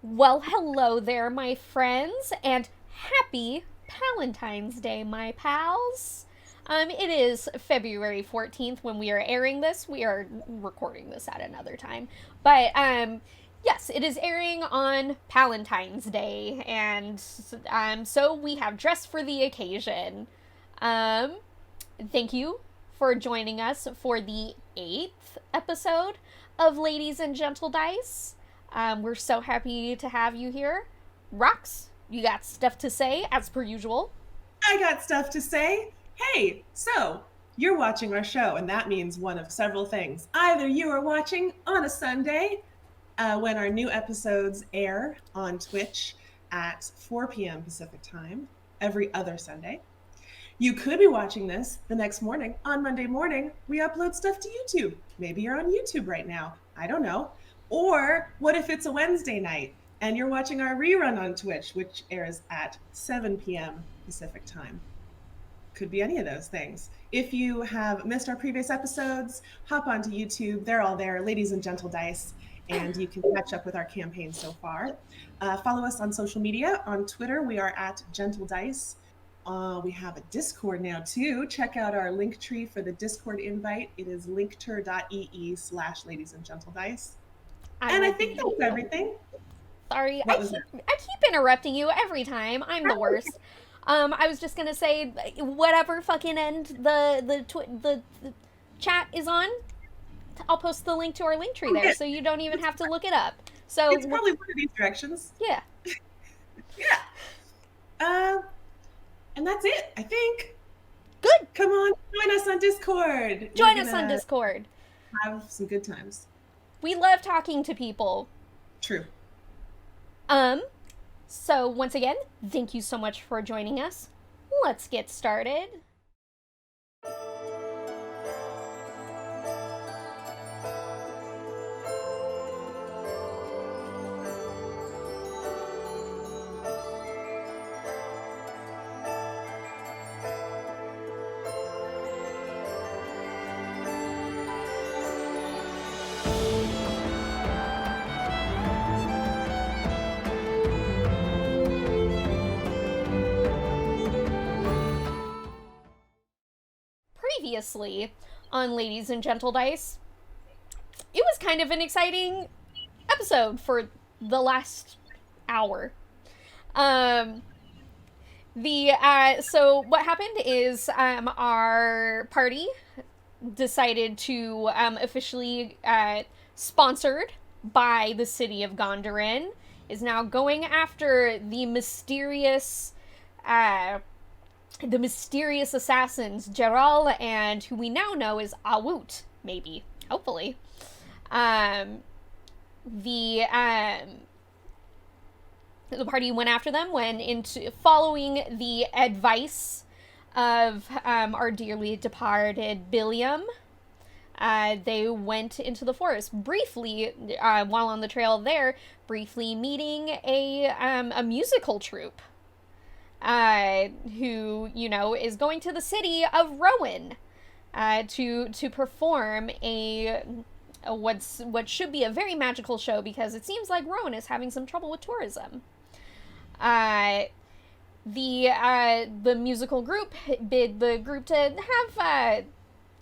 Well, hello there, my friends, and happy Valentine's Day, my pals. It is February 14th when we are airing this. We are recording this at another time. But yes, it is airing on Valentine's Day, and so we have dressed for the occasion. Um, Thank you for joining us for the 8th episode of Ladies and Gentledice. We're so happy to have you here. Rox, you got stuff to say, as per usual. I got stuff to say. Hey, so you're watching our show, and that means one of several things. Either you are watching on a Sunday when our new episodes air on Twitch at 4 p.m. Pacific time every other Sunday. You could be watching this the next morning. On Monday morning, we upload stuff to YouTube. Maybe you're on YouTube right now. I don't know. Or what if it's a Wednesday night and you're watching our rerun on Twitch, which airs at 7 p.m. Pacific time? Could be any of those things. If you have missed our previous episodes, hop onto YouTube. They're all there, Ladies and Gentledice, and you can catch up with our campaign so far. Follow us on social media. On Twitter, we are at Gentledice. We have a Discord now too. Check out our link tree for the Discord invite. It is linkter.ee/Ladies and Gentledice. And I think that's everything. Sorry, I keep interrupting you every time. I'm the worst. I was just gonna say, whatever fucking end the chat is on, I'll post the link to our link tree there, so you don't even have to look it up. So it's probably one of these directions. Yeah. Yeah. And that's it, I think. Good. Come on, join us on Discord. Join us on Discord. Have some good times. We love talking to people. True. So once again, thank you so much for joining us. Let's get started. Previously on Ladies and Gentledice, it was kind of an exciting episode for the last hour. So what happened is our party decided to officially sponsored by the city of Gondolin is now going after the mysterious assassins, Geral, and who we now know is Awut, maybe, hopefully. The party went after them, went into following the advice of our dearly departed Billiam. They went into the forest briefly, while on the trail there, briefly meeting a musical troupe. Who, is going to the city of Rowan, to perform what should be a very magical show, because it seems like Rowan is having some trouble with tourism. The musical group bid the group to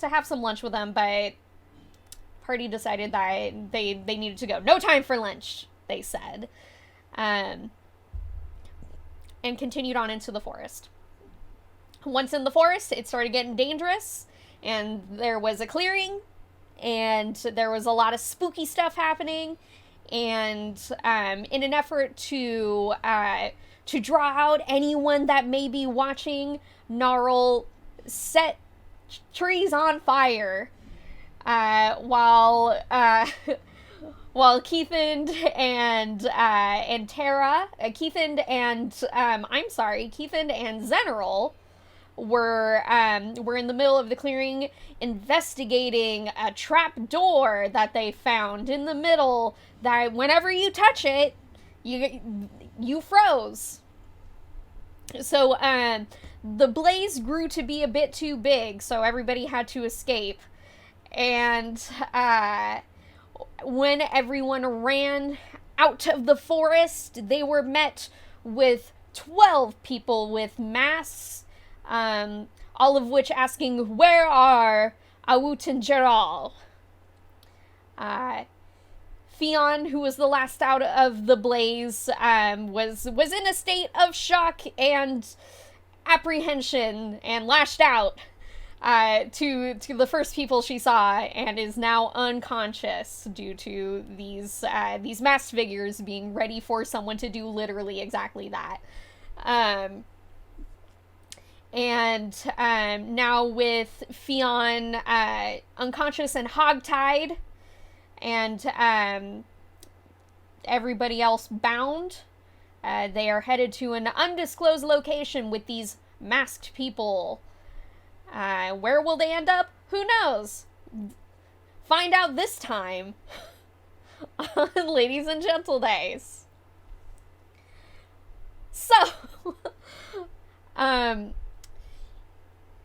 have some lunch with them, but party decided that they needed to go. No time for lunch, they said. And continued on into the forest. Once in the forest, it started getting dangerous, and there was a clearing, and there was a lot of spooky stuff happening, and in an effort to draw out anyone that may be watching, Gnarl set trees on fire, while Keithan and Tara, Keithan and Zenerol were in the middle of the clearing investigating a trap door that they found in the middle, that whenever you touch it, you froze. So the blaze grew to be a bit too big, so everybody had to escape. And when everyone ran out of the forest, they were met with 12 people with masks, all of which asking, "Where are Awut and Geral?" Fionn, who was the last out of the blaze, was in a state of shock and apprehension and lashed out to the first people she saw, and is now unconscious due to these masked figures being ready for someone to do literally exactly that. Now with Fionn unconscious and hogtied, and everybody else bound, they are headed to an undisclosed location with these masked people. Where will they end up? Who knows? Find out this time on Ladies and Gentledice. So,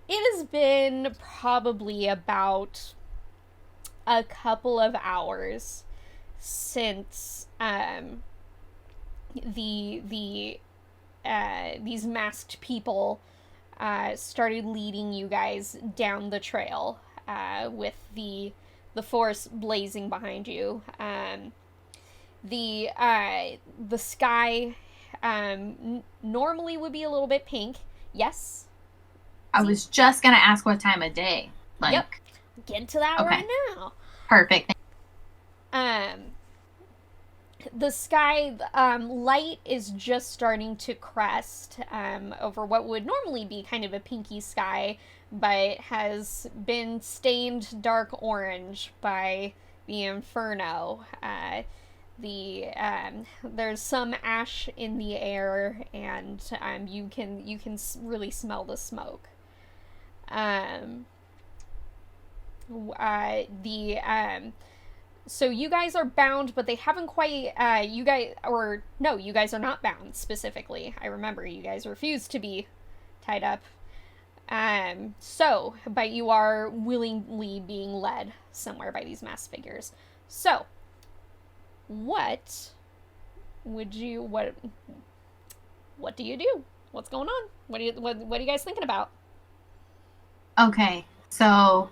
it has been probably about a couple of hours since these masked people started leading you guys down the trail, with the forest blazing behind you. The sky normally would be a little bit pink. Yes? I was just gonna ask what time of day. Yep. Get into that okay. right now. Perfect. The sky light is just starting to crest over what would normally be kind of a pinky sky, but has been stained dark orange by the inferno. There's some ash in the air, and you can really smell the smoke. So you guys are bound, but they haven't quite, you guys are not bound specifically. I remember you guys refused to be tied up. But you are willingly being led somewhere by these masked figures. So, what do you do? What's going on? What are you guys thinking about? Okay, so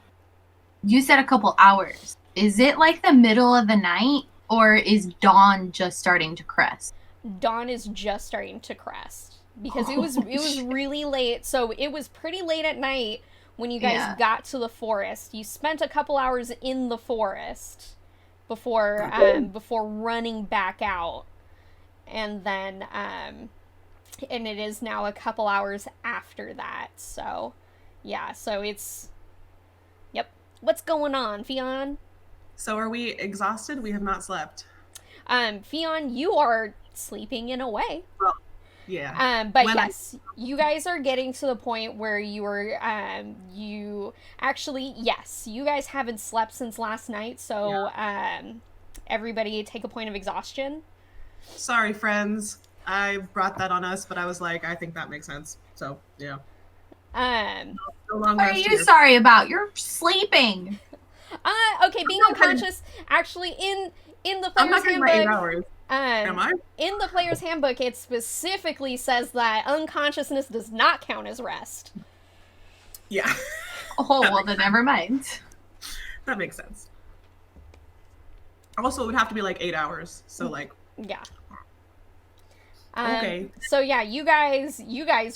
you said a couple hours. Is it like the middle of the night, or is dawn just starting to crest? Dawn is just starting to crest, because it was really late. So it was pretty late at night when you guys got to the forest. You spent a couple hours in the forest before running back out, and then and it is now a couple hours after that. So yeah, so it's what's going on, Fionn? So are we exhausted? We have not slept. Fionn, you are sleeping in a way. Well, yeah. But yes, you guys are getting to the point where you are, you guys haven't slept since last night, so, everybody take a point of exhaustion. Sorry, friends. I brought that on us, but I was like, I think that makes sense. So, yeah. No what are you sorry about? You're sleeping. Okay, being unconscious, actually, in the player's handbook, 8 hours. Am I? In the player's handbook, it specifically says that unconsciousness does not count as rest. Yeah. Oh, well, then never mind. That makes sense. Also, it would have to be like 8 hours, so like... Yeah. Okay. So yeah, you guys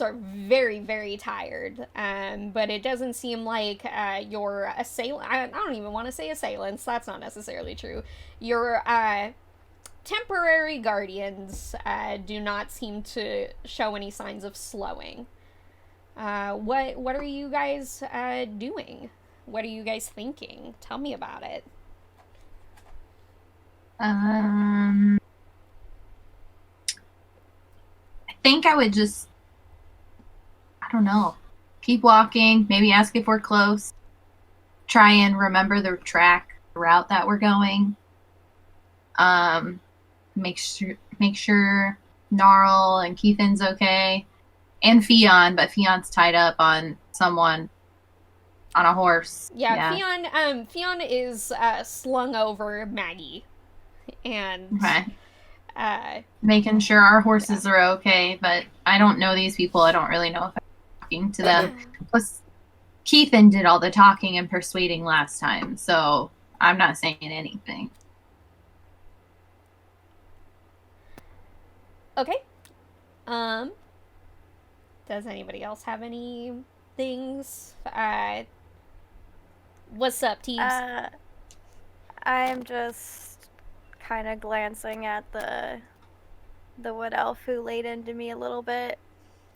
are very, very tired. But it doesn't seem like your assailant. I don't even want to say assailants. That's not necessarily true. Your temporary guardians do not seem to show any signs of slowing. What are you guys doing? What are you guys thinking? Tell me about it. I think I would just, I don't know, keep walking, maybe ask if we're close, try and remember the route that we're going, make sure Gnarl and Keithan's okay, and Fionn, but Fionn's tied up on someone on a horse. Yeah. Fionn is slung over Maggie, and okay. Making sure our horses are okay, but I don't know these people. I don't really know if I'm talking to them. Plus, Keithan did all the talking and persuading last time, so I'm not saying anything. Okay. Does anybody else have any things? What's up, Teebs? I'm just kind of glancing at the wood elf who laid into me a little bit,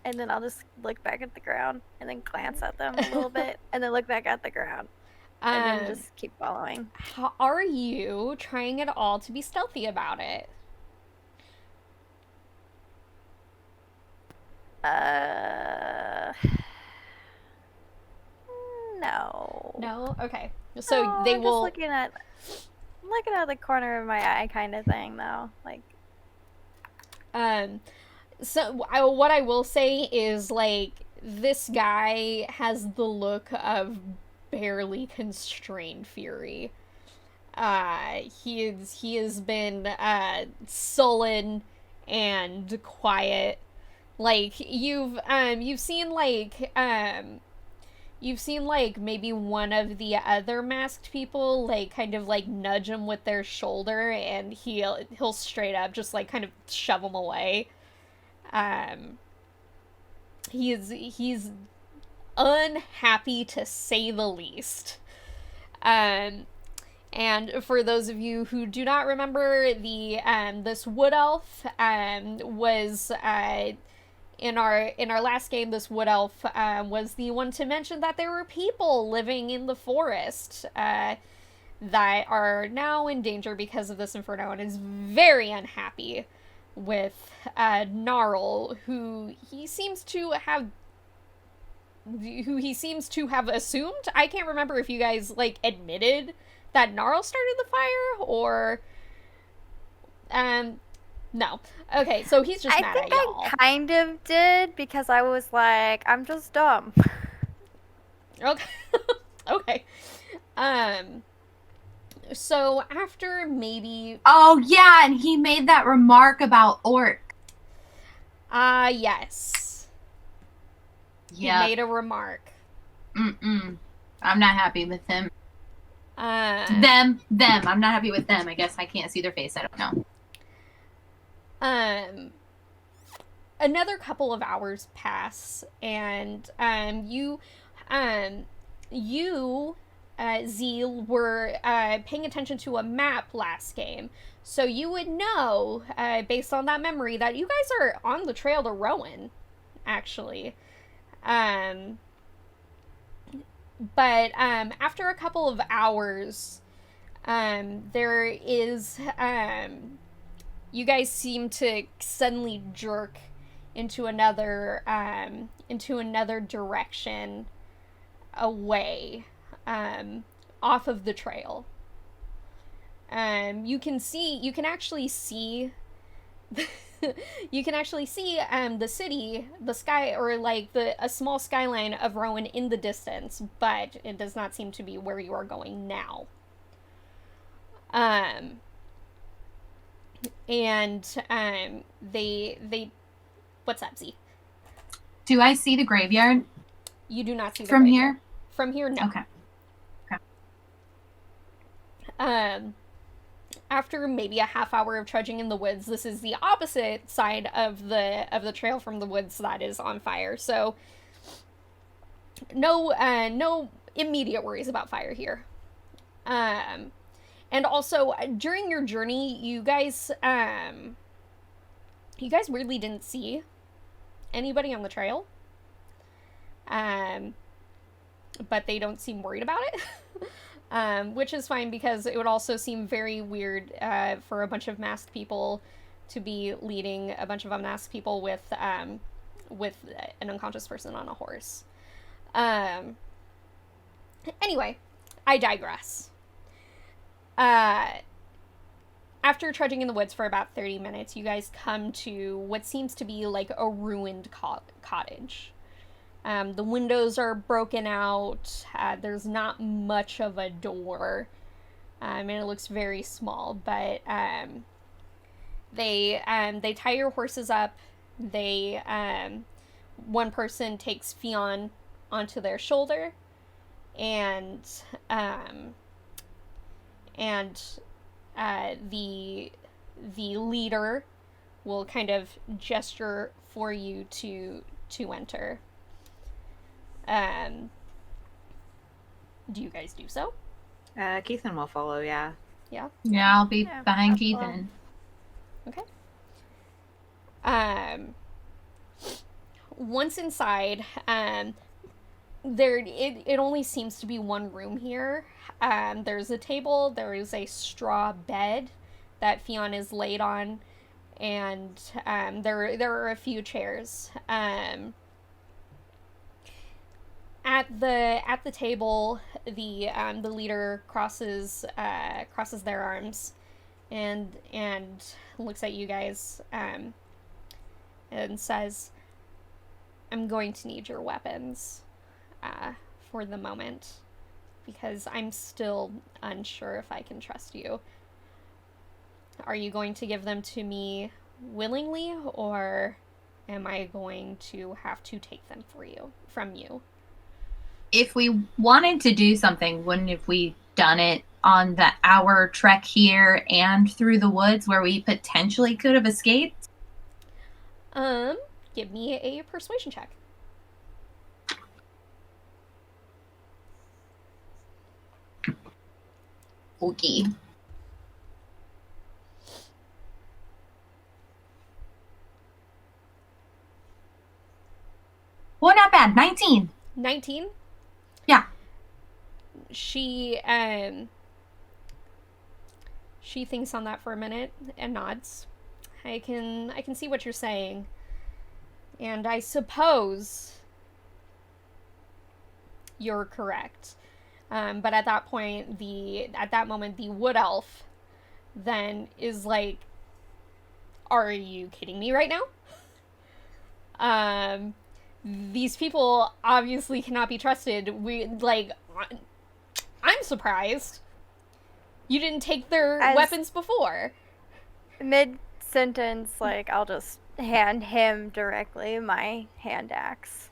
and then I'll just look back at the ground, and then glance at them a little bit, and then look back at the ground, and then just keep following. How are you trying at all to be stealthy about it? No. No? Okay. So No, they I'm will... just looking at the corner of my eye kind of thing, though. Like... So what I will say is, like, this guy has the look of barely constrained fury. He has been sullen and quiet. Like, you've seen maybe one of the other masked people, like, kind of, like, nudge him with their shoulder, and he'll straight up just, like, kind of shove him away. He's unhappy, to say the least. And for those of you who do not remember, this wood elf was in our last game. This wood elf was the one to mention that there were people living in the forest that are now in danger because of this inferno, and is very unhappy with Gnarl, who he seems to have assumed. I can't remember if you guys, like, admitted that Gnarl started the fire, or no. Okay, so he's just mad at y'all. I kind of did, because I was like, I'm just dumb. Okay. Okay. So after maybe... Oh, yeah, and he made that remark about orc. Yes. Yeah. He made a remark. I'm not happy with him. Them. I'm not happy with them. I guess I can't see their face. I don't know. Another couple of hours pass, and you, Zeal, were paying attention to a map last game, so you would know, based on that memory, that you guys are on the trail to Rowan, actually. But after a couple of hours, there is, you guys seem to suddenly jerk into another direction away, off of the trail. You can actually see the city, the sky, or like a small skyline of Rowan in the distance, but it does not seem to be where you are going now. They what's up, Z? Do I see the graveyard? You do not see the from graveyard. here? From here, no. Okay. After maybe a half hour of trudging in the woods, this is the opposite side of the trail from the woods that is on fire. So no immediate worries about fire here. And also during your journey, you guys weirdly didn't see anybody on the trail. But they don't seem worried about it. Which is fine, because it would also seem very weird for a bunch of masked people to be leading a bunch of unmasked people with an unconscious person on a horse. Anyway, I digress. After trudging in the woods for about 30 minutes, you guys come to what seems to be like a ruined cottage. The windows are broken out. There's not much of a door. And it looks very small, but They tie your horses up. They one person takes Fionn onto their shoulder, and the leader will kind of gesture for you to enter. Do you guys do so? Keithan will follow, yeah. Yeah. Yeah, I'll be Yeah, behind that's well. Keithan. Okay. Once inside, it only seems to be one room here. There's a table, there is a straw bed that Fionn is laid on, and there are a few chairs. At the table, the leader crosses their arms, and looks at you guys, and says, "I'm going to need your weapons, for the moment, because I'm still unsure if I can trust you. Are you going to give them to me willingly, or am I going to have to take them from you?" If we wanted to do something, wouldn't have we done it on the hour trek here and through the woods where we potentially could have escaped? Give me a persuasion check. Okay. Well, not bad. 19. 19? Yeah. She thinks on that for a minute and nods. I can see what you're saying. And I suppose you're correct. But at that moment, the wood elf then is like, "Are you kidding me right now? These people obviously cannot be trusted. I'm surprised. You didn't take their weapons before." Mid-sentence, I'll just hand him directly my hand axe.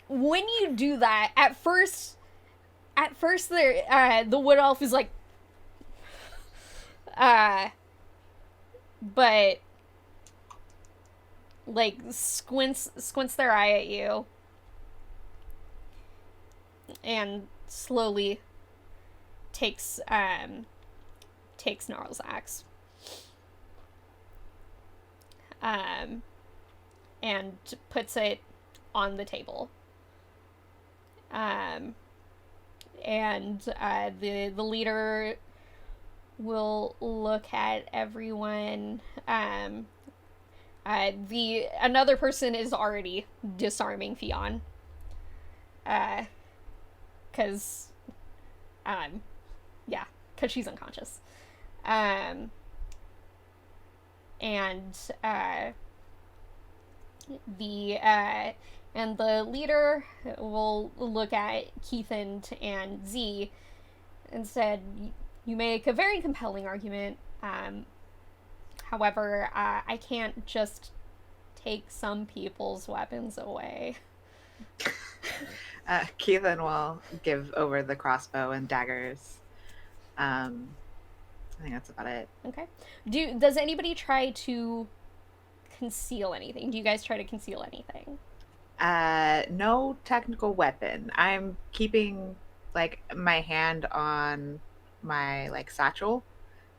When you do that, at first the wood elf is like, but squints their eye at you, and slowly takes Gnarl's axe, and puts it on the table. And the leader will look at everyone. Another person is already disarming Fionn. Cause she's unconscious. And the leader will look at Keithan and Z and said, "You make a very compelling argument. However, I can't just take some people's weapons away." Keithan will give over the crossbow and daggers. I think that's about it. Okay. Does anybody try to conceal anything? Do you guys try to conceal anything? No technical weapon. I'm keeping my hand on my satchel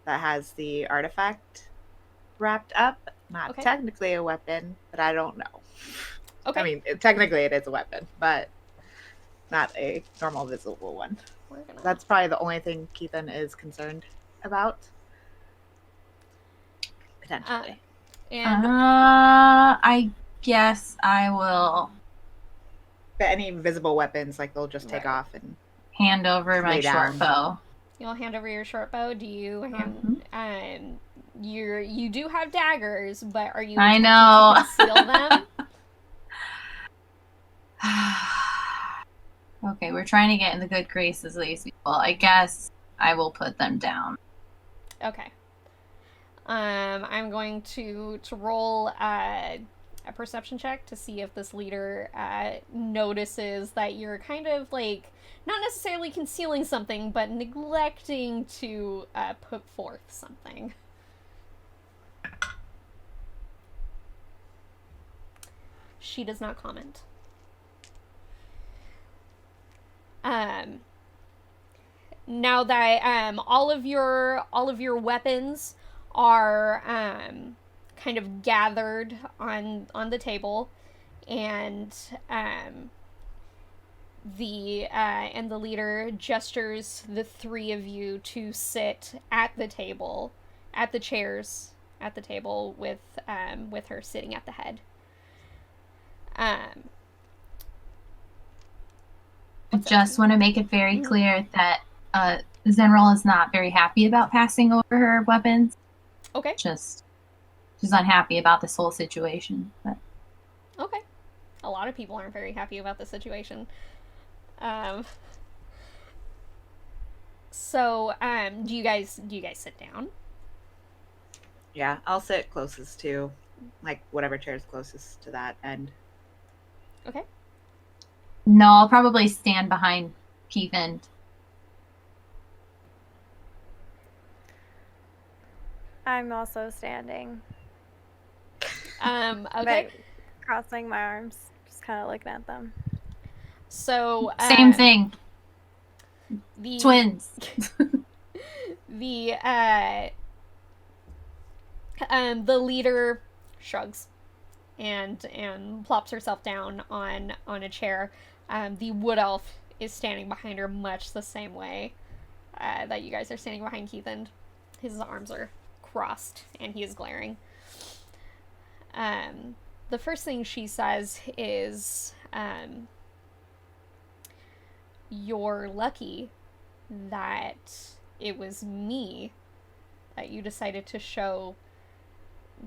that has the artifact wrapped up. Not Okay. technically a weapon, but I don't know. Okay. I mean, technically it is a weapon, but not a normal visible one. That's probably the only thing Keithan is concerned about. Potentially. And I guess I will But any visible weapons, they'll just take Right. off and hand over my Lay down. short bow. you'll hand over your short bow. Do you hand? You do have daggers, but are you? I attempting know. to conceal them. Okay, we're trying to get in the good graces of these people. I guess I will put them down. Okay. I'm going to roll a perception check to see if this leader notices that you're kind of like not necessarily concealing something, but neglecting to put forth something. She does not comment. Now that all of your weapons are kind of gathered on the table, and the leader gestures the three of you to sit at the table, at the chairs at the table with her sitting at the head. I just want to make it very clear that Zenrol is not very happy about passing over her weapons. Okay. She's unhappy about this whole situation. But okay. A lot of people aren't very happy about the situation. So, do you guys sit down? Yeah, I'll sit closest to, like, whatever chair is closest to that end. Okay. No, I'll probably stand behind Keith and I'm also standing. Okay. But crossing my arms, just kind of looking at them. So same thing. Twins. The leader shrugs and plops herself down on a chair. The wood elf is standing behind her much the same way that you guys are standing behind Keith, and his arms are crossed and he is glaring. The first thing she says is, you're lucky that it was me that you decided to show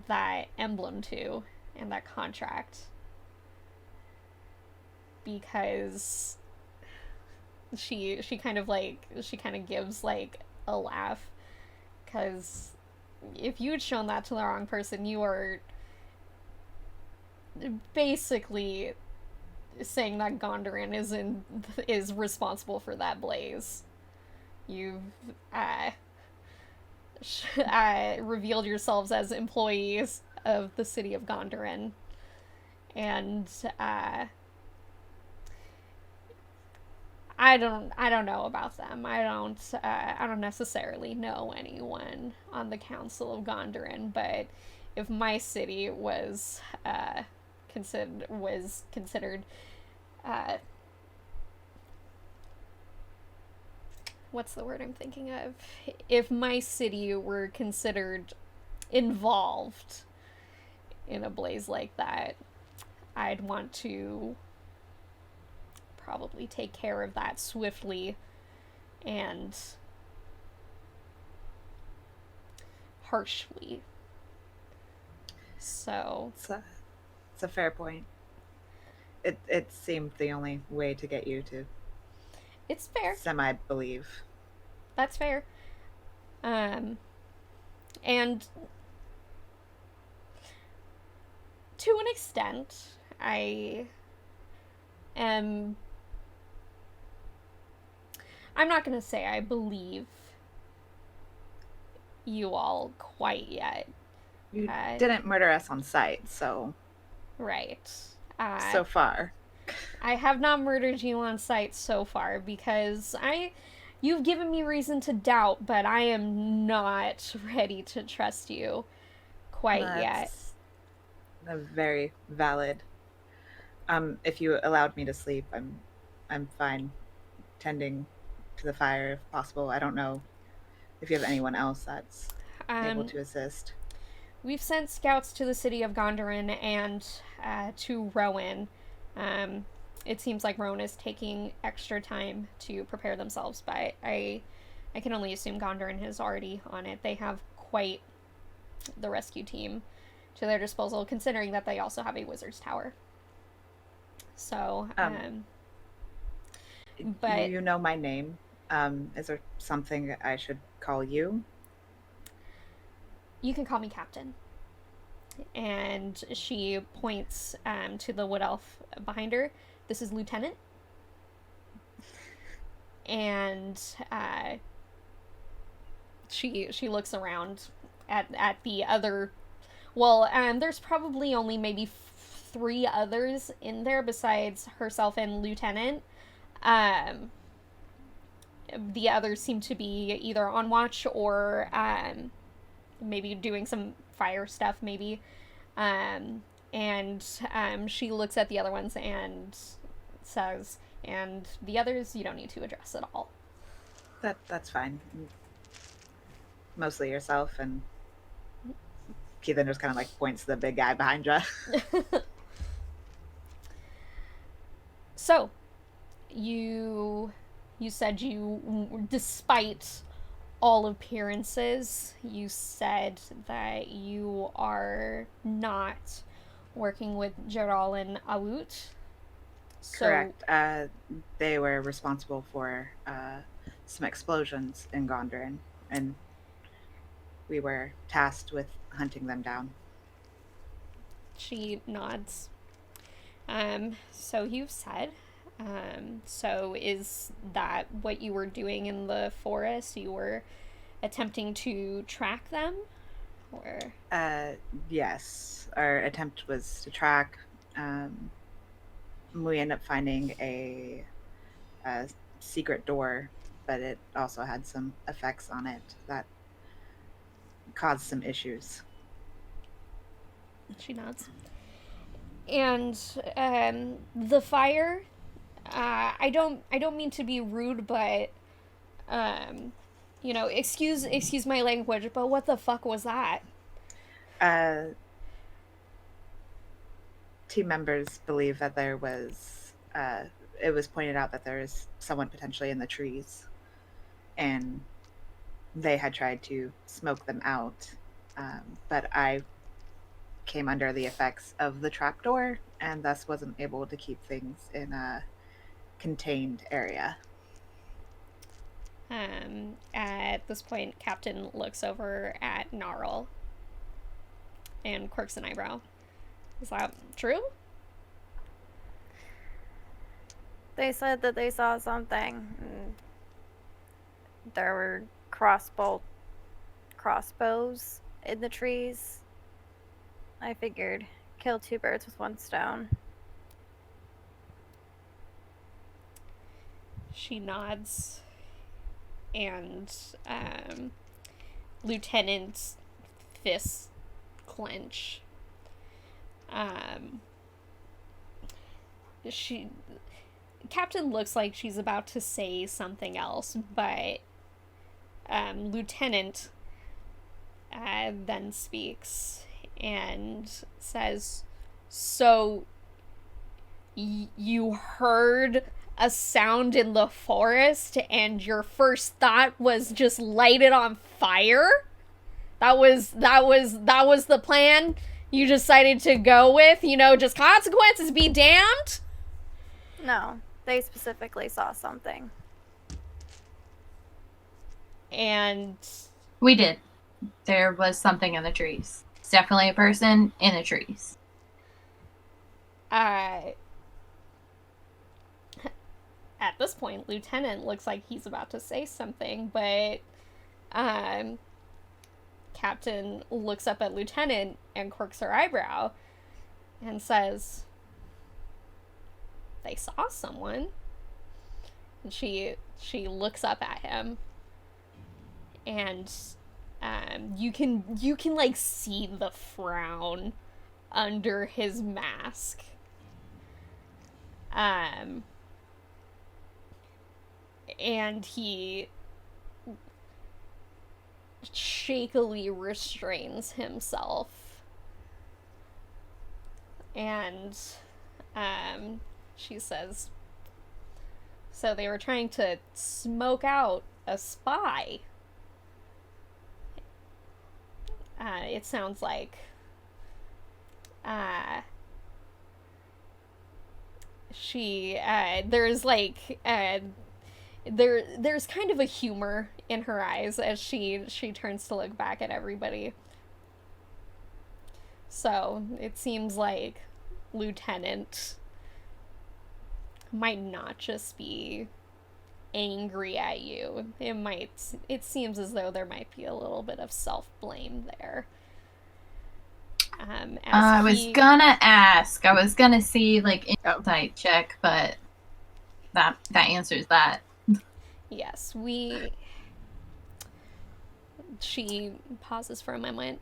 that emblem to and that contract, because she kind of gives like a laugh, because if you had shown that to the wrong person, you are basically saying that Gondoran is responsible for that blaze. You've revealed yourselves as employees of the city of Gondoran, and I don't know about them. I don't necessarily know anyone on the Council of Gondoran, but if my city was considered what's the word I'm thinking of? If my city were considered involved in a blaze like that, I'd want to probably take care of that swiftly and harshly. So it's a fair point. It seemed the only way to get you to it's fair. Semi-believe. That's fair. And to an extent, I'm not gonna say I believe you all quite yet. You didn't murder us on sight, so... Right. So far. I have not murdered you on sight so far, because you've given me reason to doubt, but I am not ready to trust you quite yet. A very valid. If you allowed me to sleep, I'm fine tending to the fire if possible. I don't know if you have anyone else that's able to assist. We've sent scouts to the city of Gondoran and to Rowan. It seems like Rowan is taking extra time to prepare themselves, but I can only assume Gondoran is already on it. They have quite the rescue team to their disposal, considering that they also have a wizard's tower. So, but you know my name. Is there something I should call you? You can call me Captain. And she points to the wood elf behind her. This is Lieutenant. And she looks around at the other. Well, there's probably only maybe 3 others in there besides herself and Lieutenant. The others seem to be either on watch or maybe doing some fire stuff, maybe. She looks at the other ones and says, and the others you don't need to address at all. That's fine. Mostly yourself, and Keithan just kind of like points to the big guy behind you. So, you said you, despite all appearances, you said that you are not working with Geral and Awut. So, Correct. They were responsible for some explosions in Gondrin, and we were tasked with hunting them down. She nods. So you've said. So is that what you were doing in the forest? You were attempting to track them? Or Yes. Our attempt was to track. We ended up finding a secret door, but it also had some effects on it that caused some issues. She nods. And the fire, I don't mean to be rude, but excuse my language, but what the fuck was that? Team members believe that there was it was pointed out that there is someone potentially in the trees, and they had tried to smoke them out, but I came under the effects of the trapdoor and thus wasn't able to keep things in a contained area. At this point, Captain looks over at Gnarl and quirks an eyebrow. Is that true? They said that they saw something. There were crossbows in the trees. I figured kill 2 birds with 1 stone. She nods, and Lieutenant's fists clench. Captain looks like she's about to say something else, but Lieutenant then speaks and says, "So you heard a sound in the forest and your first thought was just light it on fire? That was the plan you decided to go with, just consequences be damned?" No, they specifically saw something. And We did. There was something in the trees. It's definitely a person in the trees. at this point, Lieutenant looks like he's about to say something, but Captain looks up at Lieutenant and quirks her eyebrow and says, "They saw someone." And she looks up at him, and you can like see the frown under his mask. And he shakily restrains himself. And she says, "So they were trying to smoke out a spy." It sounds like there's like there's kind of a humor in her eyes as she turns to look back at everybody. So it seems like Lieutenant might not just be angry at you. It seems as though there might be a little bit of self-blame there. I was gonna ask. I was gonna see like insight check, but that answers that. Yes, she pauses for a moment.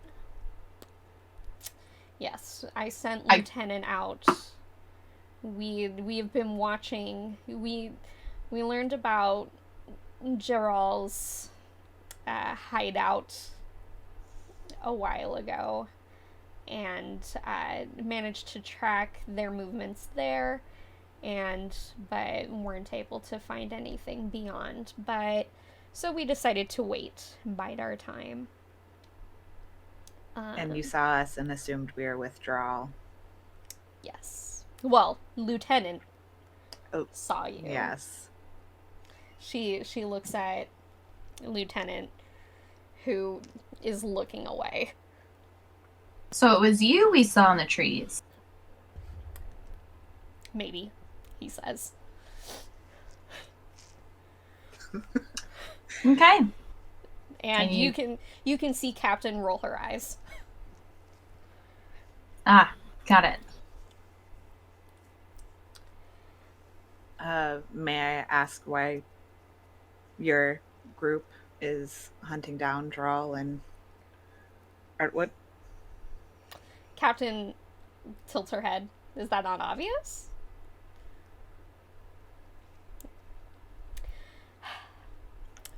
Yes, I sent Lieutenant out. We've been watching. We learned about Geral's hideout a while ago, and managed to track their movements there, but weren't able to find anything beyond. So we decided to wait, bide our time. And you saw us and assumed we were withdrawal. Yes. Well, Lieutenant saw you. Yes. She looks at Lieutenant, who is looking away. So it was you we saw in the trees. Maybe, he says. Okay. And you can see Captain roll her eyes. Ah, got it. May I ask why your group is hunting down Drawl and Artwood? Captain tilts her head. Is that not obvious?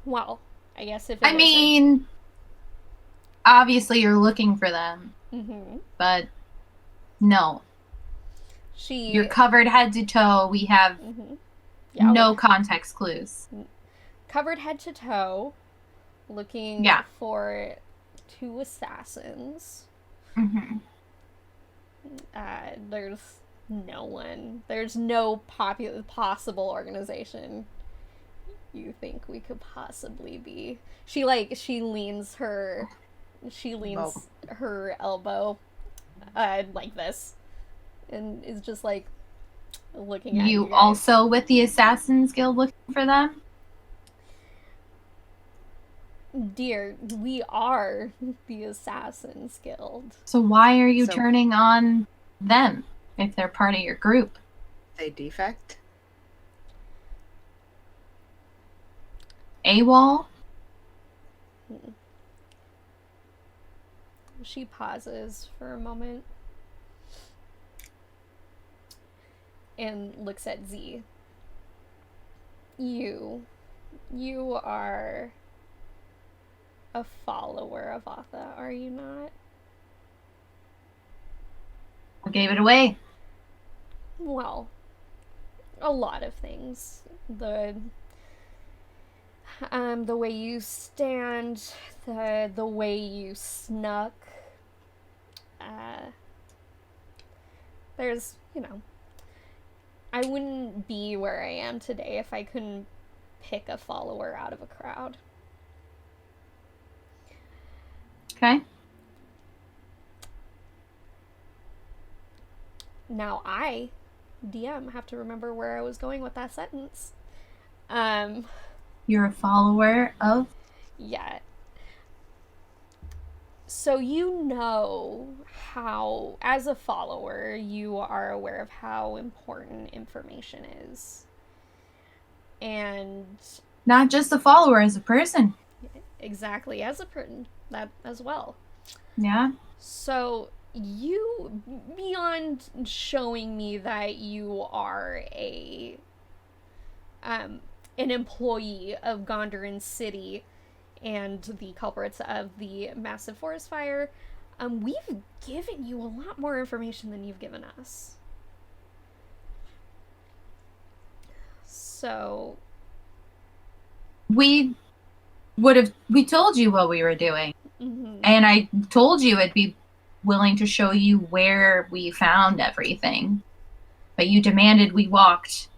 Well, I guess if it mean, obviously you're looking for them, but no. You're covered head to toe. We have no context clues. Covered head to toe, looking for two assassins. There's no one. There's no possible organization you think we could possibly be. She leans her elbow like this, and is just like looking at you guys. Also with the Assassin's Guild looking for them? Dear, we are the Assassin's Guild. So why are you turning on them if they're part of your group? They defect? AWOL? She pauses for a moment and looks at Z. You are a follower of Atha, are you not? Who gave it away? Well, a lot of things. The way you stand, the way you snuck. There's, I wouldn't be where I am today if I couldn't pick a follower out of a crowd. Okay. Now I, DM, have to remember where I was going with that sentence. You're a follower of? Yeah. So how, as a follower, you are aware of how important information is. And... Not just a follower, as a person. Exactly, as a person. That as well. Yeah. So, you, beyond showing me that you are an employee of Gondoran City and the culprits of the massive forest fire, we've given you a lot more information than you've given us. So... We told you what we were doing. Mm-hmm. And I told you I'd be willing to show you where we found everything. But you demanded we walked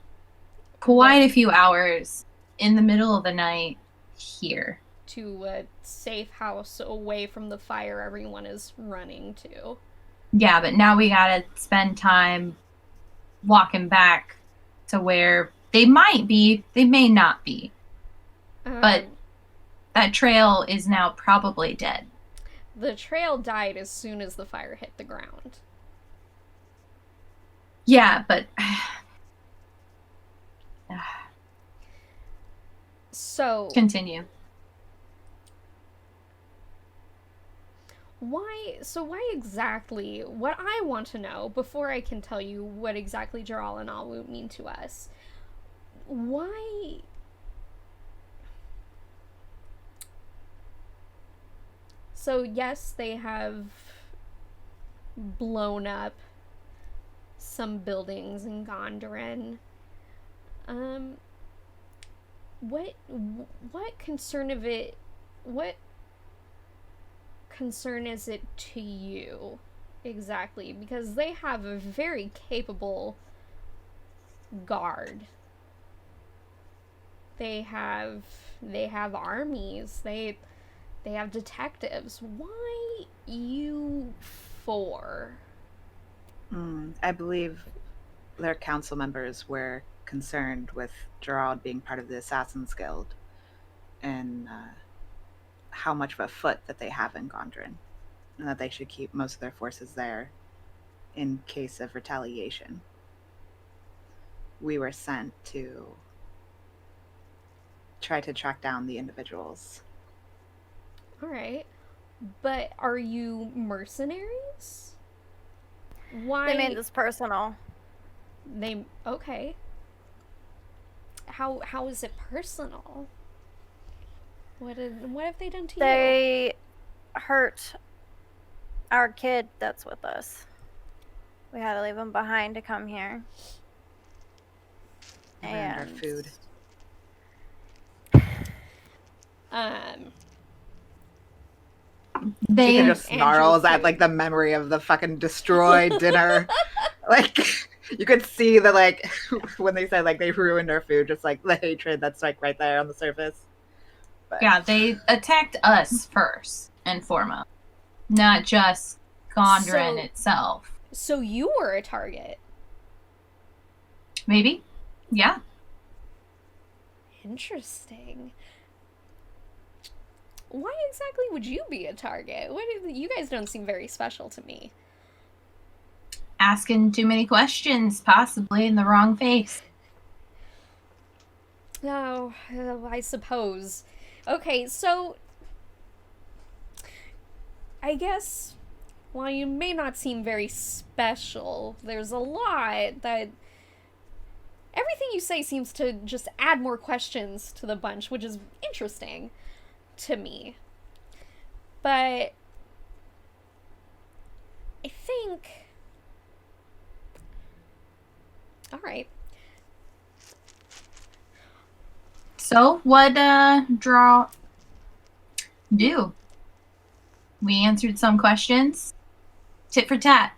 quite a few hours in the middle of the night here. To a safe house away from the fire everyone is running to. Yeah, but now we gotta spend time walking back to where they might be, they may not be. But that trail is now probably dead. The trail died as soon as the fire hit the ground. Yeah, but... So... Continue. Why exactly, what I want to know, before I can tell you what exactly Jaral and Awu mean to us, why... So yes, they have blown up some buildings in Gondoran. What concern is it to you exactly? Because they have a very capable guard. They have armies. They have detectives. Why you four? I believe their council members were concerned with Gerald being part of the Assassin's Guild and how much of a foot that they have in Gondrin, and that they should keep most of their forces there in case of retaliation. We were sent to try to track down the individuals. All right. But are you mercenaries? Why? They made this personal. Okay. How is it personal? What have they done to you? They hurt our kid that's with us. We had to leave him behind to come here. And our food. They She can just snarls Andrew's at like the memory of the fucking destroyed dinner. Like you could see the like when they said like they ruined our food, just like the hatred that's like right there on the surface. But... Yeah, they attacked us first and foremost, not just Gondren itself. So you were a target. Maybe, yeah. Interesting. Why exactly would you be a target? You guys don't seem very special to me. Asking too many questions, possibly in the wrong face. Oh, I suppose. Okay, so I guess while you may not seem very special, there's a lot that everything you say seems to just add more questions to the bunch, which is interesting to me. But I think... Alright. So, what draw do? We answered some questions. Tit for tat.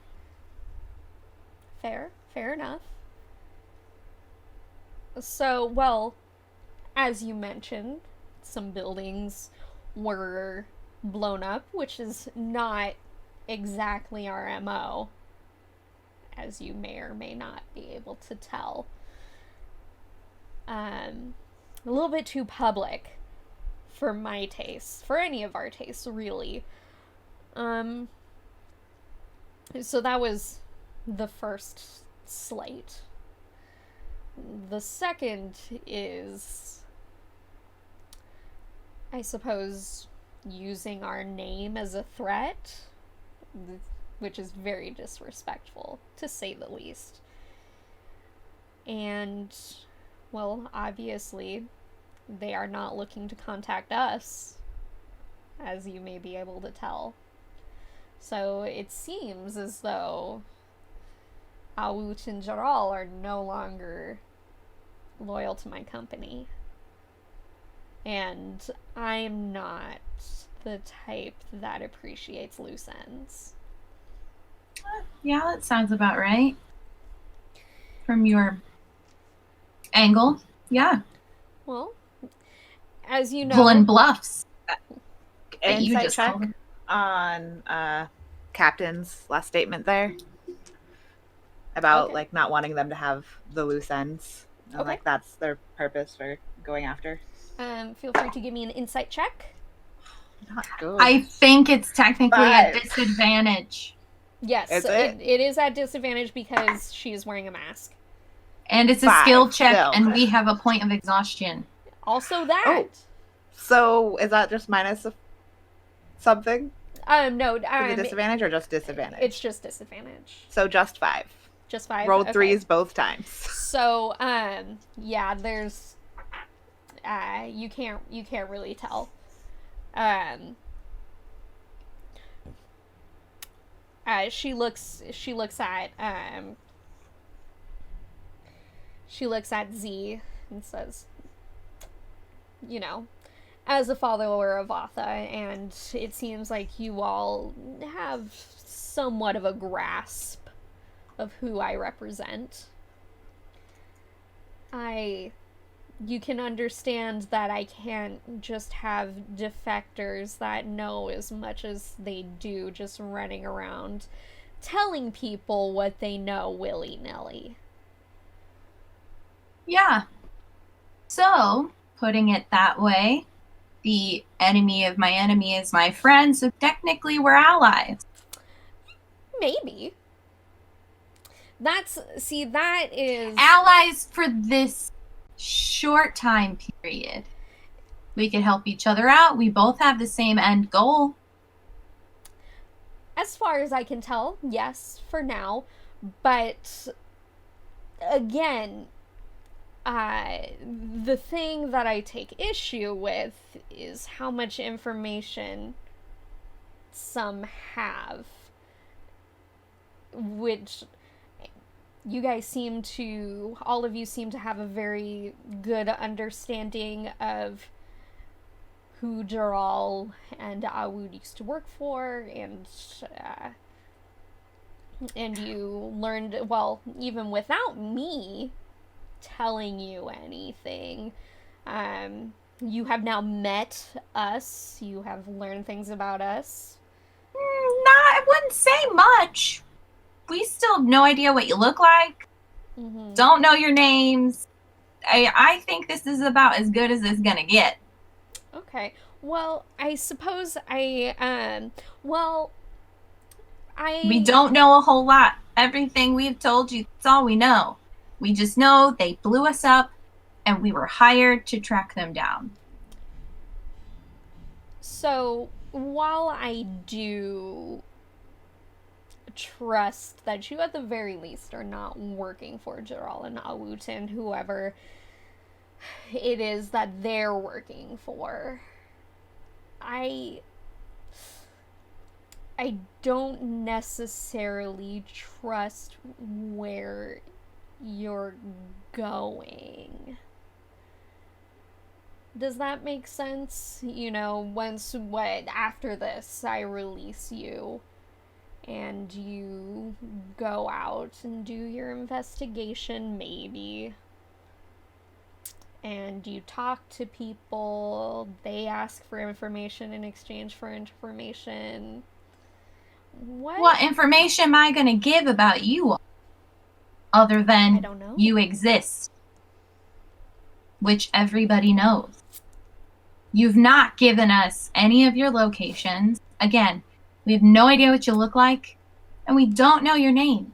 Fair enough. So, well, as you mentioned, some buildings were blown up, which is not exactly our MO, as you may or may not be able to tell. A little bit too public for my taste, for any of our tastes, really. So that was the first slight. The second is, I suppose, using our name as a threat, which is very disrespectful, to say the least. And, well, obviously, they are not looking to contact us, as you may be able to tell. So it seems as though Awut and Jaral are no longer loyal to my company. And I'm not the type that appreciates loose ends. Yeah, that sounds about right. From your angle, yeah. Well, as you know... Pulling bluffs. Insight You just check called. on captain's last statement there about Okay. like not wanting them to have the loose ends. And, Okay. like that's their purpose for going after. Feel free to give me an insight check. Not good. I think it's technically a 5. disadvantage. Yes, Is it? it is at disadvantage because she is wearing a mask. And it's a 5 skill check, still. and we have a point of exhaustion. Also that. Oh. So is that just minus something? No. Is it disadvantage or just disadvantage? It's just disadvantage. So just 5. Just 5. Rolled Okay. 3s both times. So, yeah, there's, you can't really tell. She looks at Z and says, you know, as a follower of Atha, and it seems like you all have somewhat of a grasp of who I represent. You can understand that I can't just have defectors that know as much as they do just running around telling people what they know willy-nilly. Yeah. So, putting it that way, the enemy of my enemy is my friend, so technically we're allies. Maybe. That is... Allies for this short time period. We could help each other out. We both have the same end goal. As far as I can tell, yes, for now. But, again, the thing that I take issue with is how much information some have. Which... all of you seem to have a very good understanding of who Jaral and Awood used to work for, and you learned, well, even without me telling you anything, you have now met us, you have learned things about us. I wouldn't say much. We still have no idea what you look like. Mm-hmm. Don't know your names. I think this is about as good as it's gonna get. Okay. Well, I suppose We don't know a whole lot. Everything we've told you, that's all we know. We just know they blew us up, and we were hired to track them down. So, while I do trust that you at the very least are not working for Jaral and Awut and whoever it is that they're working for, I don't necessarily trust where you're going. Does that make sense? You know, after this I release you and you go out and do your investigation, maybe. And you talk to people, they ask for information in exchange for information. What information am I going to give about you other I than don't know. you exist? Which everybody knows. You've not given us any of your locations. Again, we have no idea what you look like, and we don't know your name.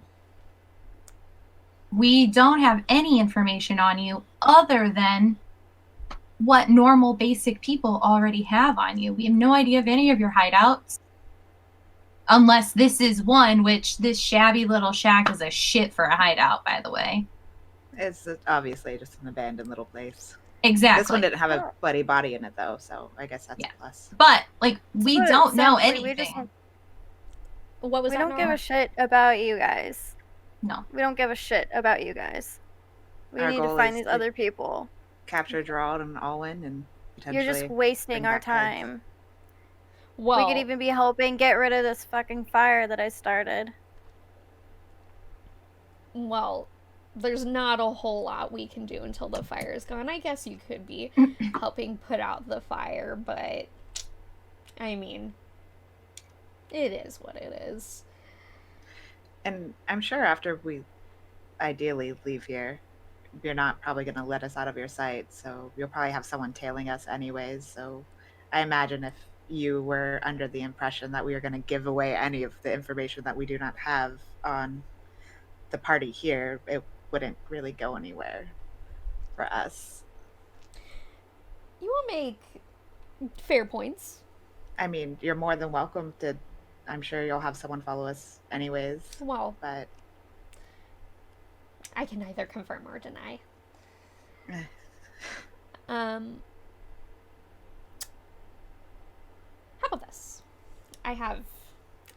We don't have any information on you other than what normal basic people already have on you. We have no idea of any of your hideouts. Unless this is one, which this shabby little shack is a shit for a hideout, by the way. It's obviously just an abandoned little place. Exactly. This one didn't have a bloody body in it, though, so I guess that's a plus. But, like, we But don't know essentially, anything. What was We that, don't give Nora? a shit about you guys. No. We don't give a shit about you guys. We Our need to goal find is these to other people. Capture Gerald and Alwyn and potentially... You're just wasting bring our back time. Well, We could even be helping get rid of this fucking fire that I started. well, there's not a whole lot we can do until the fire is gone. I guess you could be helping put out the fire, but I mean, It is what it is. And I'm sure after we ideally leave here, you're not probably going to let us out of your sight, so you'll probably have someone tailing us anyways. So I imagine if you were under the impression that we were going to give away any of the information that we do not have on the party here, it wouldn't really go anywhere for us. You will make fair points. I mean, you're more than welcome to. I'm sure you'll have someone follow us anyways. Well, But I can neither confirm or deny. eh, How about this? I have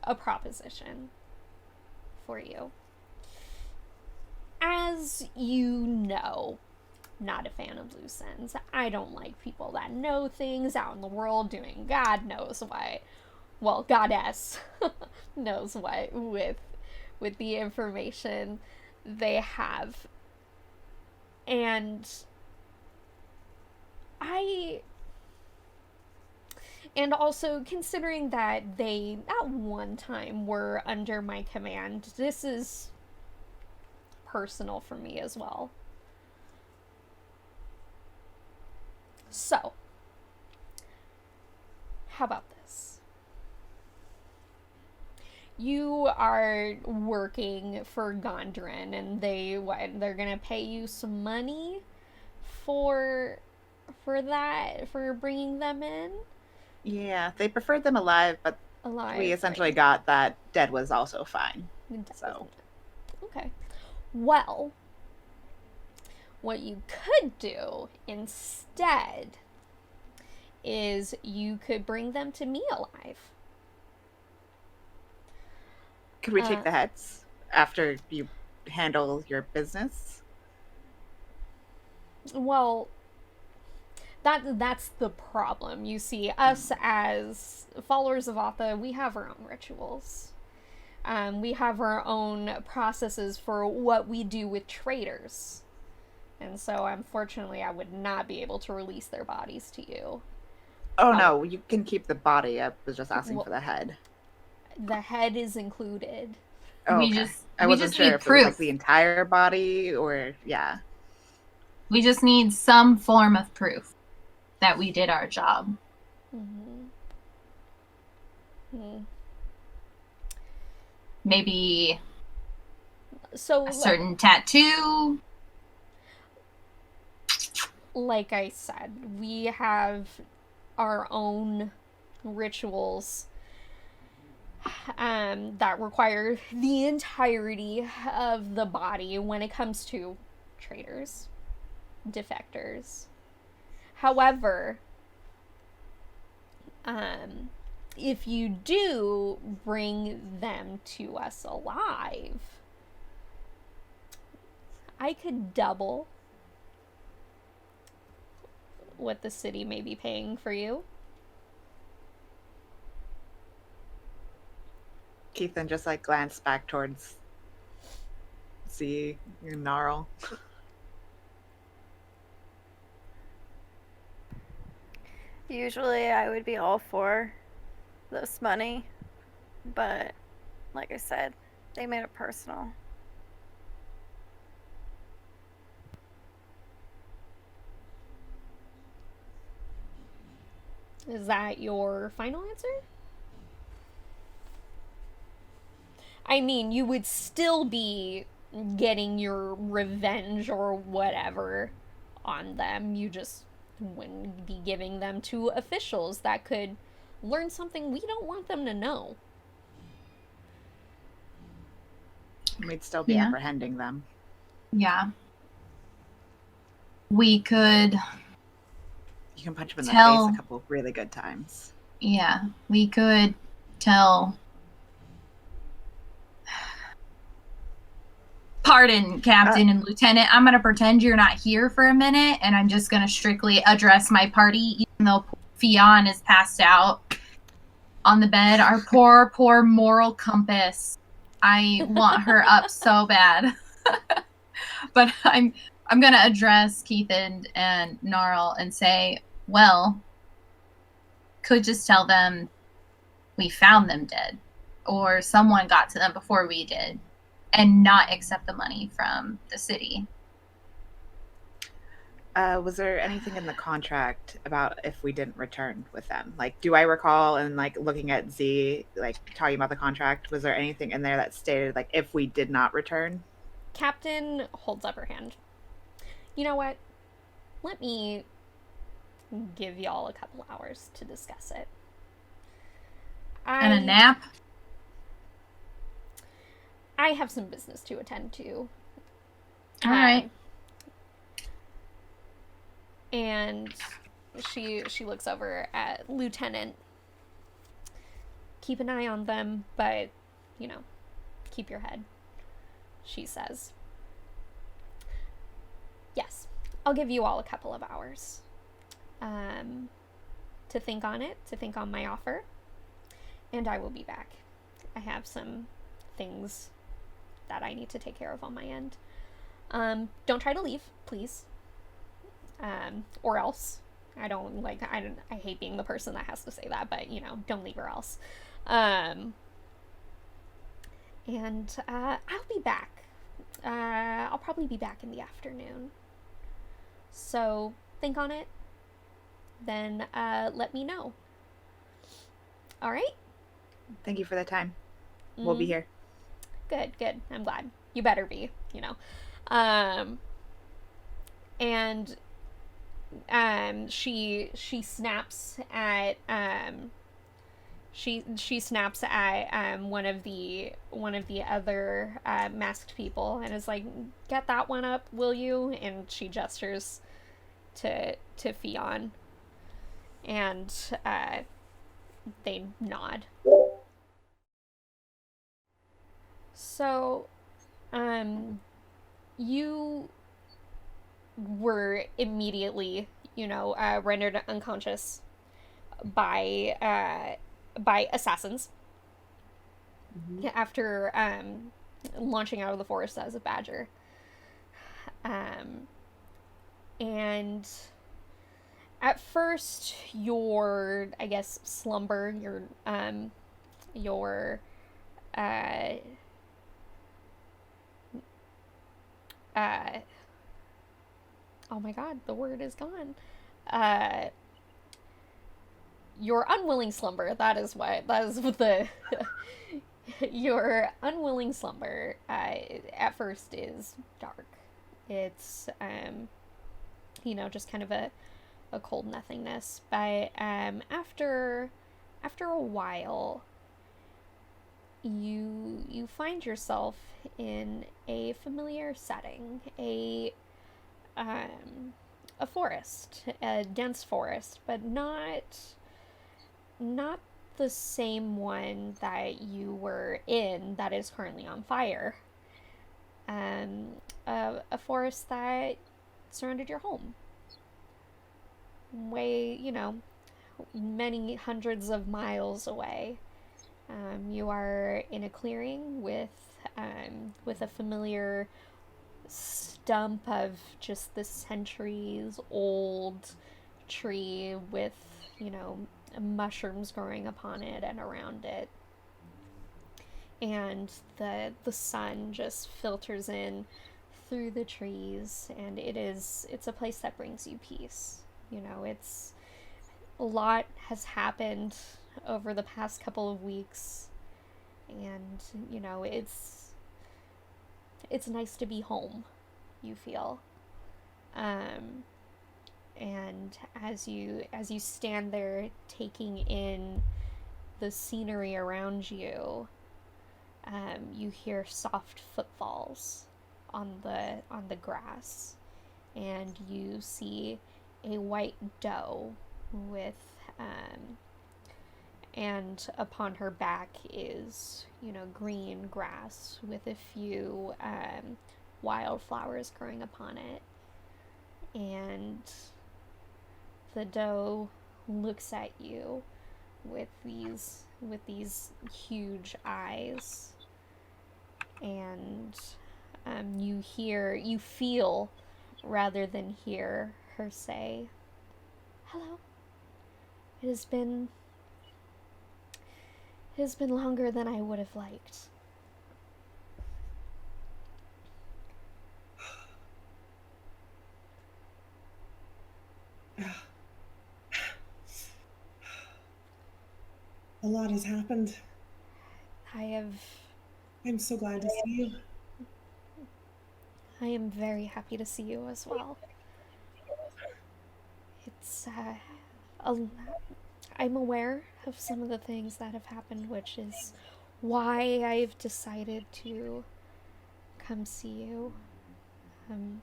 a proposition for you. As you know, not a fan of loose ends. I don't like people that know things out in the world doing God knows what. Well, goddess knows what with the information they have. And also considering that they at one time were under my command, this is personal for me as well. So, how about this? You are working for Gondrin, and they're gonna pay you some money for that, for bringing them in? yeah, they preferred them alive, but Alive. we essentially got that dead was also fine. Right. So. Okay. Well, what you could do instead is you could bring them to me alive. Could we take the heads after you handle your business? Well, that's the problem. You see, us as followers of Atha, we have our own rituals. We have our own processes for what we do with traitors. And so, unfortunately, I would not be able to release their bodies to you. Oh, no, you can keep the body. I was just asking Well, for the head. The head is included. Oh, We okay. just- I we wasn't just sure need if it was like proof. the entire body or, yeah. We just need some form of proof that we did our job. Maybe So, a certain tattoo. like I said, we have our own rituals that require the entirety of the body when it comes to traitors, defectors. However, if you do bring them to us alive, I could double what the city may be paying for you. Keithan just like glanced back towards Gnarl. Usually I would be all for this money, but like I said, they made it personal. Is that your final answer? I mean, you would still be getting your revenge or whatever on them. You just wouldn't be giving them to officials that could learn something we don't want them to know. We'd still be Yeah. apprehending them. Yeah. We could, You can punch them in the Tell- face a couple of really good times. yeah, we could tell. Pardon, Captain and Lieutenant. I'm going to pretend you're not here for a minute, and I'm just going to strictly address my party, even though Fionn is passed out on the bed. Our poor, poor moral compass. I want her up so bad. But I'm going to address Keithan and Gnarl and say, well, could just tell them we found them dead, or someone got to them before we did, and not accept the money from the city. Was there anything in the contract about if we didn't return with them? Like, do I recall, and like looking at Z, like talking about the contract, was there anything in there that stated like if we did not return? Captain holds up her hand. You know what? Let me give y'all a couple hours to discuss it. And a nap? I have some business to attend to. All right. And she looks over at Lieutenant. Keep an eye on them, but, you know, keep your head, she says. Yes, I'll give you all a couple of hours to think on it, to think on my offer, and I will be back. I have some things that I need to take care of on my end. Don't try to leave, please. Or else. I hate being the person that has to say that, but, you know, don't leave or else. And I'll be back. I'll probably be back in the afternoon. So, think on it. Then, let me know. All right? Thank you for the time. We'll be here. Good. I'm glad. You better be, you know. And she snaps at she snaps at one of the other masked people and is like, get that one up, will you? And she gestures to Fionn, and they nod. So you were immediately, you know, rendered unconscious by assassins after launching out of the forest as a badger. And at first, your, I guess, slumber, oh my god, the word is gone. Your unwilling slumber, that is what the your unwilling slumber at first is dark. It's you know, just kind of a cold nothingness, but after a while you find yourself in a familiar setting, a forest, a dense forest, but not the same one that you were in that is currently on fire. A forest that surrounded your home. Way, you know, many hundreds of miles away. You are in a clearing with a familiar stump of just the centuries old tree with, you know, mushrooms growing upon it and around it. And the sun just filters in through the trees, and it's a place that brings you peace. You know, it's a lot has happened over the past couple of weeks, and, you know, it's nice to be home, you feel. And as you stand there taking in the scenery around you, you hear soft footfalls on the grass, and you see a white doe with and upon her back is, you know, green grass with a few wildflowers growing upon it. And the doe looks at you with these huge eyes, and you feel rather than hear her say, "Hello. It has been It has been longer than I would have liked. A lot has happened. I'm so glad to see you. I am very happy to see you as well. It's, I'm aware of some of the things that have happened, which is why I've decided to come see you, and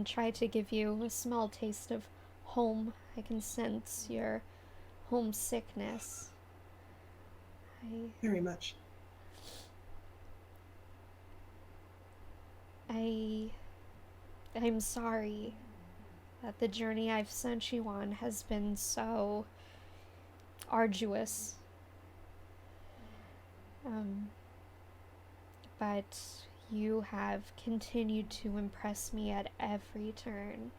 try to give you a small taste of home. I can sense your homesickness. Very much. I'm sorry that the journey I've sent you on has been so arduous. But you have continued to impress me at every turn.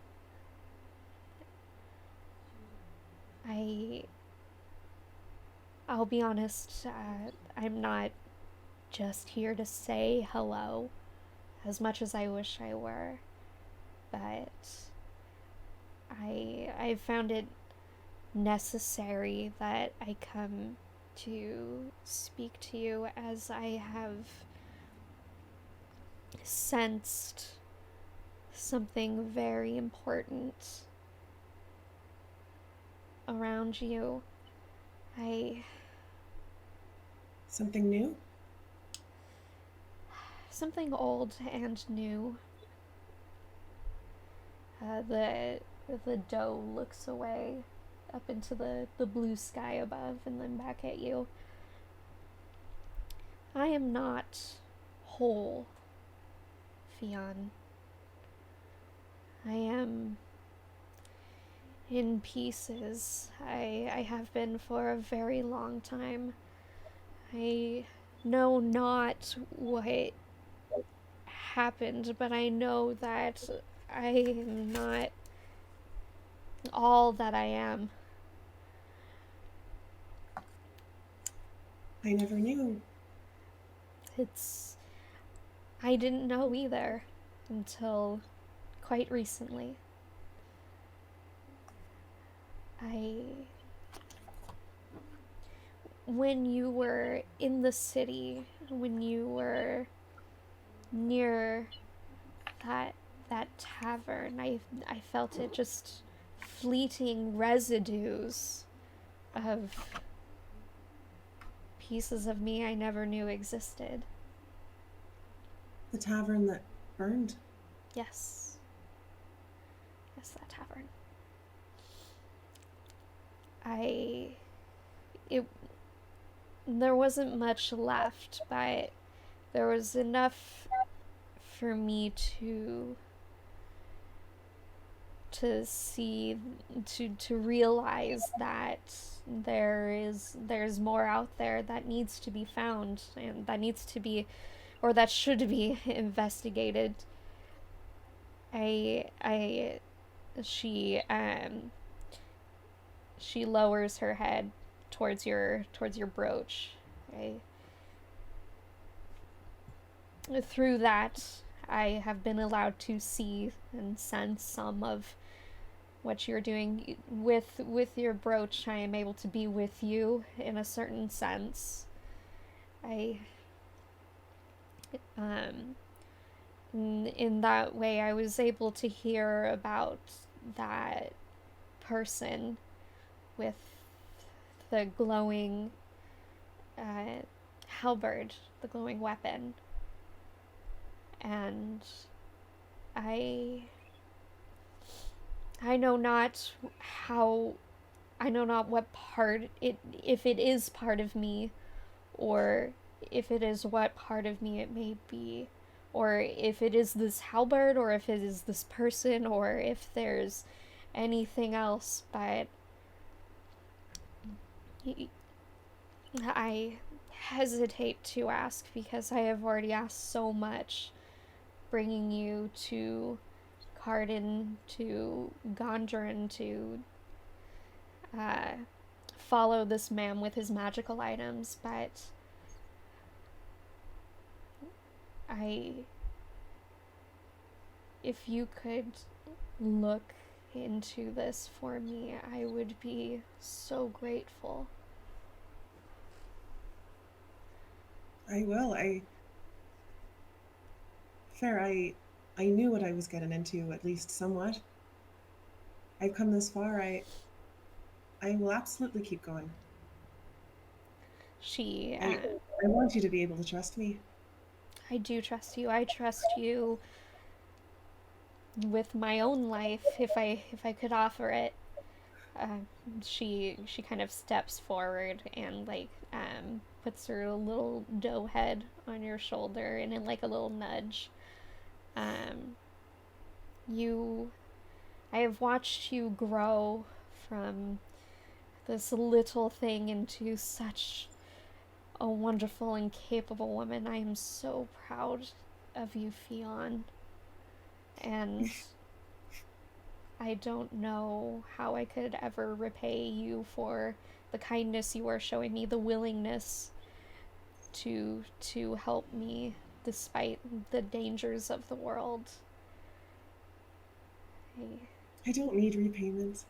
I'll be honest, I'm not just here to say hello, as much as I wish I were, but I found it necessary that I come to speak to you, as I have sensed something very important around you. Something new? Something old and new. The doe looks away up into the blue sky above and then back at you. I am not whole, Fionn. I am in pieces. I have been for a very long time. I know not what happened, but I know that I am not all that I am. I never knew. I didn't know either until quite recently. When you were in the city, when you were near that tavern, I felt it, just fleeting residues of pieces of me I never knew existed. The tavern that burned? Yes. Yes, that tavern. There wasn't much left, but there was enough for me to see, to realize that there's more out there that needs to be found, and that needs to be, or that should be investigated. She lowers her head towards your brooch. Through that, I have been allowed to see and sense some of what you're doing. With your brooch, I am able to be with you in a certain sense. In that way, I was able to hear about that person with the glowing halberd, the glowing weapon. And I know not what part if it is part of me, or if it is what part of me it may be, or if it is this halberd, or if it is this person, or if there's anything else, but I hesitate to ask because I have already asked so much, bringing you to Cardin, to Gondran, to follow this man with his magical items, but if you could look into this for me, I would be so grateful. I will. Fair, I knew what I was getting into, at least somewhat. I've come this far. I will absolutely keep going. I want you to be able to trust me. I do trust you. I trust you with my own life, if I could offer it. She kind of steps forward and puts her little doe head on your shoulder and in like a little nudge. I have watched you grow from this little thing into such a wonderful and capable woman. I am so proud of you, Fionn. And I don't know how I could ever repay you for the kindness you are showing me, the willingness to help me despite the dangers of the world. I don't need repayment.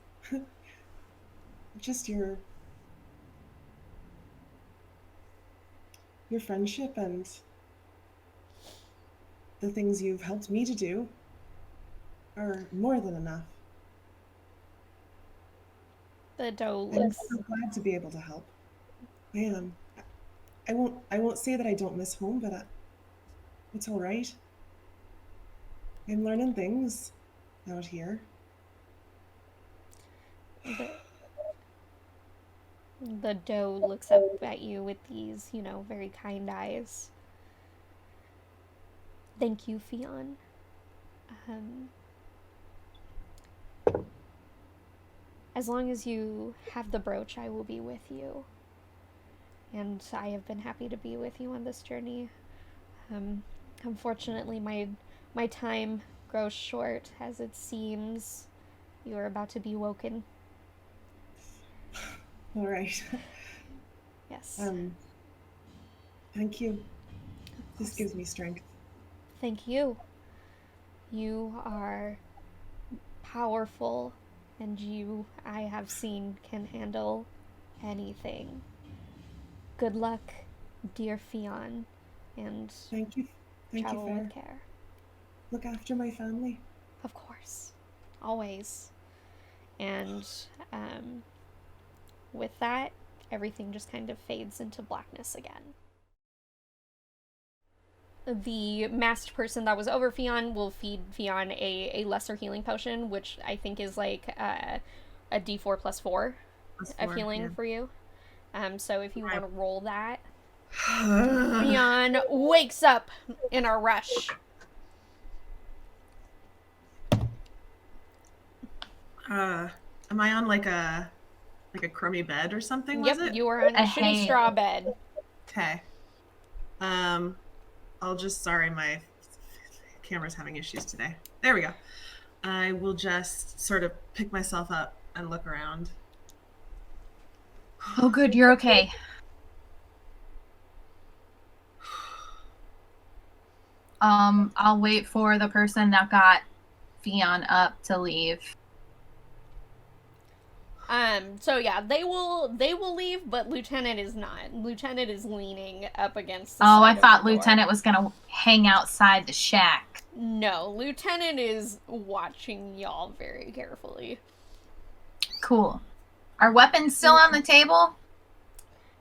Just your friendship and the things you've helped me to do are more than enough. The doe I'm looks... so glad to be able to help. I am. I won't say that I don't miss home, but it's all right. I'm learning things out here. The doe looks up at you with these, very kind eyes. Thank you, Fionn. As long as you have the brooch, I will be with you. And I have been happy to be with you on this journey. Unfortunately, my time grows short, as it seems you are about to be woken. All right. Yes. Thank you. This gives me strength. Thank you. You are powerful, and you, I have seen, can handle anything. Good luck, dear Fionn, and thank you. Thank travel you, Fair. with care. Look after my family. Of course. Always. And with that, everything just kind of fades into blackness again. The masked person that was over Fionn will feed Fionn a lesser healing potion, which I think is like a D4 plus 4 of healing for you. So if you want to roll that, Fionn wakes up in a rush. Am I on like a crummy bed or something? Was Yep, it? you are on a shitty straw bed. Okay. I'll just, sorry, my camera's having issues today. There we go. I will just sort of pick myself up and look around. Oh, good, you're okay. I'll wait for the person that got Fionn up to leave. So yeah, they will leave, but Lieutenant is not. Lieutenant is leaning up against the Oh, side I of thought the door. Lieutenant was gonna hang outside the shack. No, Lieutenant is watching y'all very carefully. Cool. Are weapons still on the table?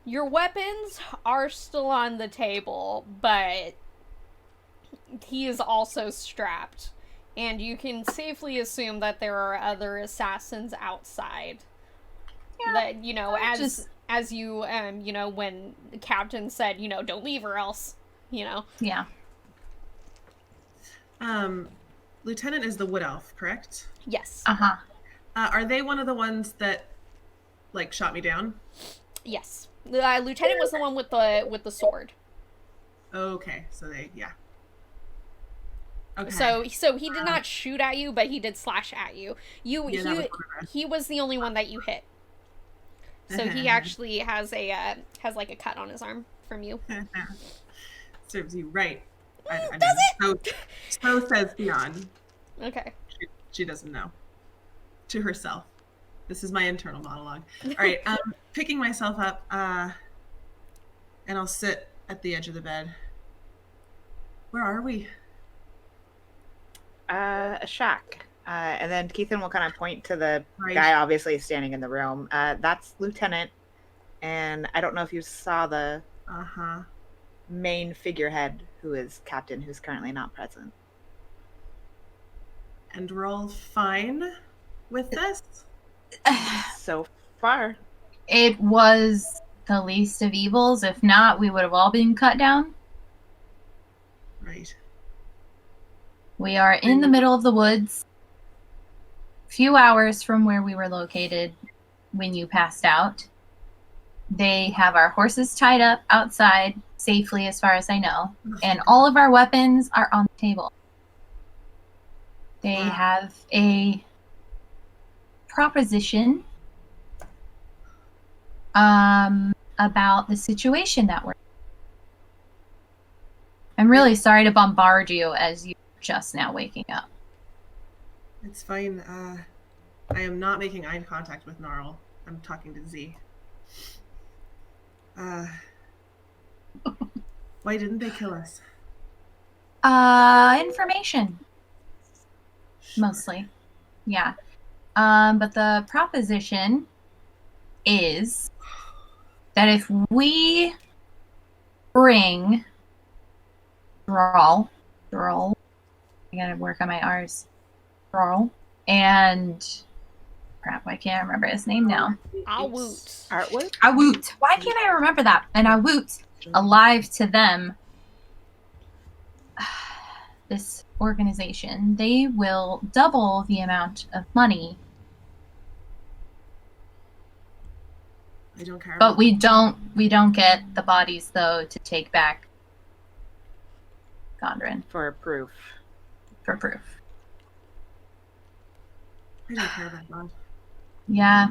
Your weapons are still on the table, but he is also strapped. And you can safely assume that there are other assassins outside. Yeah, that, as you, when the captain said, don't leave or else, Yeah. Lieutenant is the wood elf, correct? Yes. Uh-huh. Are they one of the ones that, shot me down? Yes. Lieutenant was the one with the sword. Okay, so yeah. Okay. So he did not shoot at you, but he did slash at you. He was the only one that you hit. So he actually has a like a cut on his arm from you. Serves you right. Does it? So says Theon. Okay. She doesn't know. To herself. This is my internal monologue. All right, picking myself up, and I'll sit at the edge of the bed. Where are we? A shack. And then Keithan will kind of point to the Right. guy obviously standing in the room. That's Lieutenant. And I don't know if you saw the main figurehead, who is Captain, who's currently not present. And we're all fine with this? So far. It was the least of evils. If not, we would have all been cut down. Right. We are in the middle of the woods, few hours from where we were located when you passed out. They have our horses tied up outside safely, as far as I know, and all of our weapons are on the table. They have a proposition about the situation that we're in. I'm really sorry to bombard you as you're just now waking up. It's fine. I am not making eye contact with Gnarl. I'm talking to Z. Why didn't they kill us? Information. Sure. Mostly. Yeah. But the proposition is that if we bring Droll, I gotta work on my R's. Droll, and crap, I can't remember his name now. Awoot. Artwork? Awoot. Why can't I remember that? And Awoot, alive to them, this organization, they will double the amount of money. I don't care. But we don't get the bodies though to take back Gondrin For proof. for proof. I don't care about God. Yeah.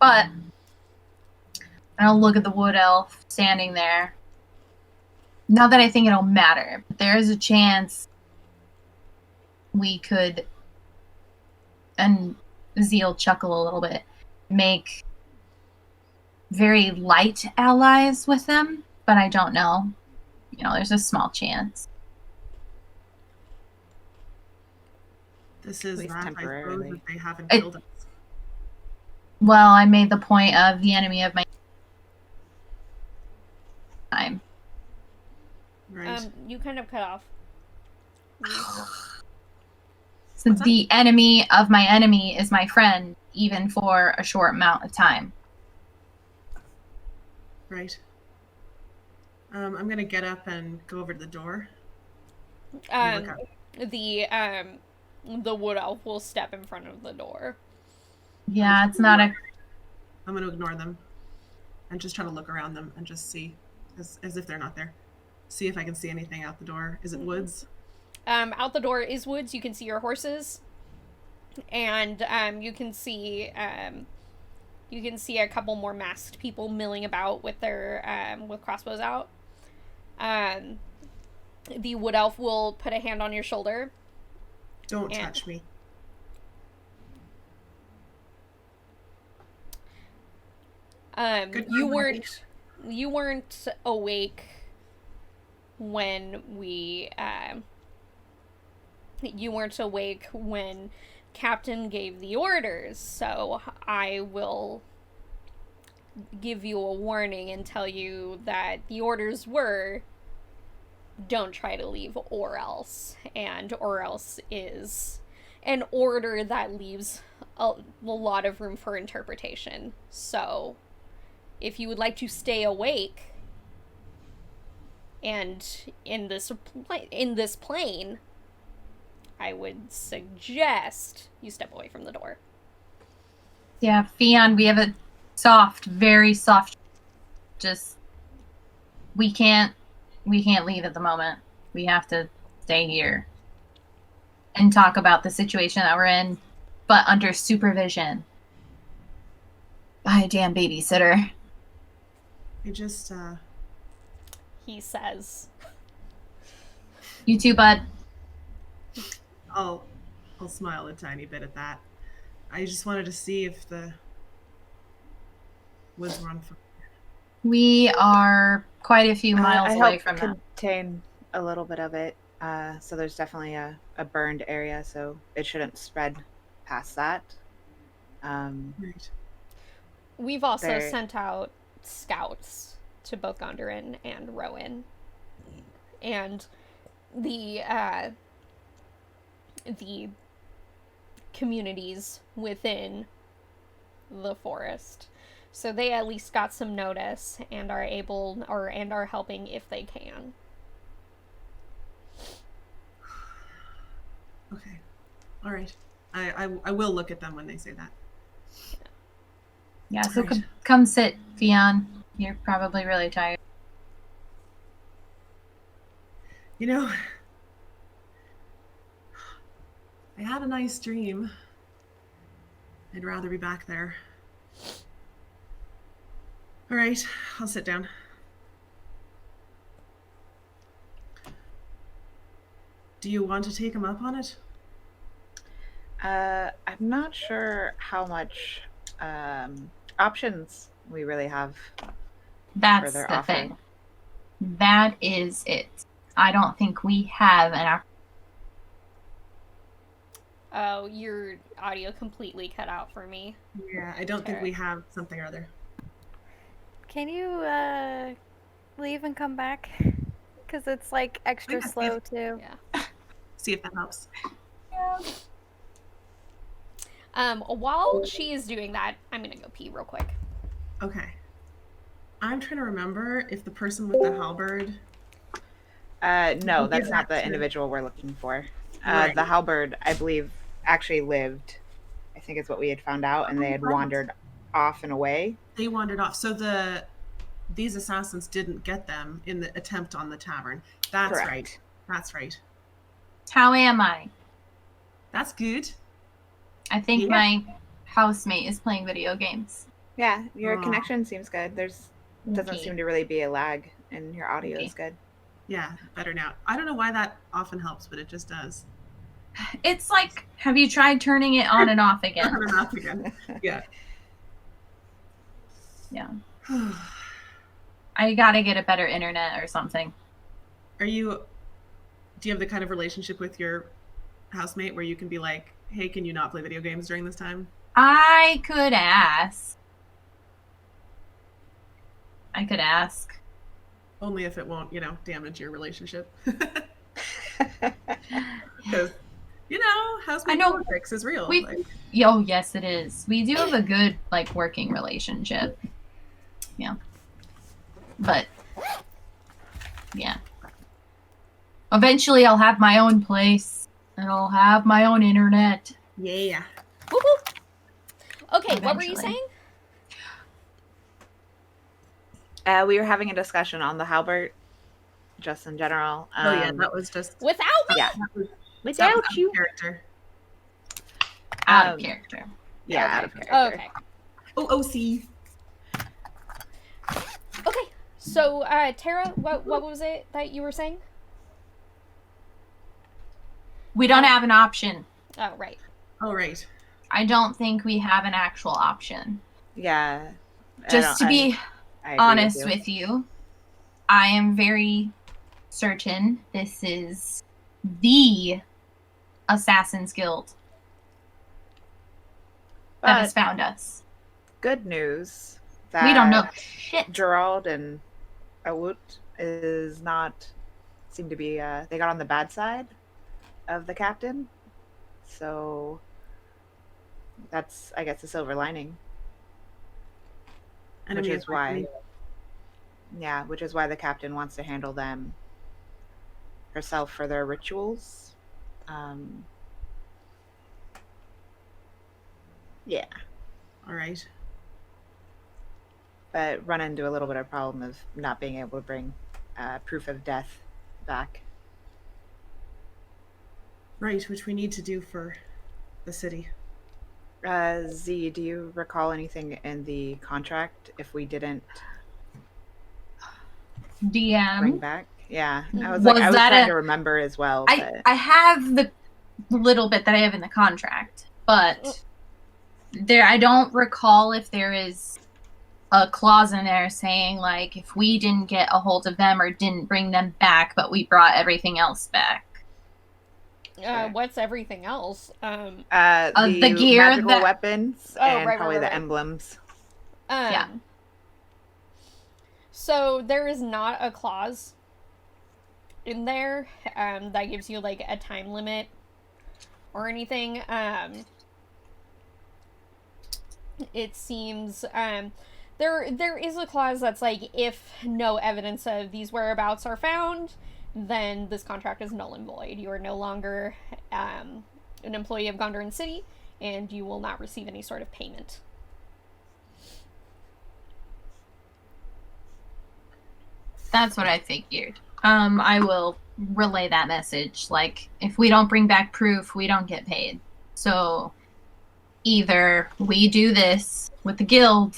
But I'll look at the wood elf standing there. Not that I think it'll matter, but there is a chance we could, and Zeal chuckle a little bit, make very light allies with them, but I don't know. You know, there's a small chance. This is At least that, I suppose, temporarily. if they haven't killed us. Well, I made the point of the enemy of my time. Right. You kind of cut off. So What's that? the enemy of my enemy is my friend, even for a short amount of time. Right. I'm gonna get up and go over to the door. Um, Look up. the wood elf will step in front of the door. Yeah, it's not a... I'm gonna ignore them and just try to look around them and just see, as if they're not there. See if I can see anything out the door. Is it woods? Out the door is woods. You can see your horses, and you can see a couple more masked people milling about with their with crossbows out. The wood elf will put a hand on your shoulder. Don't And- touch me. Good You job, weren't awake when you weren't awake when Captain gave the orders, so I will give you a warning and tell you that the orders were don't try to leave or else, and or else is an order that leaves a lot of room for interpretation. So if you would like to stay awake and in this plane, I would suggest you step away from the door. Yeah, Fion, we have a soft, very soft, just, we can't leave at the moment. We have to stay here and talk about the situation that we're in, but under supervision. Buy a damn babysitter. I just, He says. You too, bud. I'll smile a tiny bit at that. I just wanted to see if the woods were on fire. We are quite a few miles I away helped from that. contain a little bit of it. So there's definitely a burned area, so it shouldn't spread past that. Right. We've also There- sent out scouts to both Gondorin and Rowan. And the communities within the forest. So they at least got some notice and are able and are helping if they can. Okay. All right. I will look at them when they say that. Yeah, so Right. come sit, Fionn. You're probably really tired. You know, I had a nice dream. I'd rather be back there. All right, I'll sit down. Do you want to take him up on it? I'm not sure how much options we really have. That's their the offer. thing. That is it. I don't think we have an Oh, your audio completely cut out for me. Yeah, I don't think we have something or other. Can you leave and come back? Because it's like extra Yeah, slow too. Yeah. See if that helps. While she is doing that, I'm gonna go pee real quick. Okay. I'm trying to remember if the person with the halberd. No, Give that's that not the to- individual we're looking for. Right. The halberd, I believe, actually lived. I think is what we had found out, and they had Right. wandered off and away. They wandered off. So these assassins didn't get them in the attempt on the tavern. That's Correct. right. That's right. How am I? That's good. I think Yeah. my housemate is playing video games. Yeah, your Aw. connection seems good. Doesn't Okay. seem to really be a lag, and your audio Okay. is good. Yeah, better now. I don't know why that often helps, but it just does. It's like, have you tried turning it on and off again? Turn it off again. Yeah. Yeah. I gotta get a better internet or something. Do you have the kind of relationship with your housemate where you can be like, hey, can you not play video games during this time? I could ask. Only if it won't, damage your relationship. Because, housemate know. politics is real. We- Oh, yes, it is. We do have a good, working relationship. Yeah. But, yeah. Eventually, I'll have my own place, and I'll have my own internet. Yeah. Woohoo! Okay, what were you Eventually. saying? We were having a discussion on the halberd, just in general. Oh, yeah, that was just Without me? Yeah, that was without out of you. character. Out of Um, character. Yeah, Okay. out of character. Oh, okay. Oh, OC. Okay. So, Tara, what was it that you were saying? We don't have an option. Oh, right. Oh, right. I don't think we have an actual option. Yeah. Just to be I agree honest you. with you, I am very certain this is the Assassin's Guild that has But found us. good news that We don't know shit. Gerald and Awut seem to be they got on the bad side of the captain. So that's, I guess, a silver lining. And Which I mean, is why which is why the captain wants to handle them herself for their rituals. Yeah. All right. But run into a little bit of problem of not being able to bring proof of death back. Right, which we need to do for the city. Z, do you recall anything in the contract if we didn't bring DM. back? Yeah, I Mhm. was like, Was I was that trying a- to remember as well. But I have the little bit that I have in the contract, but I don't recall if there is a clause in there saying like if we didn't get a hold of them or didn't bring them back, but we brought everything else back. What's everything else? The gear, magical weapons, Oh, and right, probably right, the right. emblems. Yeah. So there is not a clause in there that gives you like a time limit or anything. It seems there is a clause that's like if no evidence of these whereabouts are found, then this contract is null and void. You are no longer an employee of Gondoran City, and you will not receive any sort of payment. That's what I figured. I will relay that message. Like, if we don't bring back proof, we don't get paid. So, either we do this with the guild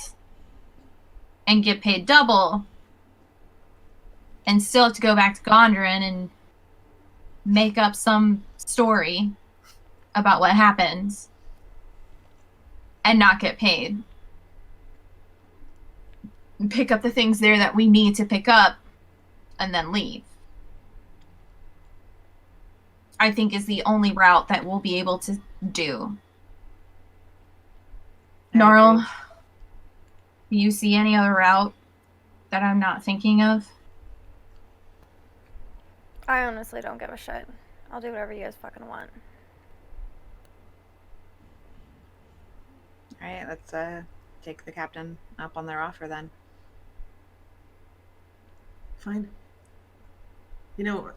and get paid double, and still have to go back to Gondoran and make up some story about what happens, and not get paid. And pick up the things there that we need to pick up, and then leave. I think is the only route that we'll be able to do. Gnarl, do you see any other route that I'm not thinking of? I honestly don't give a shit. I'll do whatever you guys fucking want. All right, let's take the captain up on their offer then. Fine. You know,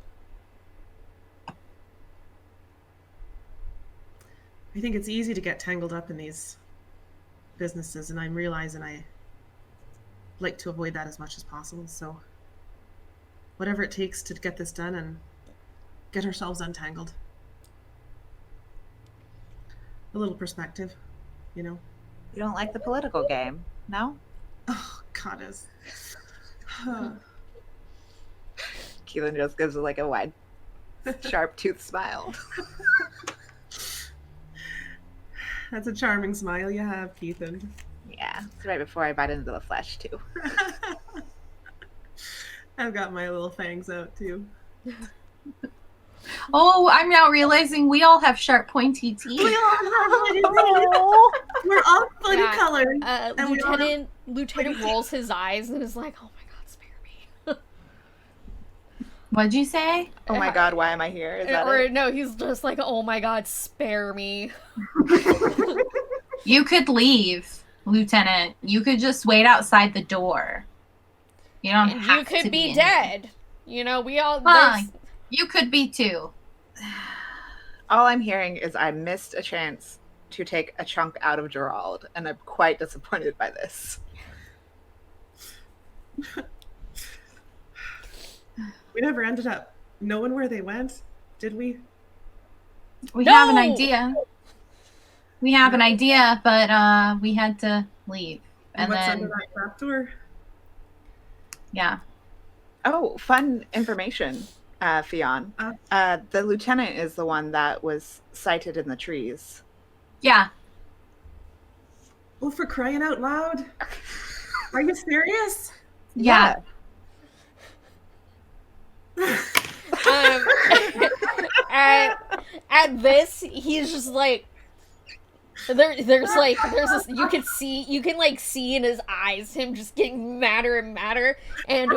I think it's easy to get tangled up in these businesses, and I'm realizing I like to avoid that as much as possible. So whatever it takes to get this done and get ourselves untangled. A little perspective, you know. You don't like the political game, no? Oh, goddess. Keelan just gives like a wide, sharp tooth smile. That's a charming smile you have, Keithan. Yeah, it's right before I bite into the flesh too. I've got my little fangs out too. Oh, I'm now realizing we all have sharp, pointy teeth. We're all funny Yeah. colored. And we all have Lieutenant rolls his eyes and is like, "Oh my god, spare me!" What'd you say? Oh my god, why am I here? Is that Or it? no, he's just like, "Oh my god, spare me." You could leave, Lieutenant. You could just wait outside the door. You don't And have you could to be in dead. You know, we all. Huh. there's- You could be too. All I'm hearing is I missed a chance to take a chunk out of Gerald, and I'm quite disappointed by this. We never ended up knowing where they went, did we? We have an No! idea. We have an idea, but we had to leave. And what's then, under that trapdoor? yeah. Oh, fun information, Fionn. The lieutenant is the one that was sighted in the trees. Yeah. Oh, for crying out loud! Are you serious? Yeah. At this, he's just like, there's this, you can see in his eyes him just getting madder and madder, and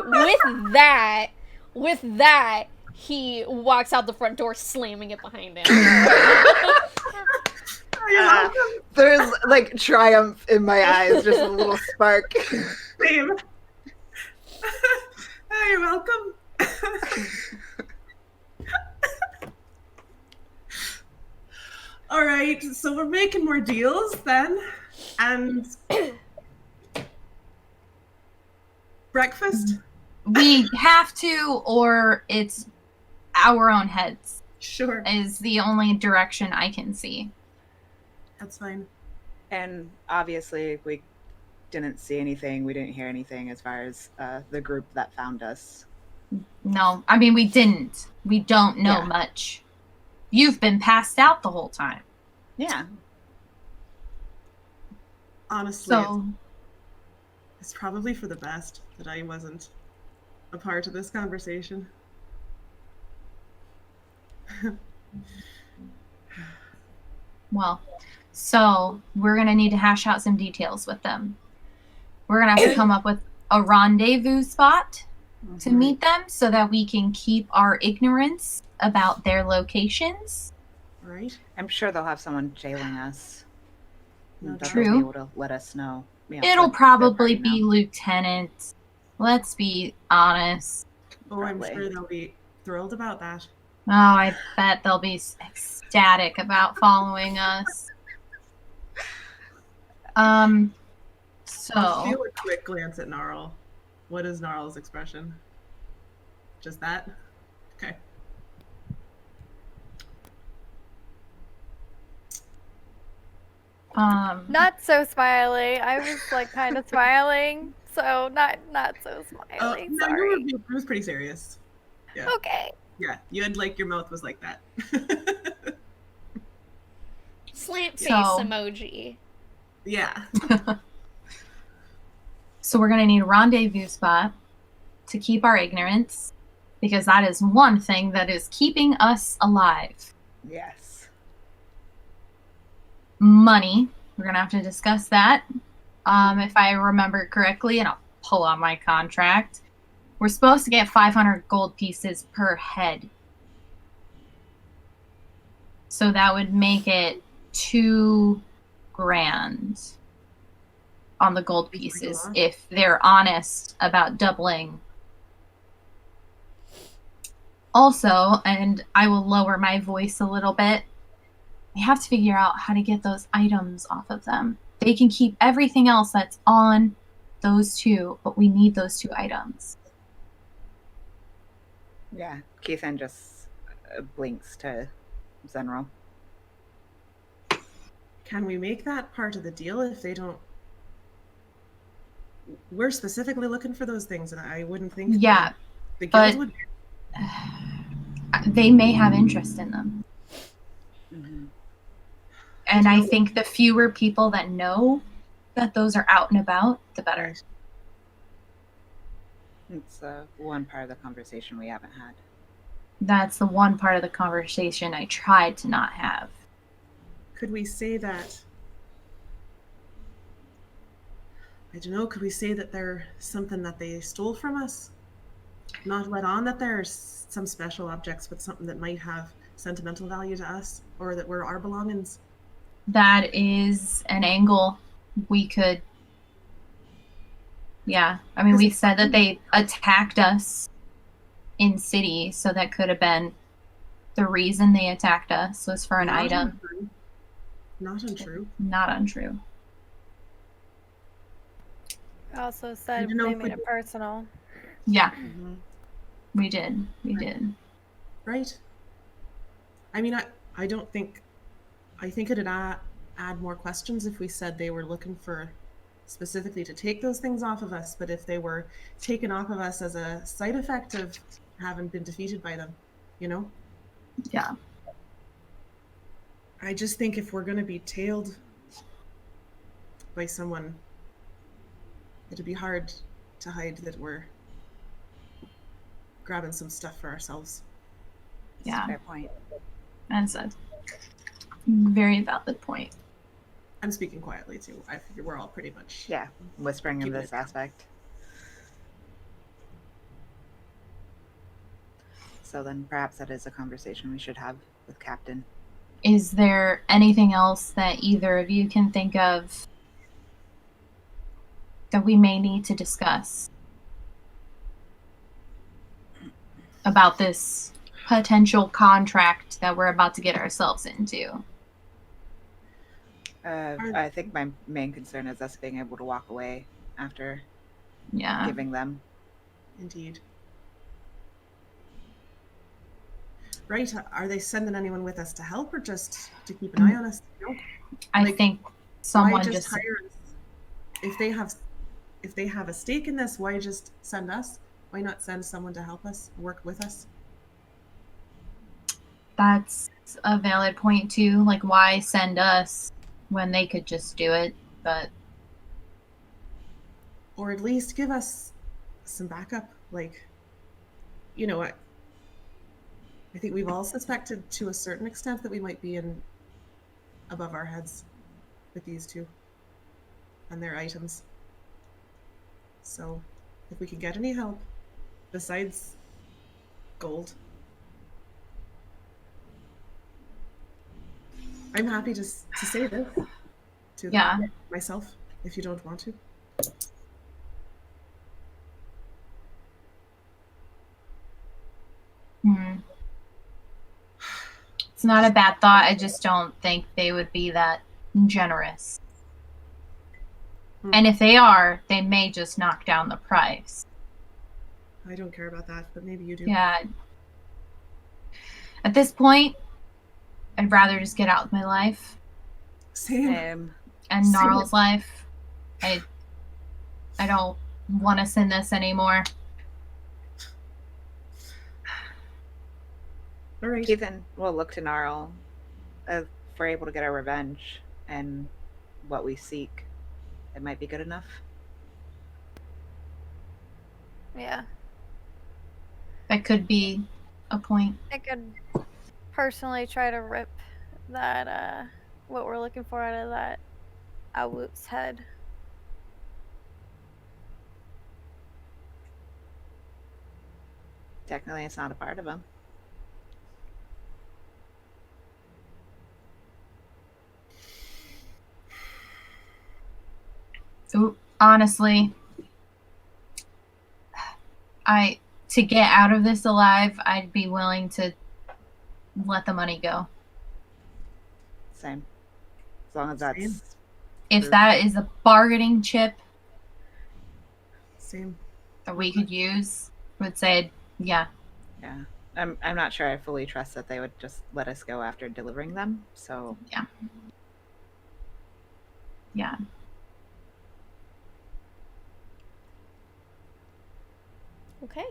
with that, he walks out the front door, slamming it behind him. Are you welcome? There's like triumph in my eyes, just a little spark. Same. Oh, you're welcome. All right, so we're making more deals then, and breakfast. We have to, or it's our own heads, Sure, is the only direction I can see. that's fine. And obviously, we didn't see anything. We didn't hear anything as far as the group that found us. No, I mean, we didn't. We don't know Yeah. much. You've been passed out the whole time. Yeah. Honestly, So, it's probably for the best that I wasn't a part of this conversation. well, so we're going to need to hash out some details with them. We're going to have to come up with a rendezvous spot to meet them so that we can keep our ignorance about their locations. Right? I'm sure they'll have someone jailing us. No, That true. they'll be able to let us know. You know, It'll let their probably party be know. lieutenant. Let's be honest. Oh, I'm Probably. sure they'll be thrilled about that. Oh, I bet they'll be ecstatic about following us. I'll So do a quick glance at Gnarl. What is Gnarl's expression? Just that? Okay. Not so smiley. I was like kind of smiling, so not so smiley. No, Sorry. it was pretty serious. Yeah. Okay. Yeah, you had like your mouth was like that. Slant face So- emoji. Yeah. So we're going to need a rendezvous spot to keep our ignorance, because that is one thing that is keeping us alive. Yes. Money. We're going to have to discuss that. If I remember correctly, and I'll pull out my contract, we're supposed to get 500 gold pieces per head. So that would make it 2 grand on the gold pieces if they're honest about doubling. Also, and I will lower my voice a little bit, we have to figure out how to get those items off of them. They can keep everything else that's on those 2, but we need those 2 items. Yeah. Keithan just blinks to Zenral. Can we make that part of the deal if they don't? We're specifically looking for those things, and I wouldn't think Yeah, the but- guild would. They may have interest in them. Mm-hmm. And I think the fewer people that know that those are out and about, the better. It's one part of the conversation we haven't had. That's the one part of the conversation I tried to not have. Could we say that? I don't know. Could we say that they're something that they stole from us? Not let on that they're some special objects, but something that might have sentimental value to us, or that we're our belongings. That is an angle we could. Yeah, I mean, we said that they attacked us in city, so that could have been the reason they attacked us was for an Not item. untrue. Not untrue. Not untrue. Also said don't know they if we- made it personal. Yeah, Mm-hmm. we did. We did. Right. I mean, I don't think. I think it'd add more questions if we said they were looking for specifically to take those things off of us, but if they were taken off of us as a side effect of having been defeated by them, you know? Yeah. I just think if we're going to be tailed by someone, it'd be hard to hide that we're grabbing some stuff for ourselves. Yeah. Fair point. That's a very valid point. I'm speaking quietly too. I figure we're all pretty much. Yeah. Whispering in Keep it this down. aspect. So then perhaps that is a conversation we should have with Captain. Is there anything else that either of you can think of that we may need to discuss about this potential contract that we're about to get ourselves into? I think my main concern is us being able to walk away after Yeah. giving them. Indeed. Right. Are they sending anyone with us to help or just to keep an eye on us? No? I Like- think someone Why just hire us? If they have a stake in this, why just send us? Why not send someone to help us, work with us? That's a valid point too. Like, why send us when they could just do it? But Or at least give us some backup. Like, you know what? I think we've all suspected to a certain extent that we might be in above our heads with these two and their items. So if we can get any help besides gold, I'm happy to say this to yeah, myself if you don't want to. It's not a bad thought. I just don't think they would be that generous. And if they are, they may just knock down the price. I don't care about that, but maybe you do. Yeah. At this point, I'd rather just get out with my life. Same. And Same. Gnarl's life. I don't want to send this anymore. All right. Ethan will look to Gnarl if we're able to get our revenge and what we seek. It might be good enough. Yeah. That could be a point. I could personally try to rip that, what we're looking for out of that Awoot's head. Technically, it's not a part of him. So, honestly, to get out of this alive, I'd be willing to let the money go. Same. As long as that's... If that is a bargaining chip Same. that we could use, would say, yeah. Yeah. I'm not sure I fully trust that they would just let us go after delivering them, so... Yeah. Yeah. Okay.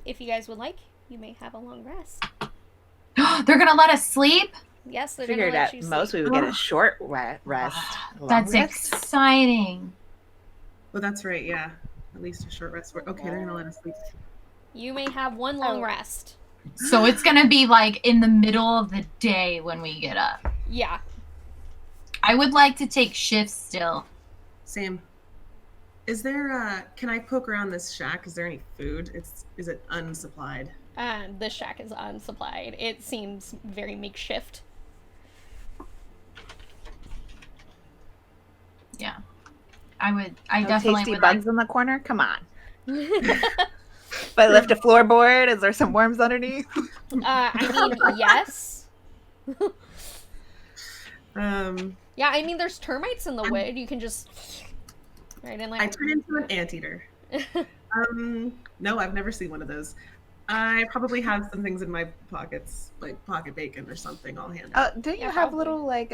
If you guys would like, you may have a long rest. They're gonna let us sleep? Yes, they're Figured gonna let at you most sleep. we would get a short rest. a long That's rest. exciting. Well, that's right. Yeah. At least a short rest. Okay, they're gonna let us sleep. You may have one long rest. So it's gonna be like in the middle of the day when we get up. Yeah. I would like to take shifts still. Same. Is there can I poke around this shack? Is there any food? Is it unsupplied? The shack is unsupplied. It seems very makeshift. Yeah. I No definitely tasty would bugs like... in the corner? Come on. If I lift a floorboard, is there some worms underneath? I mean, yes. Yeah, I mean, there's termites in the wood. You can just... Right, and like... I turn into an anteater. No, I've never seen one of those. I probably have some things in my pockets, like pocket bacon or something. I'll hand out. Don't you Yeah, have probably. little like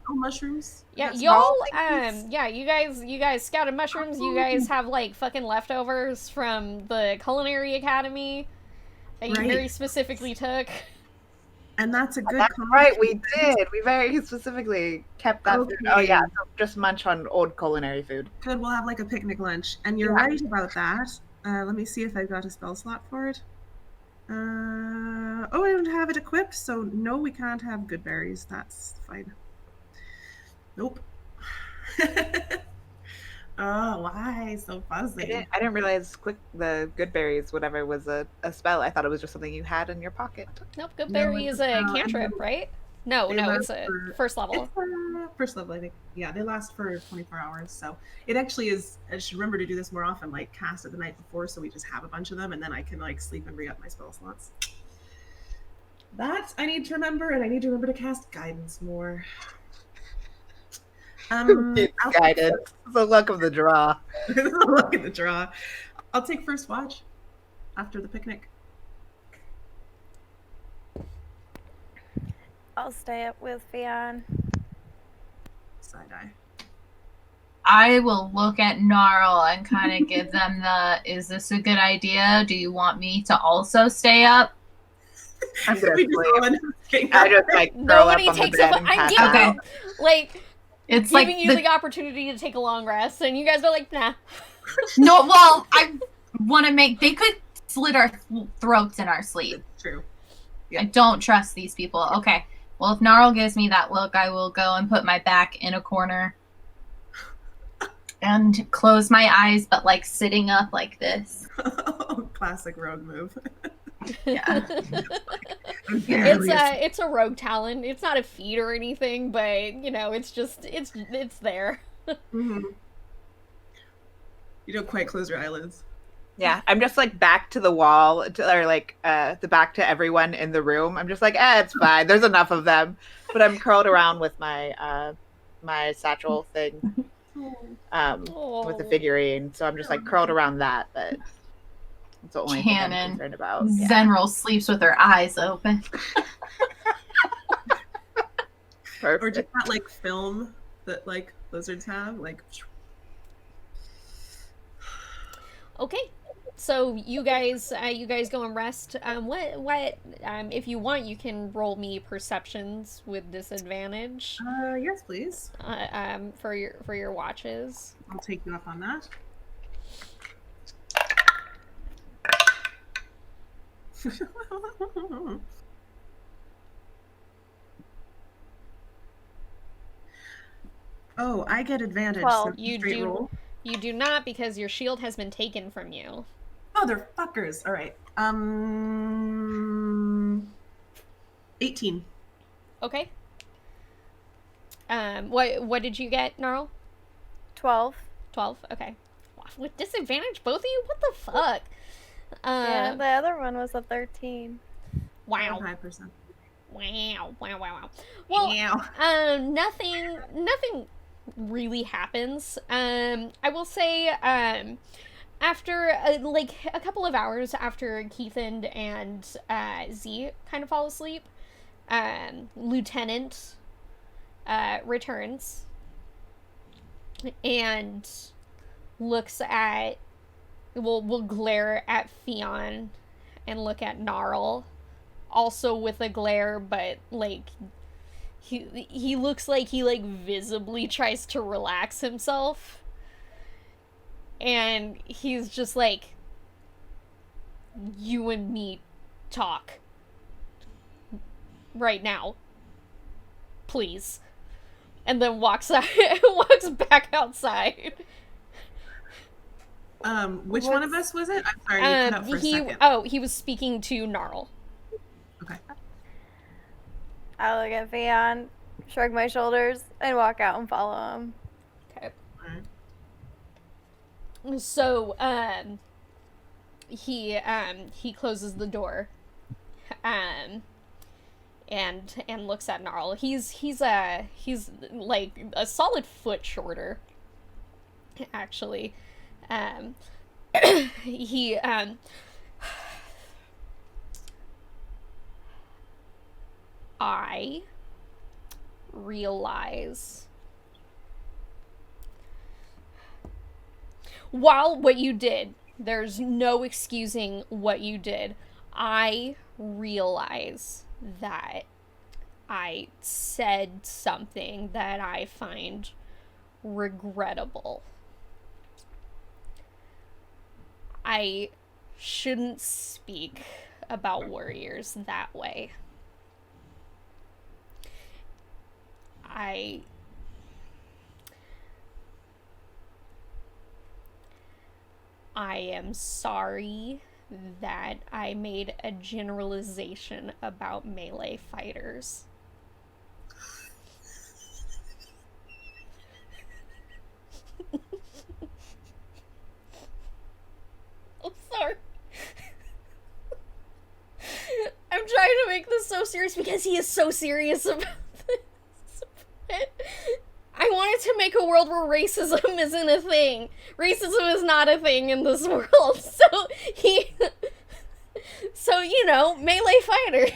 mushrooms? Yeah, That's y'all, things? yeah, you guys scouted mushrooms. You guys have like fucking leftovers from the culinary academy that you Right. very specifically took. And that's a good. That's right, we did. We very specifically kept that food. Oh Okay. yeah, so just munch on old culinary food. Good. We'll have like a picnic lunch. And you're right about that. Let me see if I've got a spell slot for it. Oh, I don't have it equipped, so no, we can't have good berries. That's fine. Nope. Oh, why so fuzzy? I didn't realize the good berries, whatever, was a spell. I thought it was just something you had in your pocket. Nope, good No, berry it's is a not. cantrip, right? No, They no, last it's a for- first level. It's first level, I think. Yeah, they last for 24 hours. So it actually is. I should remember to do this more often. Like cast it the night before, so we just have a bunch of them, and then I can like sleep and re-up my spell slots. That I need to remember, and I need to remember to cast guidance more. It's I'll guided. The luck of the draw. Look at the draw. I'll take first watch after the picnic. I'll stay up with Fionn. side eye. I will look at Gnarl and kind of give them the, is this a good idea? Do you want me to also stay up? I'm gonna We just all sleep. end up staying I up. just like curl Nobody up on the takes bed up. and I'm pass giving out. Okay. you, like, It's giving like you the opportunity to take a long rest, and you guys are like, nah. no. Well, I want to make. They could slit our throats in our sleep. True. I don't trust these people. Okay. Well, if Gnarl gives me that look, I will go and put my back in a corner and close my eyes, but like sitting up like this. Classic rogue move. Yeah. It's a rogue talent. It's not a feat or anything, but you know, it's there. Mm-hmm. You don't quite close your eyelids. Yeah, I'm just like back to the wall, or like the back to everyone in the room. I'm just like, it's fine. There's enough of them. But I'm curled around with my my satchel thing, with the figurine. So I'm just like curled around that. But that's the only thing I'm Canon. concerned about. Yeah. Zenril sleeps with her eyes open. Or Perfect. just that like film that like lizards have, like. Okay. So you guys go and rest. If you want, you can roll me perceptions with disadvantage. Yes, please. For your watches. I'll take you up on that. Oh, I get advantage. Well, so you straight do- roll. You do not, because your shield has been taken from you. Motherfuckers. All right. 18. Okay. What did you get, Gnarl? 12. 12? Okay. With disadvantage, both of you? What the fuck? Yeah, the other one was a 13. Wow. 5%. Wow. Well, Yeah. nothing really happens. I will say, after, like, a couple of hours after Keithan and Z kind of fall asleep, Lieutenant returns and looks at, will glare at Theon and look at Gnarl, also with a glare, but like he looks like he like visibly tries to relax himself, and he's just like, you and me talk right now, please, and then walks back outside. Which one of us was it? I'm sorry, you cut out for a second. He was speaking to Gnarl. Okay. I look at Vion, shrug my shoulders, and walk out and follow him. Okay. Alright. So, he closes the door, and looks at Gnarl. He's like a solid foot shorter, actually. He I realize, while what you did, there's no excusing what you did. I realize that I said something that I find regrettable. I shouldn't speak about warriors that way. I am sorry that I made a generalization about melee fighters. I'm sorry. I'm trying to make this so serious because he is so serious about this. I wanted to make a world where racism isn't a thing. Racism is not a thing in this world. So you know, melee fighters.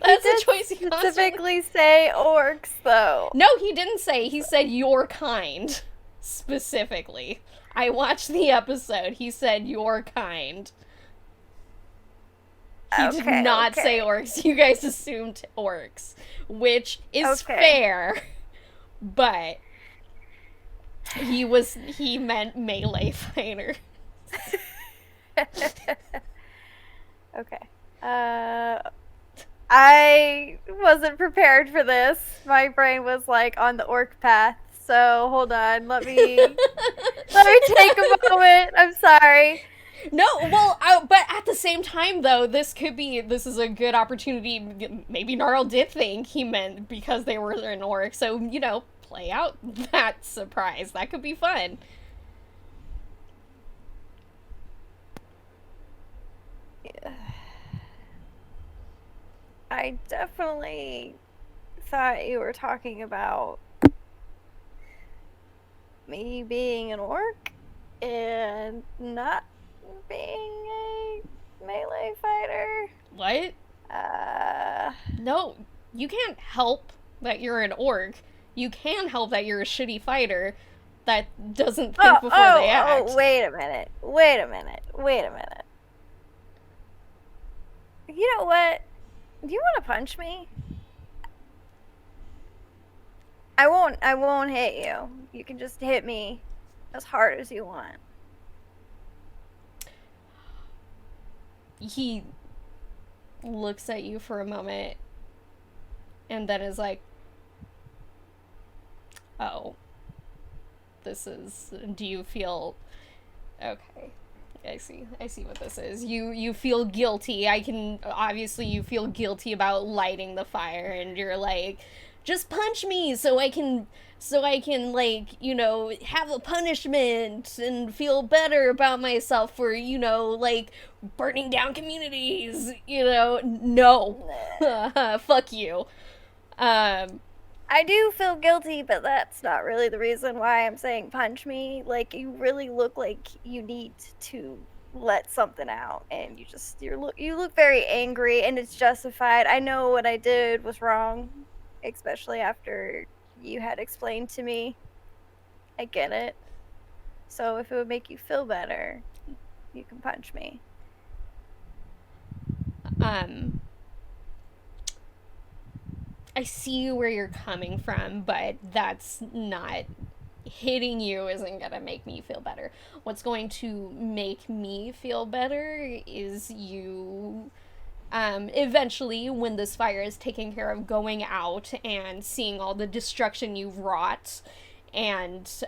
That's He a choice he did constantly... specifically say orcs, though. No, he didn't say. He said your kind. Specifically. I watched the episode. He said your kind. He did not say orcs. You guys assumed orcs. Which is fair. But he meant melee fighter. Okay. I wasn't prepared for this. My brain was like on the orc path. So hold on, let me take a moment. I'm sorry. No, well, but at the same time, though, this is a good opportunity. Maybe Gnarl did think he meant because they were an orc. So, play out that surprise. That could be fun. Yeah. I definitely thought you were talking about me being an orc and not being a melee fighter. What? No, you can't help that you're an orc. You can help that you're a shitty fighter that doesn't think before they act. Oh, wait a minute. You know what? Do you want to punch me? I won't hit you. You can just hit me as hard as you want. He looks at you for a moment and then is like, oh, do you feel, okay, I see what this is. You feel guilty. Obviously you feel guilty about lighting the fire, and you're like, just punch me so I can like, have a punishment and feel better about myself for, like, burning down communities, no. Fuck you. I do feel guilty, but that's not really the reason why I'm saying punch me. Like, you really look like you need to let something out, and you look very angry, and it's justified. I know what I did was wrong, especially after you had explained to me. I get it. So if it would make you feel better, you can punch me. I see where you're coming from, but that's not... Hitting you isn't gonna make me feel better. What's going to make me feel better is you... eventually, when this fire is taken care of, going out and seeing all the destruction you've wrought, and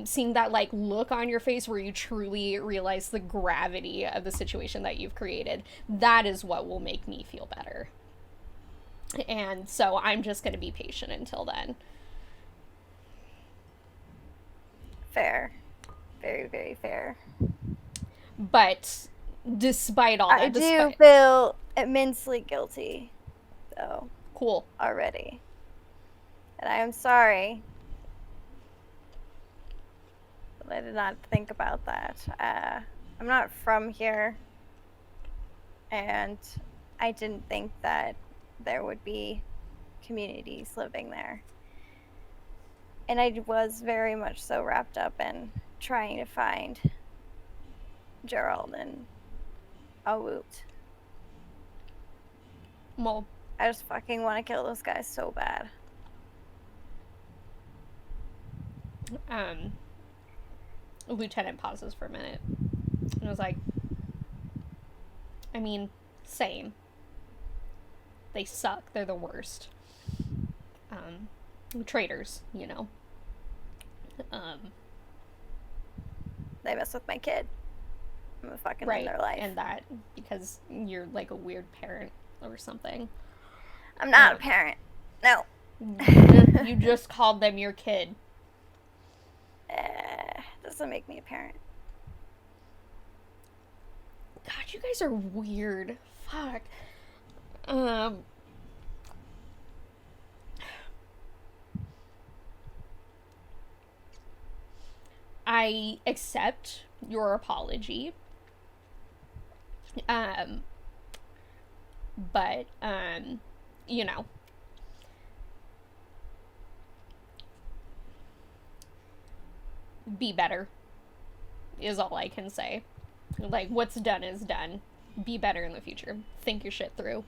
seeing that, like, look on your face where you truly realize the gravity of the situation that you've created, that is what will make me feel better. And so I'm just gonna be patient until then. Fair. Very, very fair. But despite all that, I do feel immensely guilty, though. Cool. Already. And I am sorry. But I did not think about that. I'm not from here. And I didn't think that there would be communities living there. And I was very much so wrapped up in trying to find Gerald and Awoot. Well, I just fucking want to kill those guys so bad. Lieutenant pauses for a minute and was like, I mean, same. They suck. They're the worst. Traitors, They mess with my kid. I'm a fucking right, in their life. And that because you're like a weird parent or something. I'm not a parent. No. You just called them your kid. Doesn't make me a parent. God, you guys are weird. Fuck. I accept your apology. But you know. Be better, is all I can say. Like, what's done is done. Be better in the future. Think your shit through.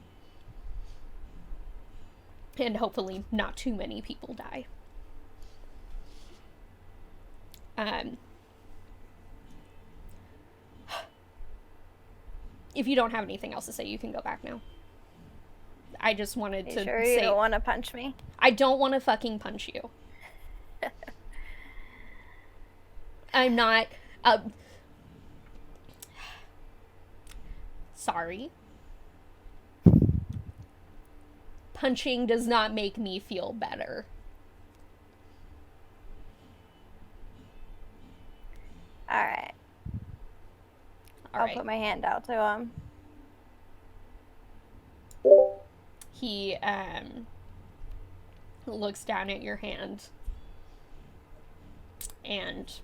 And hopefully not too many people die. If you don't have anything else to say, you can go back now. I just wanted to Sure say... you don't want to punch me? I don't want to fucking punch you. I'm not... sorry. Punching does not make me feel better. Alright. I'll put my hand out to him. He looks down at your hand and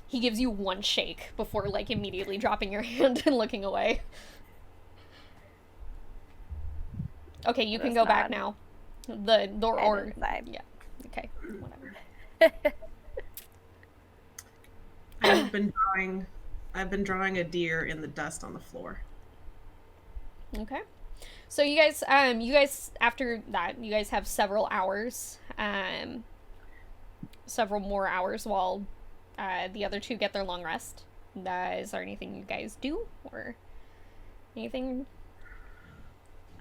he gives you one shake before, like, immediately dropping your hand and looking away. Okay, you can go back now. The or yeah. Okay, whatever. I've been drawing a deer in the dust on the floor. Okay. So you guys after that, you guys have several hours, several more hours while the other two get their long rest. Is there anything you guys do or anything?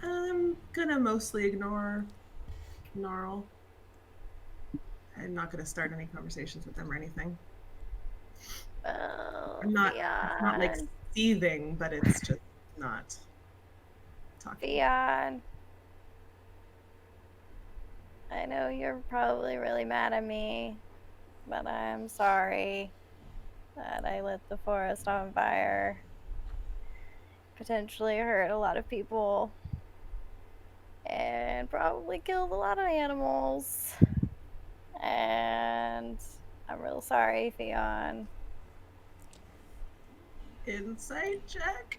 I'm gonna mostly ignore Gnarl. I'm not gonna start any conversations with them or anything. Oh, I'm not like seething, but it's just not talking. Beyond. I know you're probably really mad at me, but I'm sorry that I lit the forest on fire. Potentially hurt a lot of people. And probably killed a lot of animals. And I'm real sorry, Fionn. Insight check?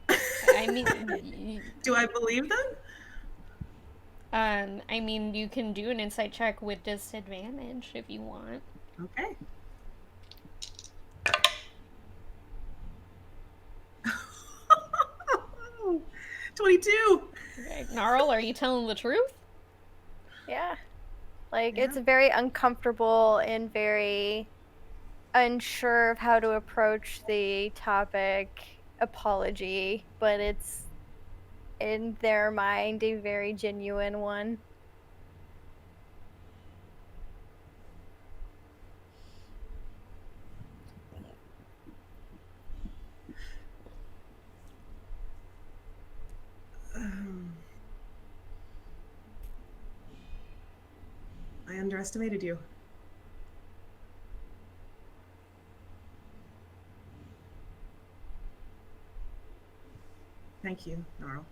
I mean, do I believe them? I mean, you can do an insight check with disadvantage if you want. Okay. $22. Okay. Gnarl, are you telling the truth? Yeah. Like, it's very uncomfortable and very unsure of how to approach the topic apology, but it's, in their mind, a very genuine one. I underestimated you. Thank you, Gnarl.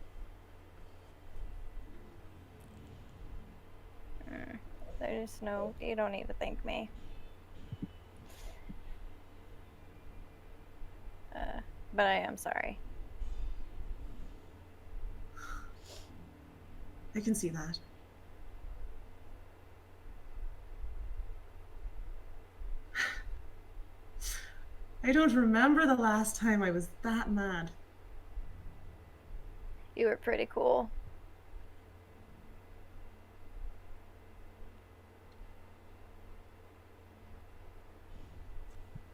There's no, you don't need to thank me. But I am sorry. I can see that. I don't remember the last time I was that mad. You were pretty cool.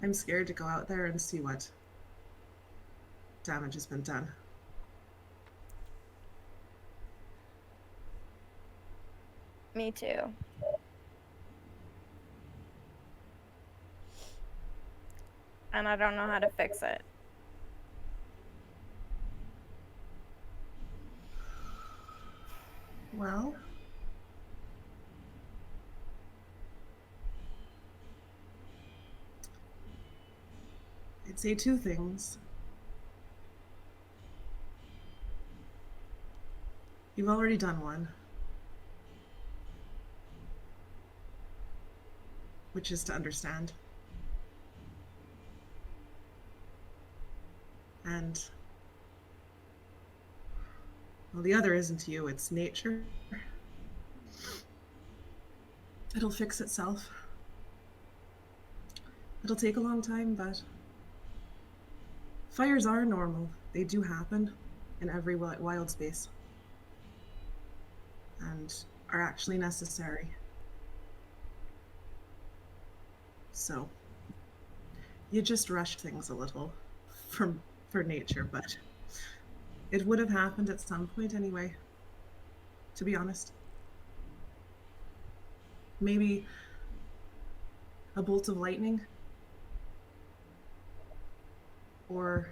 I'm scared to go out there and see what damage has been done. Me too. And I don't know how to fix it. Well, I'd say two things. You've already done one, which is to understand. And Well, the other isn't you, it's nature. It'll fix itself. It'll take a long time, but fires are normal. They do happen in every wild space and are actually necessary. So, you just rushed things a little for nature, but it would have happened at some point anyway, to be honest. Maybe a bolt of lightning, or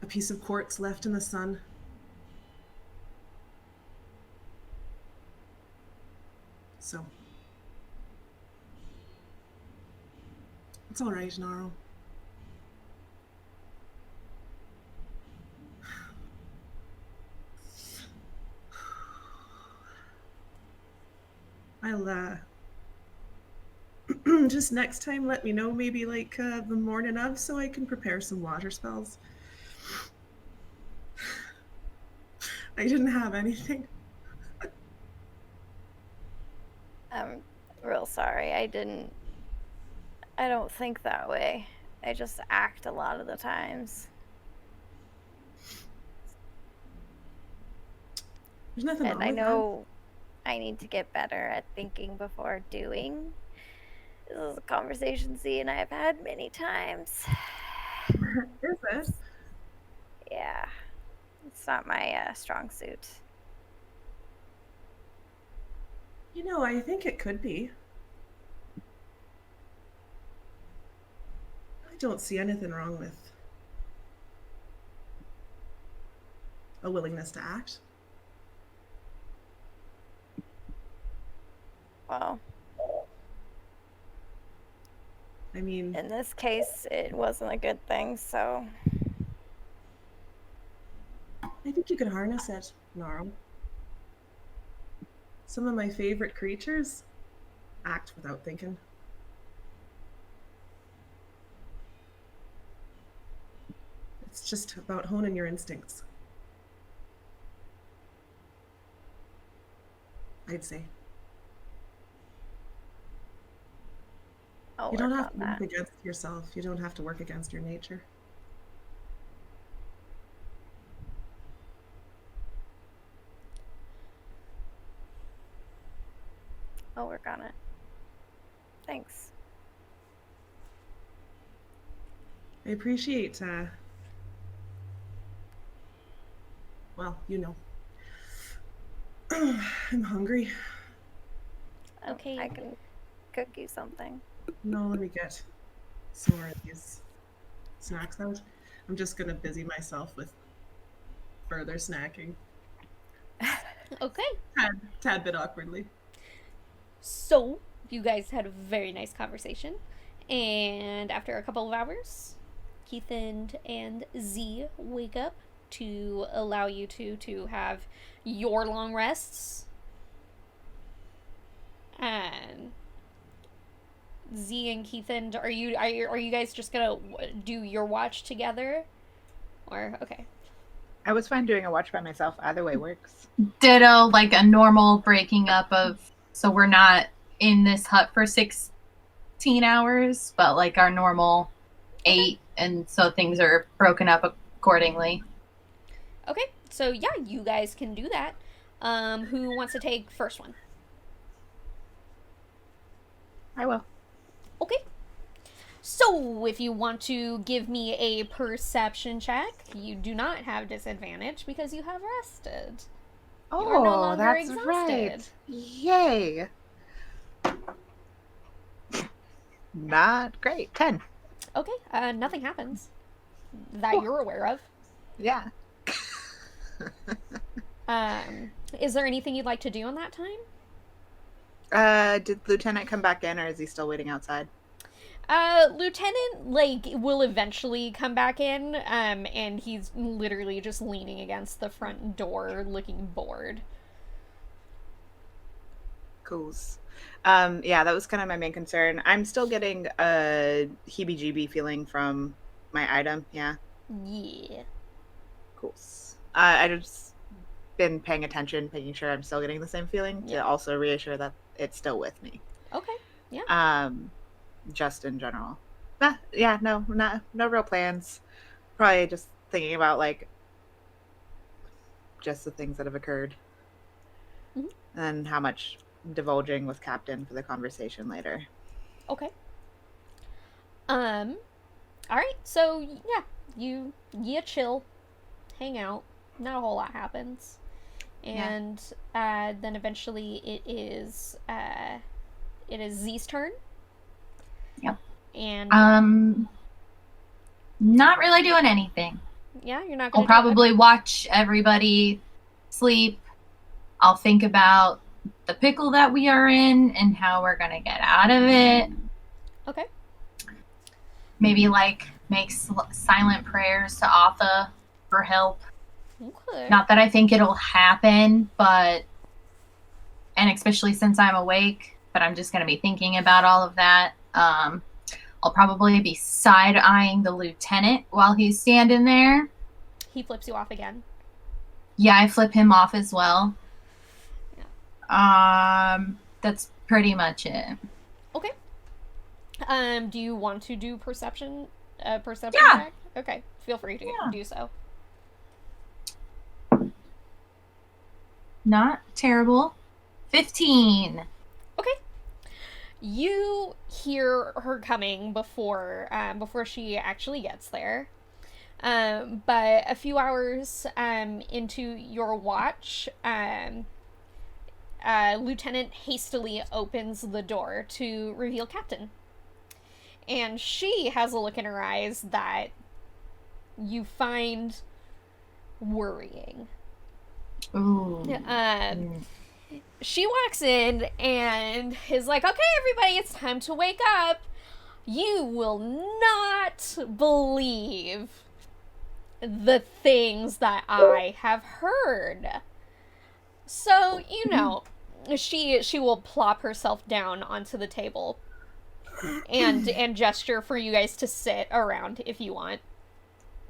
a piece of quartz left in the sun. So, it's all right, Gnarl. I'll just next time let me know, maybe like the morning of, so I can prepare some water spells. I didn't have anything. I'm real sorry. I don't think that way. I just act a lot of the times. There's nothing And wrong I with know I need to get better at thinking before doing. This is a conversation Z and I have had many times. that. Is it? Yeah. It's not my strong suit. You know, I think it could be. I don't see anything wrong with a willingness to act. Well, I mean, in this case, it wasn't a good thing, so I think you could harness it, Gnarl. Some of my favorite creatures act without thinking. It's just about honing your instincts, I'd say. I'll You don't work have to on work that. against yourself. You don't have to work against your nature. I'll work on it. Thanks. I appreciate, well, you know. I'm hungry. Okay. I can cook you something. No, let me get some more of these snacks out. I'm just gonna busy myself with further snacking. Okay. Tad bit awkwardly. So, you guys had a very nice conversation. And after a couple of hours, Keith and Z wake up to allow you to have your long rests. And Z and Keithan, are you guys just gonna do your watch together? Or okay. I was fine doing a watch by myself. Either way works. Ditto, like a normal breaking up of, so we're not in this hut for 16 hours, but like our normal 8, and so things are broken up accordingly. Okay, so yeah, you guys can do that. Who wants to take first one? I will. Okay. So, if you want to give me a perception check, you do not have disadvantage because you have rested. You are no longer that's exhausted. right. Yay. Not great. 10. Okay, nothing happens that you're aware of. Yeah. Is there anything you'd like to do in that time? Did Lieutenant come back in, or is he still waiting outside? Lieutenant, will eventually come back in, and he's literally just leaning against the front door, looking bored. Coos. Yeah, that was kind of my main concern. I'm still getting a heebie-jeebie feeling from my item, yeah. Yeah. Cool. I just been paying attention, making sure I'm still getting the same feeling to also reassure that it's still with me. Okay. Yeah. Just in general. No real plans. Probably just thinking about like just the things that have occurred. Mhm. And how much divulging with Captain for the conversation later. Okay. All right. So yeah, you chill, hang out. Not a whole lot happens, and then eventually it is Z's turn. Yep. And not really doing anything. yeah, you're not I'll gonna probably watch everybody sleep. I'll think about the pickle that we are in and how we're gonna get out of it. Okay. Maybe like make silent prayers to Atha for help. Okay. Not that I think it'll happen, and especially since I'm awake, but I'm just gonna be thinking about all of that. I'll probably be side-eyeing the lieutenant while he's standing there. He flips you off again. Yeah, I flip him off as well. Yeah. That's pretty much it. Okay. Do you want to do perception Yeah. check? Okay. Feel free to do so. Not terrible. 15. Okay. You hear her coming before she actually gets there. But a few hours into your watch, Lieutenant hastily opens the door to reveal Captain. And she has a look in her eyes that you find worrying. Ooh. She walks in and is like, okay, everybody, it's time to wake up. You will not believe the things that I have heard. So, she will plop herself down onto the table and gesture for you guys to sit around if you want.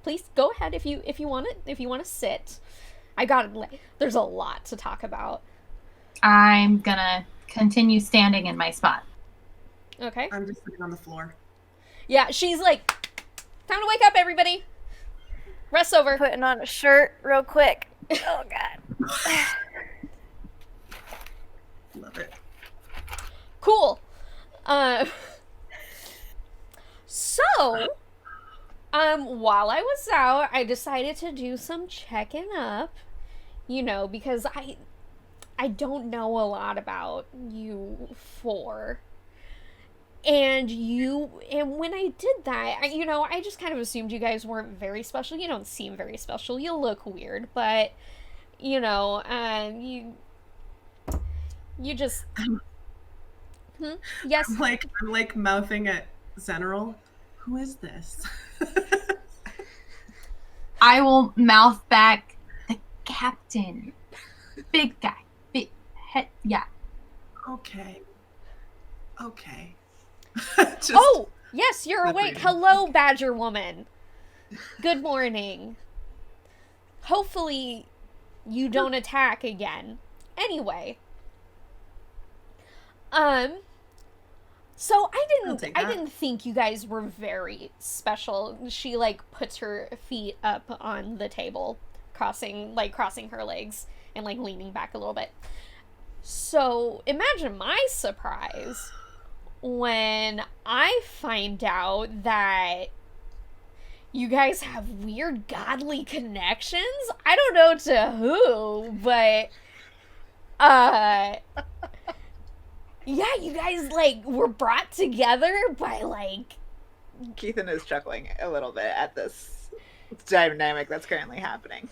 Please go ahead if you want it. If you want to sit. There's a lot to talk about. I'm gonna continue standing in my spot. Okay. I'm just sitting on the floor. Yeah, she's like, time to wake up, everybody. Rest over. Putting on a shirt real quick. Oh, God. Love it. Cool. So, while I was out, I decided to do some checking up, because I don't know a lot about you four. And when I did that, I just kind of assumed you guys weren't very special. You don't seem very special. You look weird, but, you just... Yes? I'm like mouthing at Zeneral. Who is this? I will mouth back, the captain. Big guy. Big head. Yeah. Okay. Oh, yes, you're Good awake. reading. Hello, Badger Woman. Good morning. Hopefully you don't attack again. Anyway. So I didn't think you guys were very special. She puts her feet up on the table, crossing her legs and leaning back a little bit. So imagine my surprise when I find out that you guys have weird godly connections. I don't know to who, but yeah, you guys were brought together by Keithan is chuckling a little bit at this dynamic that's currently happening.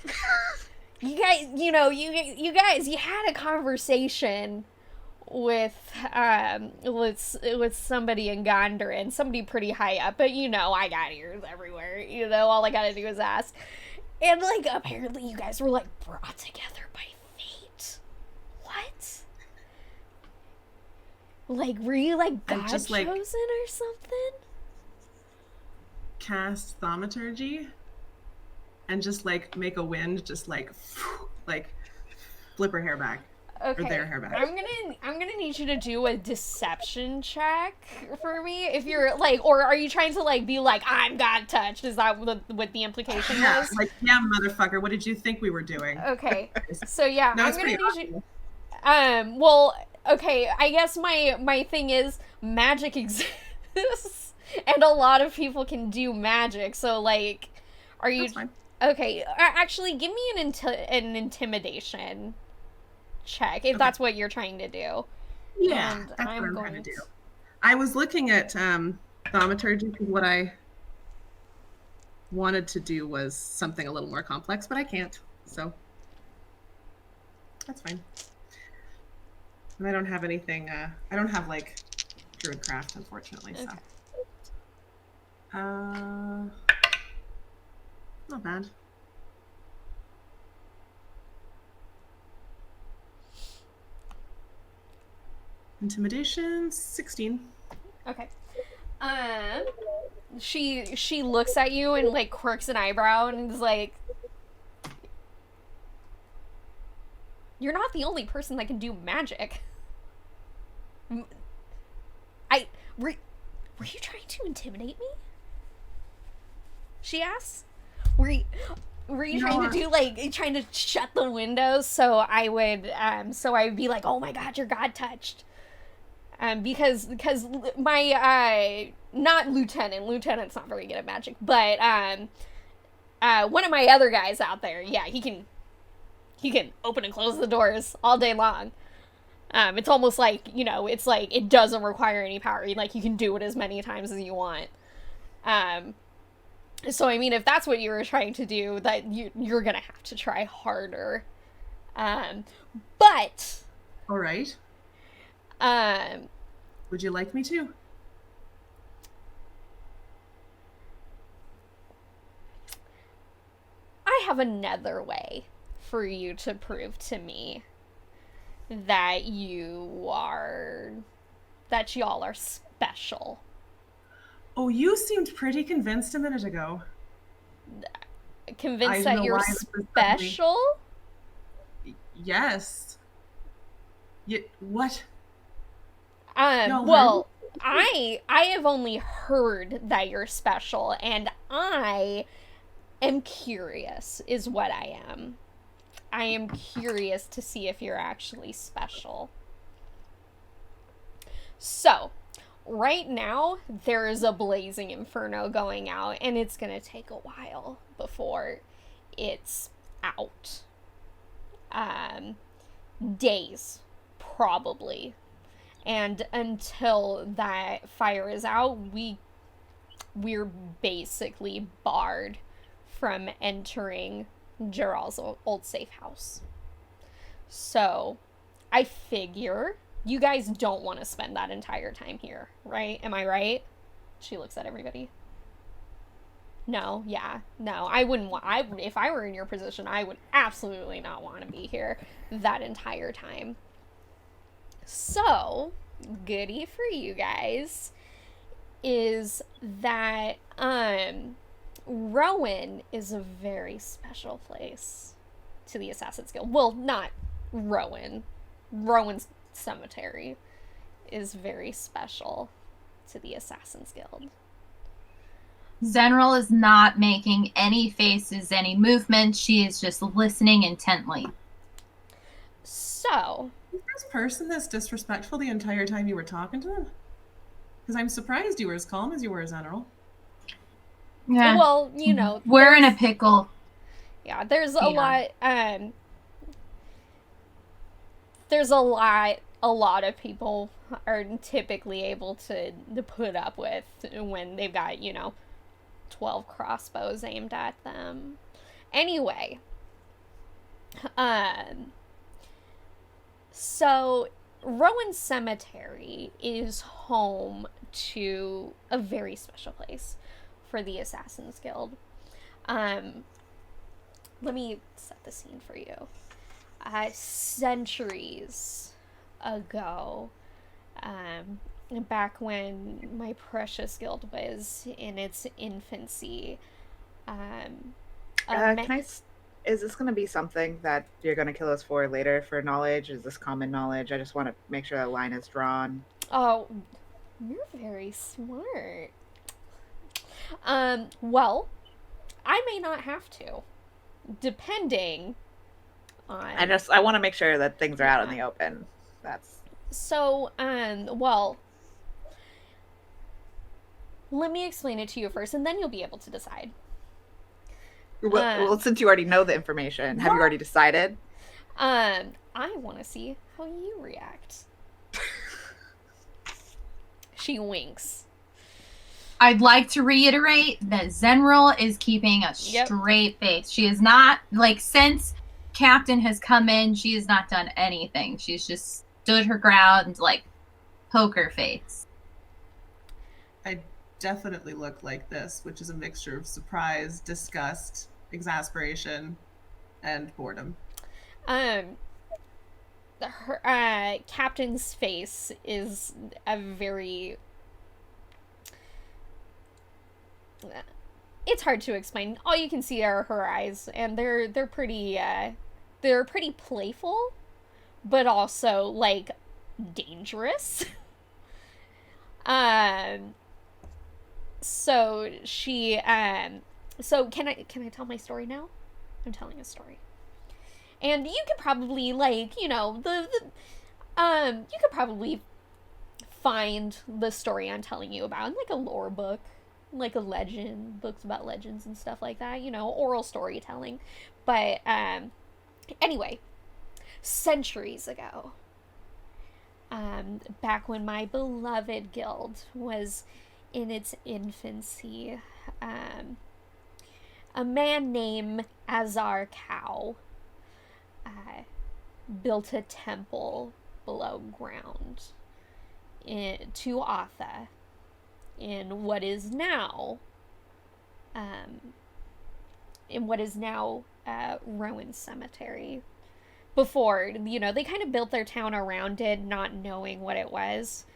You guys, you had a conversation with somebody in Gondor, somebody pretty high up, but I got ears everywhere. All I gotta do is ask. And apparently you guys were brought together by fate. What? Were you God just, chosen or something? Cast thaumaturgy. and just like make a wind, just like flip her hair back. Okay. Or their hair back. I'm gonna need you to do a deception check for me. If you're like, or are you trying to like be like, I'm God touched? Is that what the implication Yeah, was? like, yeah, motherfucker, what did you think we were doing? Okay. So yeah, No, I'm it's gonna pretty need you. awesome. Well, okay. I guess my thing is magic exists, and a lot of people can do magic. So like, are you That's fine. okay? Actually, give me an intimidation check if that's what you're trying to do. Yeah, And that's what I'm I'm going trying to do. I was looking at thaumaturgy because what I wanted to do was something a little more complex, but I can't. So that's fine. And I don't have anything. I don't have like druidcraft, unfortunately. So not bad. Intimidation 16. Okay. She looks at you and like quirks an eyebrow and is like, "You're not the only person that can do magic." Were you trying to intimidate me? She asks. Were you trying to do like trying to shut the windows so I would be like, "Oh my God, you're God touched." Because my not lieutenant's not very good at magic, but one of my other guys out there, yeah, he can open and close the doors all day long. It's almost like, it's like it doesn't require any power. Like you can do it as many times as you want. So I mean, if that's what you were trying to do, that you're gonna have to try harder. But All right. Would you like me to? I have another way for you to prove to me that y'all are special. Oh, you seemed pretty convinced a minute ago. Convinced I don't that know you're why this is suddenly- special? Yes. What? Well, I have only heard that you're special, and I am curious, is what I am. I am curious to see if you're actually special. So, right now, there is a blazing inferno going out, and it's gonna take a while before it's out. Days, probably. And until that fire is out, we're basically barred from entering Gerald's old safe house. So, I figure you guys don't want to spend that entire time here, right? Am I right? She looks at everybody. No, yeah, no, I wouldn't want. If I were in your position, I would absolutely not want to be here that entire time. So, goody for you guys is that Rowan is a very special place to the Assassin's Guild. Well, not Rowan. Rowan's cemetery is very special to the Assassin's Guild. Zenral is not making any faces, any movements. She is just listening intently. So, Is this person that's disrespectful the entire time you were talking to them? Because I'm surprised you were as calm as you were, Zenral. Yeah. well, We're in a pickle. yeah, there's a Yeah. lot, there's a lot of people are typically able to put up with when they've got, 12 crossbows aimed at them. Anyway, so Rowan Cemetery is home to a very special place for the Assassin's Guild. Let me set the scene for you. Centuries ago, back when my precious guild was in its infancy, Is this going to be something that you're going to kill us for later for knowledge? Is this common knowledge? I just want to make sure that line is drawn. Oh, you're very smart. Well, I may not have to, depending on... I want to make sure that things are out in the open. That's... So, well, let me explain it to you first, and then you'll be able to decide. Well, since you already know the information, have you already decided? I want to see how you react. She winks. I'd like to reiterate that Zenril is keeping a straight face. She is not, like, since Captain has come in, she has not done anything. She's just stood her ground, like, poker face. I definitely look like this, which is a mixture of surprise, disgust, exasperation, and boredom. Her Captain's face is a very... It's hard to explain. All you can see are her eyes, and they're pretty playful, but also, like, dangerous. So she so can I tell my story now? I'm telling a story. And you could probably, like, you know, you could probably find the story I'm telling you about in, like, a lore book, like a legend, books about legends and stuff like that, you know, oral storytelling. But, anyway, centuries ago, back when my beloved guild was in its infancy, a man named Azar Cow built a temple below ground to Atha in what is now Rowan Cemetery. Before, you know, they kind of built their town around it, not knowing what it was.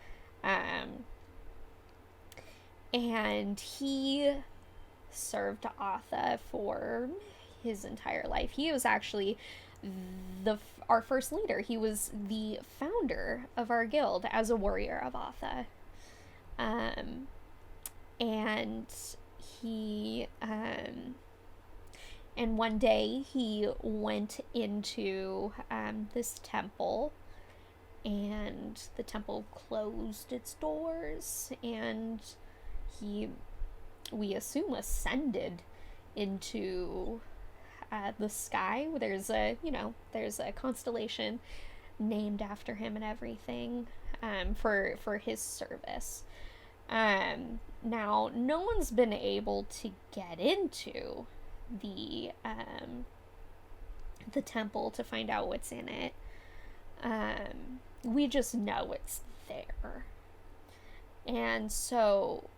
And he served Atha for his entire life. He was actually our first leader. He was the founder of our guild as a warrior of Atha. And he, and one day he went into, this temple, and the temple closed its doors, and we assume, ascended into, the sky. There's a constellation named after him and everything, for his service. Now, no one's been able to get into the temple to find out what's in it. We just know it's there. And so,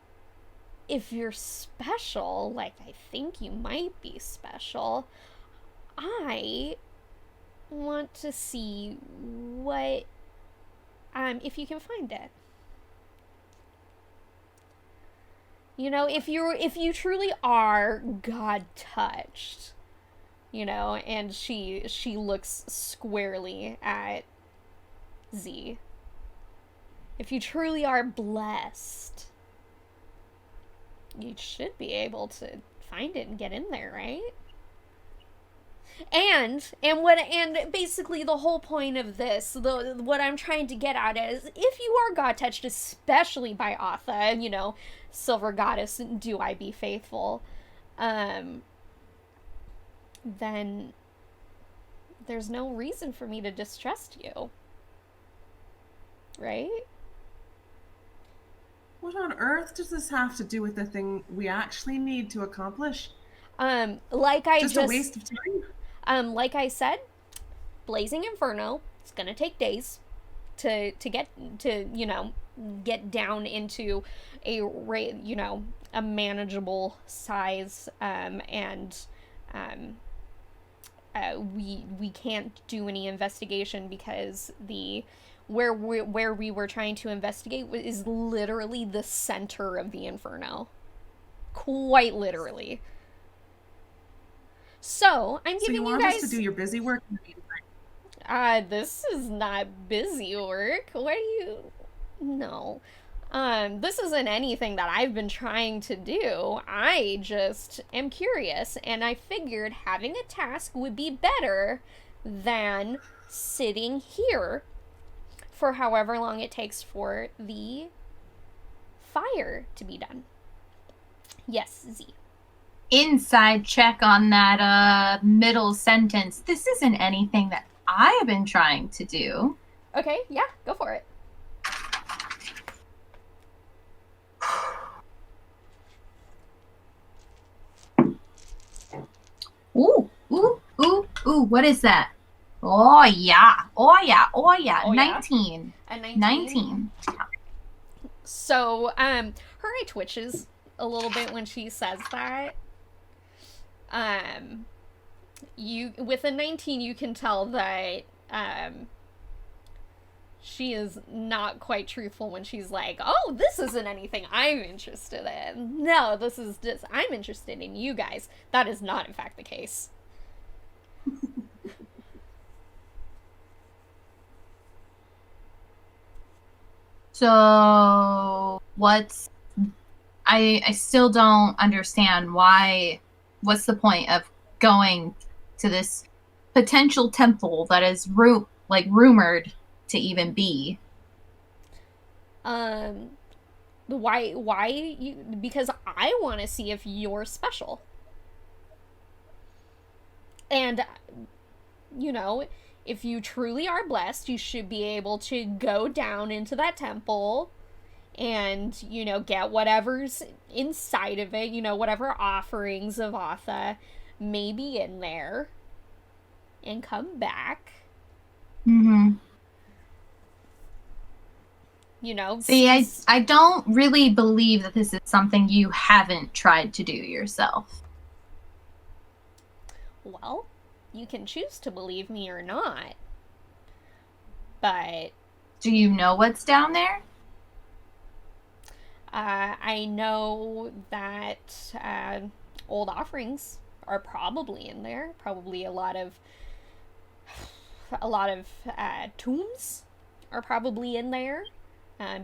if you're special, like I think you might be special, I want to see what, if you can find it. You know, if you truly are God touched, you know, and she looks squarely at Z. If you truly are blessed, you should be able to find it and get in there, right? And basically the whole point of this, what I'm trying to get at is, if you are God touched, especially by Atha, you know, Silver Goddess, do I be faithful, then there's no reason for me to distrust you, right? What on earth does this have to do with the thing we actually need to accomplish? Like I just a waste of time? Like I said, Blazing Inferno, it's gonna take days to get down into a manageable size, and we can't do any investigation because where we were trying to investigate is literally the center of the Inferno. Quite literally. So I'm So giving you you want guys. us to do your busy work in the meantime? This is not busy work. What do you? No. This isn't anything that I've been trying to do. I just am curious, and I figured having a task would be better than sitting here for however long it takes for the fire to be done. Yes, Z. Inside check on that middle sentence. This isn't anything that I have been trying to do. Okay, yeah, go for it. Ooh, what is that? Oh yeah. Oh, yeah? 19. A 19. 19. So, her eye twitches a little bit when she says that. You with a 19, you can tell that she is not quite truthful when she's like, "Oh, this isn't anything I'm interested in. No, this is just I'm interested in you guys." That is not, in fact, the case. So what's I still don't understand what's the point of going to this potential temple that is rumored to even be. Why you? Because I want to see if you're special. And if you truly are blessed, you should be able to go down into that temple and, get whatever's inside of it, whatever offerings of Atha may be in there, and come back. Mm-hmm. See, I don't really believe that this is something you haven't tried to do yourself. Well, you can choose to believe me or not. But do you know what's down there? I know that old offerings are probably in there. Probably a lot of tombs are probably in there.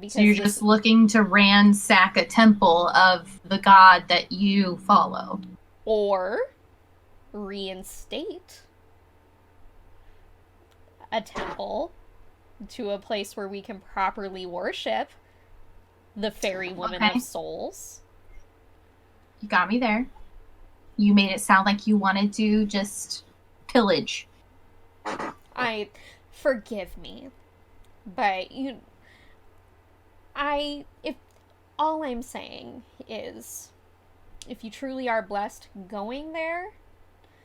Because so you're just looking to ransack a temple of the god that you follow. Or reinstate a temple to a place where we can properly worship the fairy woman of souls. You got me there. You made it sound like you wanted to just pillage. Forgive me, but if all I'm saying is, if you truly are blessed going there,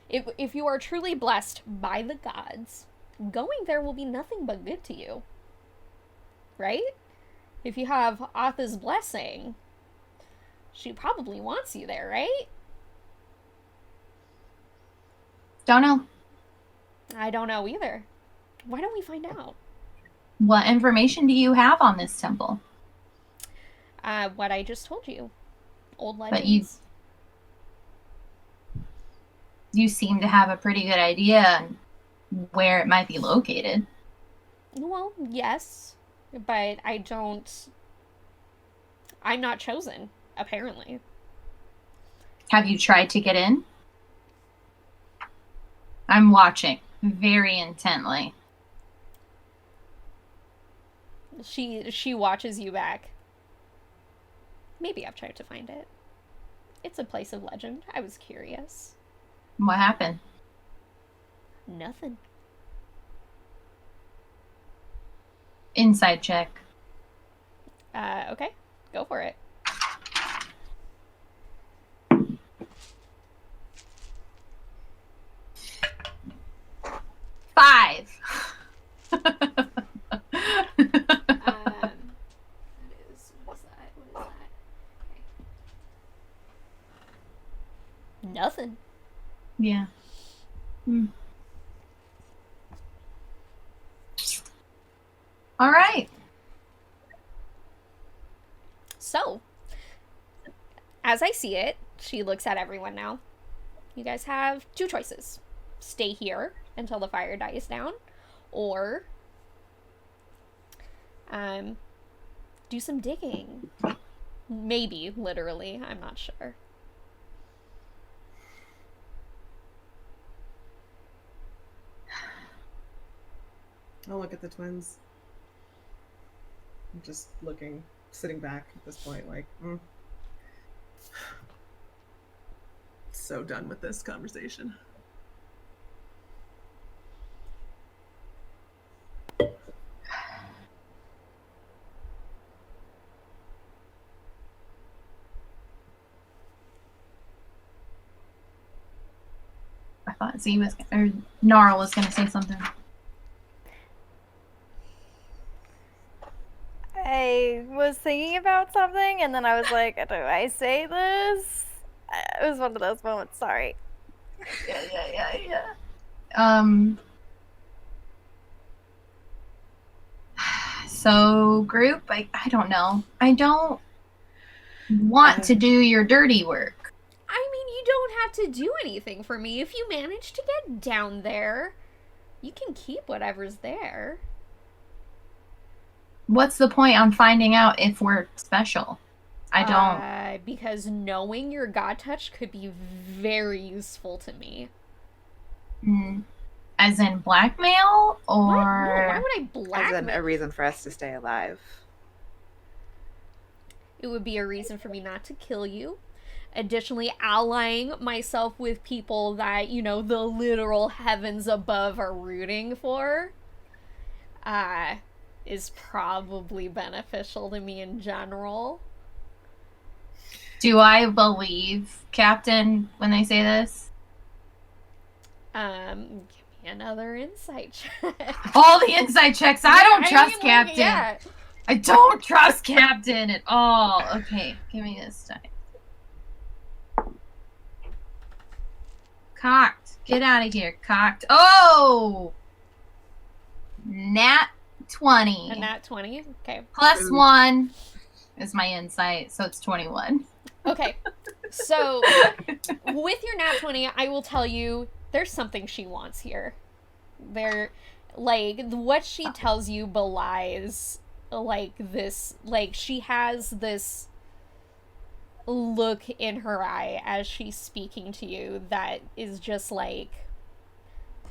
if you are truly blessed by the gods, going there will be nothing but good to you. Right? If you have Atha's blessing, she probably wants you there, right? Don't know. I don't know either. Why don't we find out? What information do you have on this temple? What I just told you. Old legends. But you seem to have a pretty good idea on where it might be located. Well, yes, but I'm not chosen, apparently. Have you tried to get in? I'm watching very intently. She watches you back. Maybe I've tried to find it. It's a place of legend. I was curious. What happened? Nothing. Inside check. Okay. Go for it. Five. What is that? Okay. Nothing. Yeah. All right. So, as I see it, she looks at everyone now. You guys have two choices. Stay here until the fire dies down, or do some digging. Maybe, literally. I'm not sure. I'll look at the twins. I'm just looking, sitting back at this point, like, so done with this conversation. I thought Z was, or Gnarl was going to say something. I was thinking about something, and then I was like, do I say this? It was one of those moments, sorry. Yeah. So, group, I don't know. I don't want to do your dirty work. I mean, you don't have to do anything for me. If you manage to get down there, you can keep whatever's there. What's the point on finding out if we're special? I don't. Because knowing your god touch could be very useful to me. As in blackmail, or What? No, why would I As blackmail? in a reason for us to stay alive. It would be a reason for me not to kill you. Additionally, allying myself with people that, you know, the literal heavens above are rooting for, is probably beneficial to me in general. do I believe Captain when they say this? Give me another insight check. All the inside checks. I don't trust mean, Captain. yeah. I don't trust Captain at all. Okay, give me this time. Cocked. Get out of here, cocked. Oh! Nat 20. A nat 20? Okay. Plus 1 is my insight, so it's 21. Okay. So, with your nat 20, I will tell you there's something she wants here. What she tells you belies, this, she has this look in her eye as she's speaking to you that is just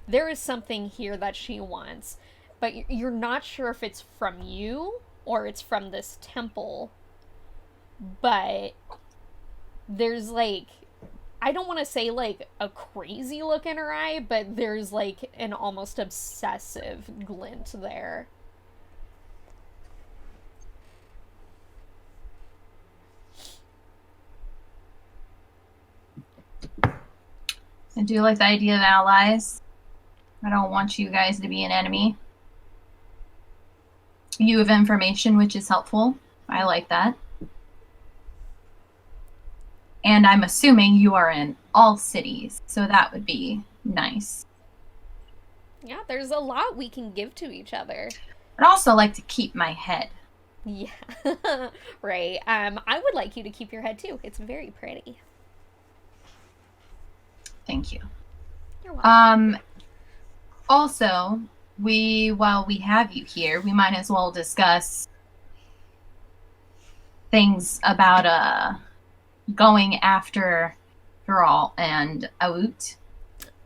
there is something here that she wants, but you're not sure if it's from you or it's from this temple, but there's I don't want to say a crazy look in her eye, but there's an almost obsessive glint there. I do like the idea of allies. I don't want you guys to be an enemy. You have information, which is helpful. I like that. And I'm assuming you are in all cities, so that would be nice. Yeah, there's a lot we can give to each other. I'd also like to keep my head. Yeah, right. I would like you to keep your head too. It's very pretty. Thank you. You're welcome. Also, while we have you here, we might as well discuss things about going after Thrall and Out.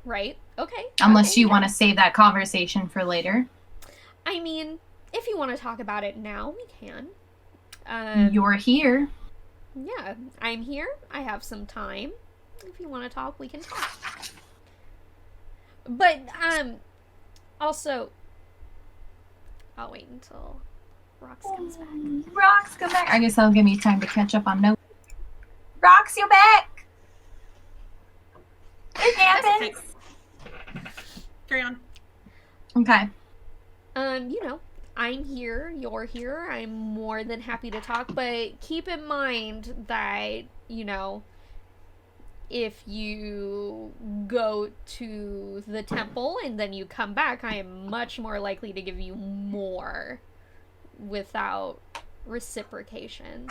Right. Okay. Unless okay, you yeah. want to save that conversation for later. I mean, if you want to talk about it now, we can. You're here. Yeah, I'm here. I have some time. If you want to talk, we can talk. But, also, I'll wait until Rox comes back. Rox, come back. I guess that'll give me time to catch up on notes. Rox, you're back. It happens. Carry on. Okay. I'm here, you're here, I'm more than happy to talk, but keep in mind that, if you go to the temple and then you come back, I am much more likely to give you more without reciprocation.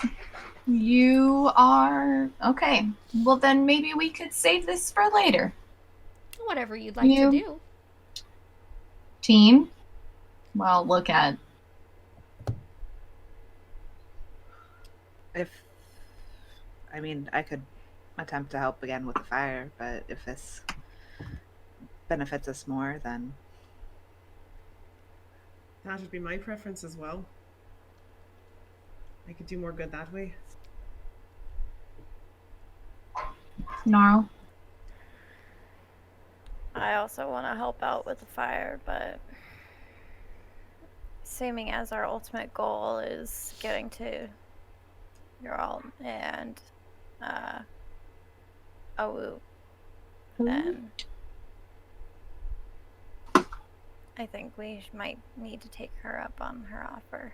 You are okay. Well, then maybe we could save this for later. Whatever you'd like to do. Team? Well, look at. I could attempt to help again with the fire, but if this benefits us more, then That would be my preference as well. I could do more good that way. Snarl. I also want to help out with the fire, but assuming as our ultimate goal is getting to Ural and Awu, then I think we might need to take her up on her offer.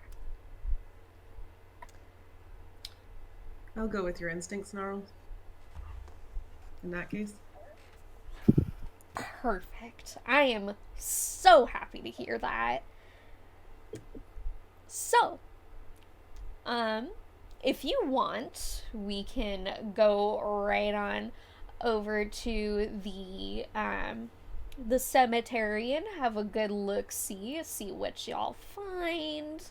I'll go with your instinct, Snarl. In that case. Perfect. I am so happy to hear that. So, if you want, we can go right on over to the cemetery and have a good see what y'all find.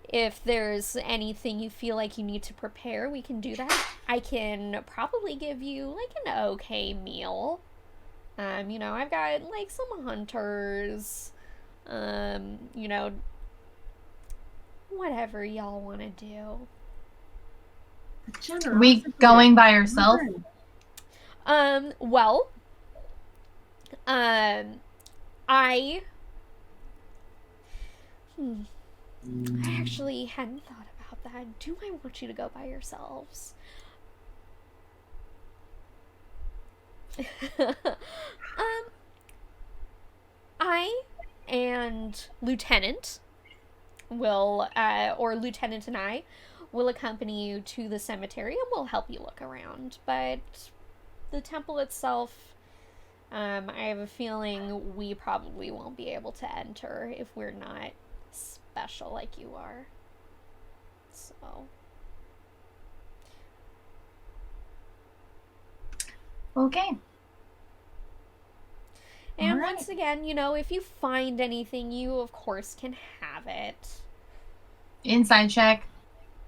If there's anything you feel like you need to prepare, we can do that. I can probably give you like an okay meal. I've got like some hunters, whatever y'all want to do. Are we going by ourselves? Well, I actually hadn't thought about that. Do I want you to go by yourselves? I and Lieutenant Lieutenant and I will accompany you to the cemetery and we'll help you look around. But the temple itself, I have a feeling we probably won't be able to enter if we're not special like you are. So. Okay. And All right. once again, if you find anything, you of course can have it. Inside check.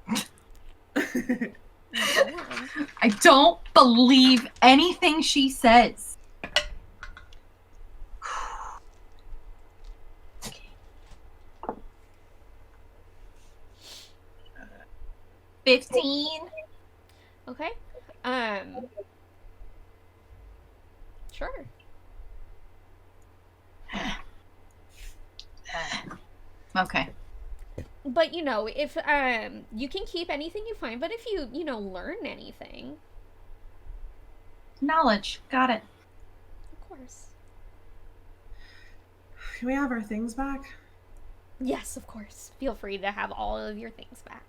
Go on. I don't believe anything she says. 15. Okay. Sure. Okay. But if you can keep anything you find, but if you learn anything, Knowledge. Got it. of course. Can we have our things back? Yes, of course. Feel free to have all of your things back.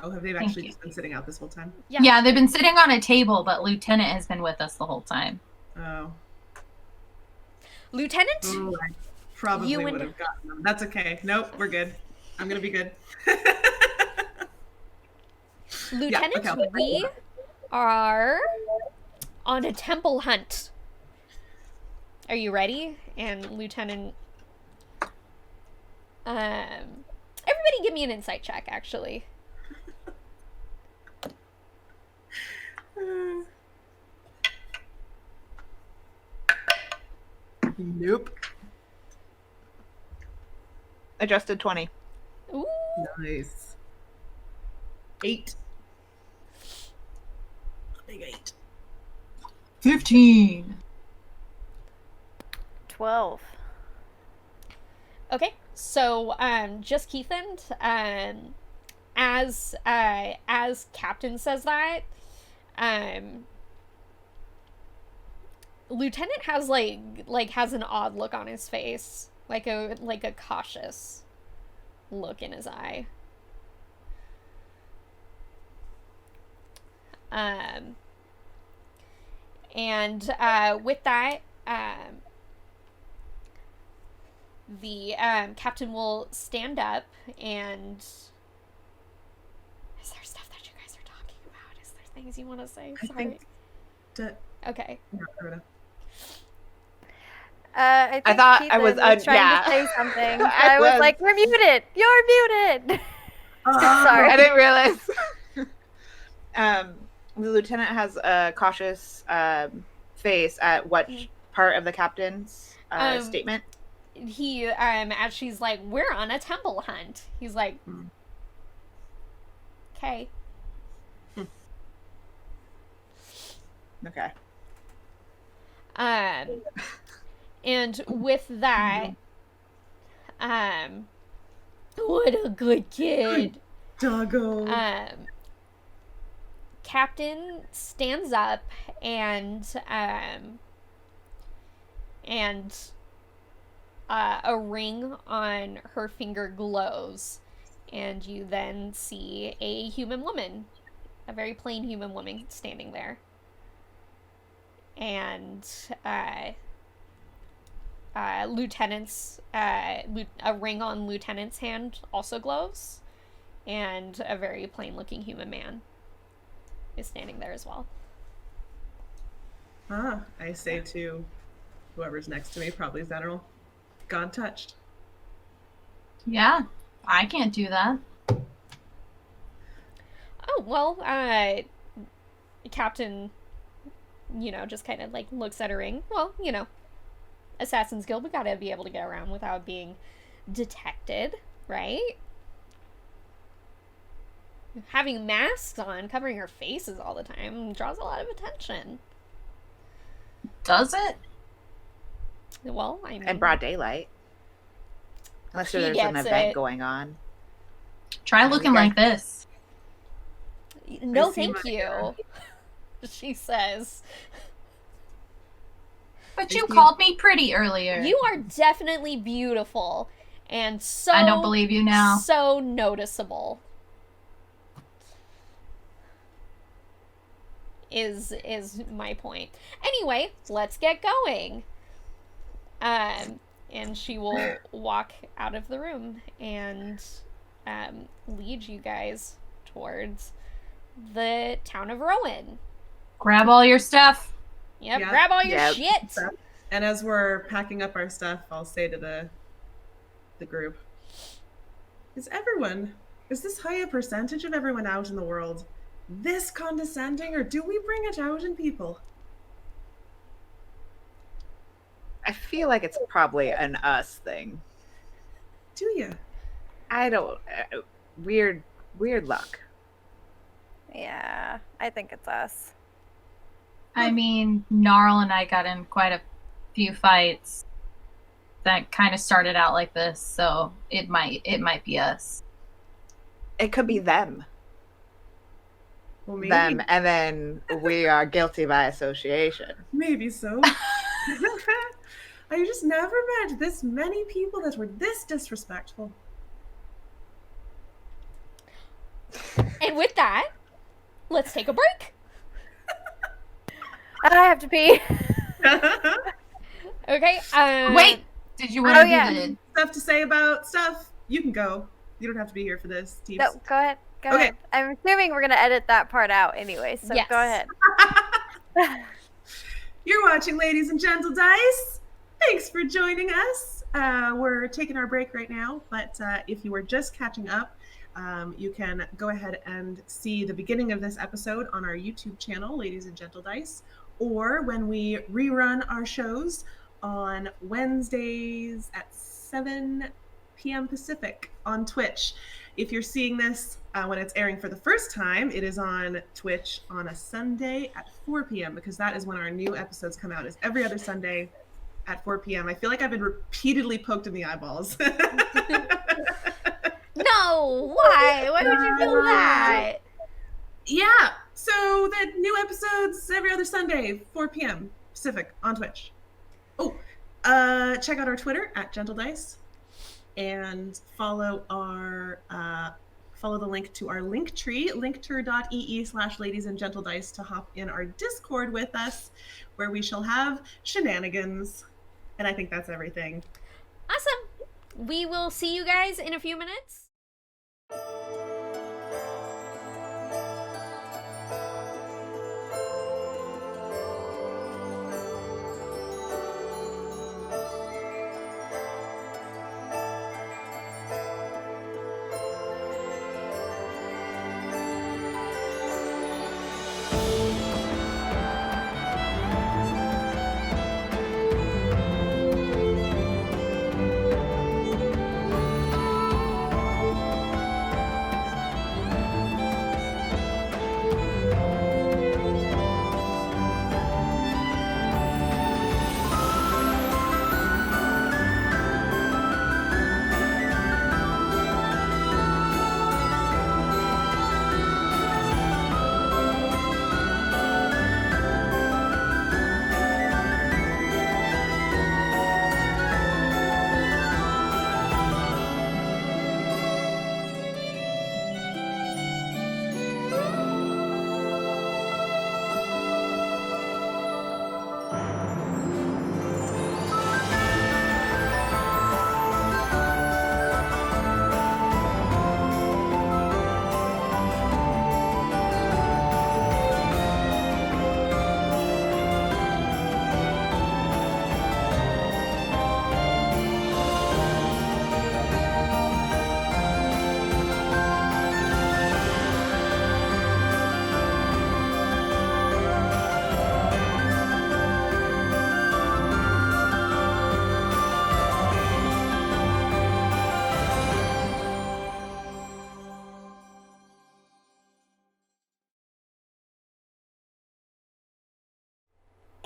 Oh, have they Thank actually you. just been sitting out this whole time? Yeah, they've been sitting on a table, but Lieutenant has been with us the whole time. Oh. Lieutenant? Ooh, I probably You would and- have gotten them. That's okay. Nope, we're good. I'm gonna be good. Lieutenant, okay. we are on a temple hunt. Are you ready? And Lieutenant, everybody give me an insight check, actually. Nope. adjusted 20. Ooh. Nice. 8. Big 8. 15. 12. Okay, so just Keithan, as Captain says that, Lieutenant has has an odd look on his face, like a cautious look in his eye. And with that, the captain will stand up and... Is there stuff that you guys are talking about? Is there things you want to say? Sorry. Okay. I think thought Keith I was trying yeah. to say something. I I was was. like, "We're muted. You're muted." Sorry. I didn't realize. The lieutenant has a cautious face at what part of the captain's statement? He, as she's like, we're on a temple hunt. He's like, okay. Okay. And with that, what a good kid. Doggo. Captain stands up and a ring on her finger glows, and you then see a human woman, a very plain human woman standing there. And lieutenant's a ring on lieutenant's hand also glows, and a very plain looking human man is standing there as well. I say to whoever's next to me, probably General, gone touched. Yeah, I can't do that. Oh, well, Captain, just kind of, like, looks at her ring. Well, Assassin's Guild, we gotta be able to get around without being detected, right? Having masks on, covering our faces all the time, draws a lot of attention. Does it? Well, I mean... In broad daylight. Unless there's an event going on. Try looking like this. No, thank you, she says. But you called me pretty earlier. You are definitely beautiful. And so... I don't believe you now. So noticeable. Is my point. Anyway, let's get going. And she will walk out of the room and lead you guys towards the town of Rowan. Grab all your stuff. Yep, grab all your shit. And as we're packing up our stuff, I'll say to the group, is this high a percentage of everyone out in the world this condescending, or do we bring it out in people? I feel like it's probably an us thing. Do you? I don't. Weird luck. Yeah, I think it's us. I mean, Gnarl and I got in quite a few fights that kind of started out like this, so it might be us. It could be them. Well, maybe. Them, and then we are guilty by association. Maybe so. I just never met this many people that were this disrespectful. And with that, let's take a break. I have to pee. Okay. Wait, did you want to do the stuff to say about stuff? You can go. You don't have to be here for this, Teeps. No, go ahead. Go ahead. I'm assuming we're gonna edit that part out anyway, so yes. Go ahead. You're watching Ladies and Gentledice. Thanks for joining us. We're taking our break right now, but if you were just catching up, you can go ahead and see the beginning of this episode on our YouTube channel, Ladies and Gentledice, or when we rerun our shows on Wednesdays at 7 p.m. Pacific on Twitch. If you're seeing this when it's airing for the first time, it is on Twitch on a Sunday at 4 p.m. because that is when our new episodes come out. It's every other Sunday at 4 p.m. I feel like I've been repeatedly poked in the eyeballs. No, why? Why would you do that? Yeah, so the new episodes every other Sunday, 4 p.m. Pacific on Twitch. Oh, check out our Twitter at Gentledice and follow the link to our link tree, linktree.ee/ladiesandgentledice to hop in our Discord with us, where we shall have shenanigans. And I think that's everything. Awesome. we will see you guys in a few minutes.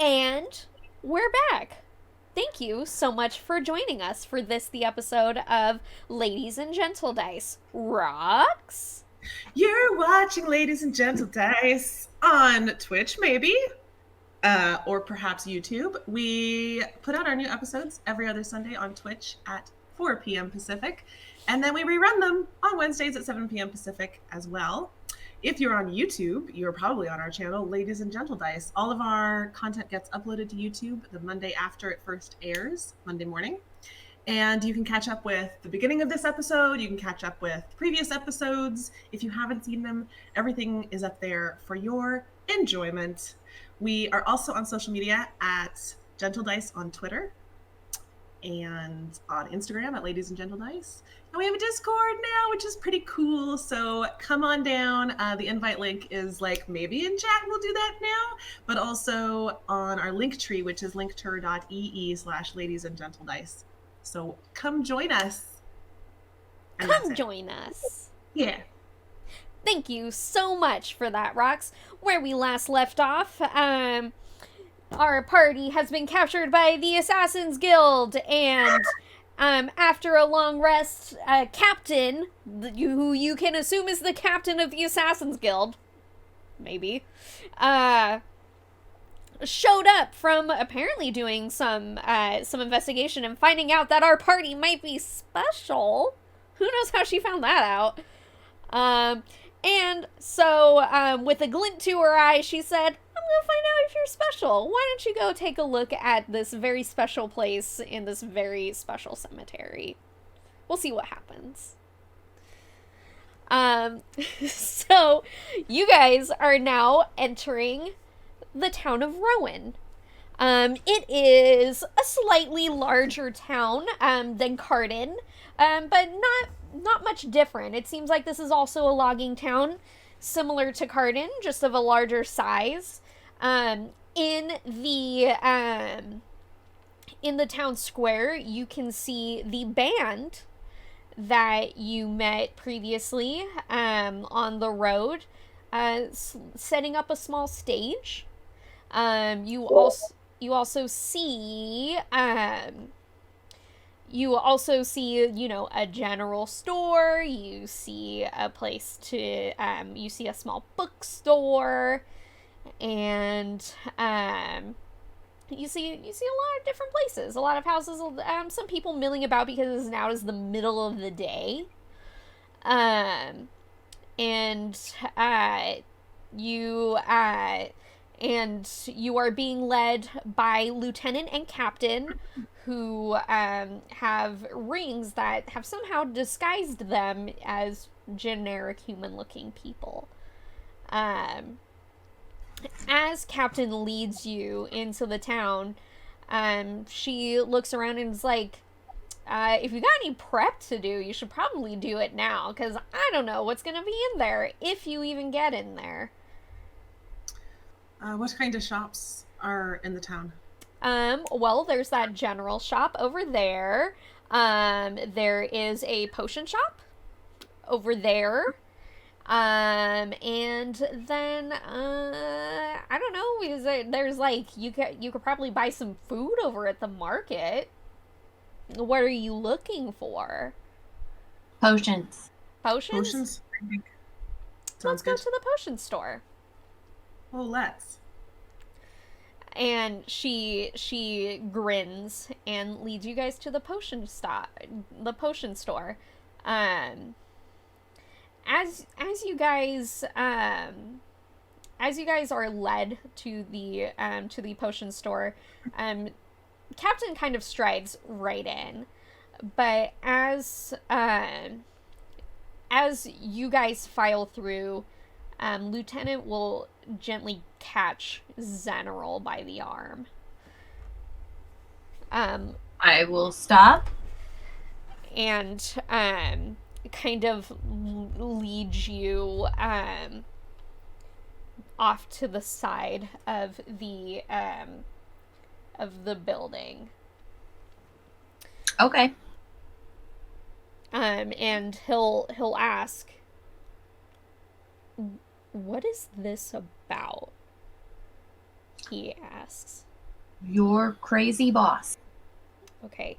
And we're back. Thank you so much for joining us for the episode of Ladies and Gentledice. Rocks? You're watching Ladies and Gentledice on Twitch, maybe, or perhaps YouTube. We put out our new episodes every other Sunday on Twitch at 4 p.m. Pacific, and then we rerun them on Wednesdays at 7 p.m. Pacific as well. If you're on YouTube, you're probably on our channel, Ladies and Gentledice. All of our content gets uploaded to YouTube the Monday after it first airs, Monday morning. And you can catch up with the beginning of this episode. You can catch up with previous episodes. If you haven't seen them, everything is up there for your enjoyment. We are also on social media at Gentledice on Twitter and on Instagram at Ladies and Gentledice. And we have a Discord now, which is pretty cool. So come on down. The invite link is like maybe in chat. We'll do that now, but also on our link tree, which is linktree.ee/Ladies and Gentledice. So come join us. And Come join us. Yeah. Thank you so much for that, Rox. Where we last left off, our party has been captured by the Assassin's Guild, and after a long rest, Captain, who you can assume is the captain of the Assassin's Guild, maybe, showed up from apparently doing some investigation and finding out that our party might be special. Who knows how she found that out? And so, with a glint to her eye, she said, I'm gonna find out if you're special. Why don't you go take a look at this very special place in this very special cemetery? We'll see what happens. So, you guys are now entering the town of Rowan. It is a slightly larger town than Cardin, but not much different. It seems like this is also a logging town, similar to Cardin, just of a larger size. In the town square, you can see the band that you met previously on the road, setting up a small stage. You also see, you know, a general store. You see a place to, you see a small bookstore, and you see a lot of different places, a lot of houses, some people milling about because now is the middle of the day. And you are being led by Lieutenant and Captain, who have rings that have somehow disguised them as generic human-looking people. As Captain leads you into the town, she looks around and is like, if you got any prep to do, you should probably do it now, because I don't know what's going to be in there, if you even get in there. What kind of shops are in the town? Well, there's that general shop over there. There is a potion shop over there. And then, I don't know, there's like, you could probably buy some food over at the market. What are you looking for? Potions. Potions? Potions? I think. Let's go to the potion store. Oh, let's. And she grins and leads you guys to the potion store. As you guys are led to the potion store, Captain kind of strides right in, but as you guys file through, Lieutenant will gently catch Xenarol by the arm. I will stop. And kind of lead you off to the side of the building. Okay. And he'll ask, "What is this about?" He asks. Your crazy boss. Okay.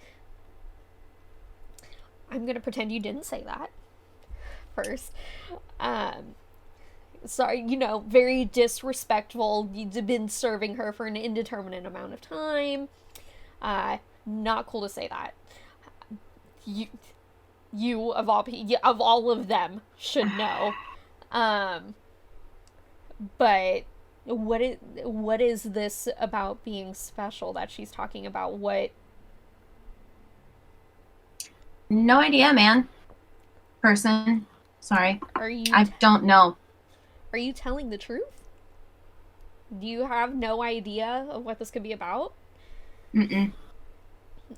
I'm gonna pretend you didn't say that first. Sorry, very disrespectful. You've been serving her for an indeterminate amount of time. Not cool to say that. You of all of them should know. But what is this about being special that she's talking about? What? No idea, man. Person. Sorry. I don't know. Are you telling the truth? Do you have no idea of what this could be about? Mm-mm.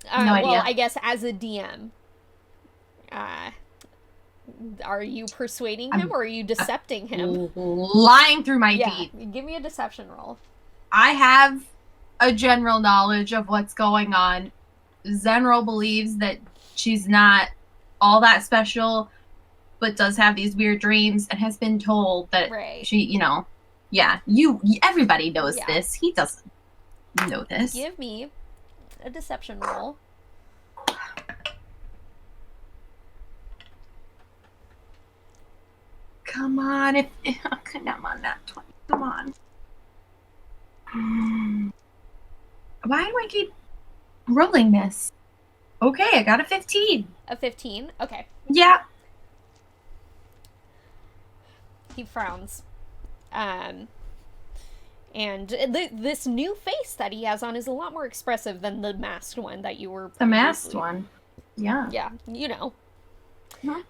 No idea. Well, I guess as a DM, are you persuading him or are you decepting him? Lying through my teeth. Give me a deception roll. I have a general knowledge of what's going on. Xenarol believes that she's not all that special, but does have these weird dreams and has been told that she, everybody knows this. He doesn't know this. Give me a deception roll. Come on, I'm on that 20. Come on. Why do I keep rolling this? Okay, I got a 15. A 15? Okay. Yeah. He frowns. And this new face that he has on is a lot more expressive than the masked one that you were previously. The masked one. Yeah. Yeah, Huh?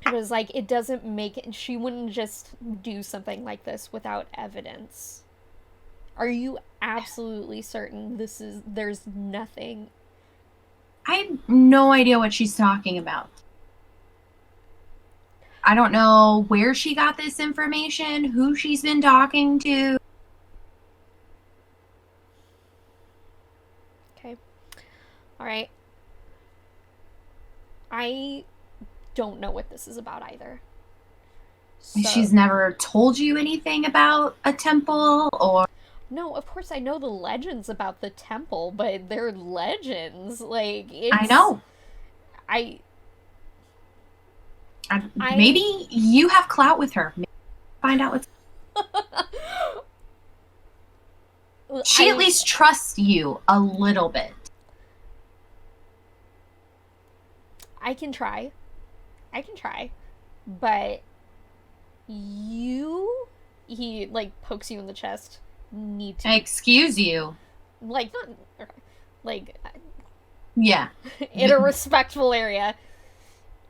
It was like, it doesn't make it, she wouldn't just do something like this without evidence. Are you absolutely certain there's nothing? I have no idea what she's talking about. I don't know where she got this information, who she's been talking to. Okay. All right. I don't know what this is about either. So... She's never told you anything about a temple or... No, of course I know the legends about the temple, but they're legends. Like, I know. Maybe you have clout with her. Maybe find out what's... She at least trusts you a little bit. I can try. But you he, like, pokes you in the chest. Need to... Excuse you. Like, not... Like... Yeah. In a respectful area.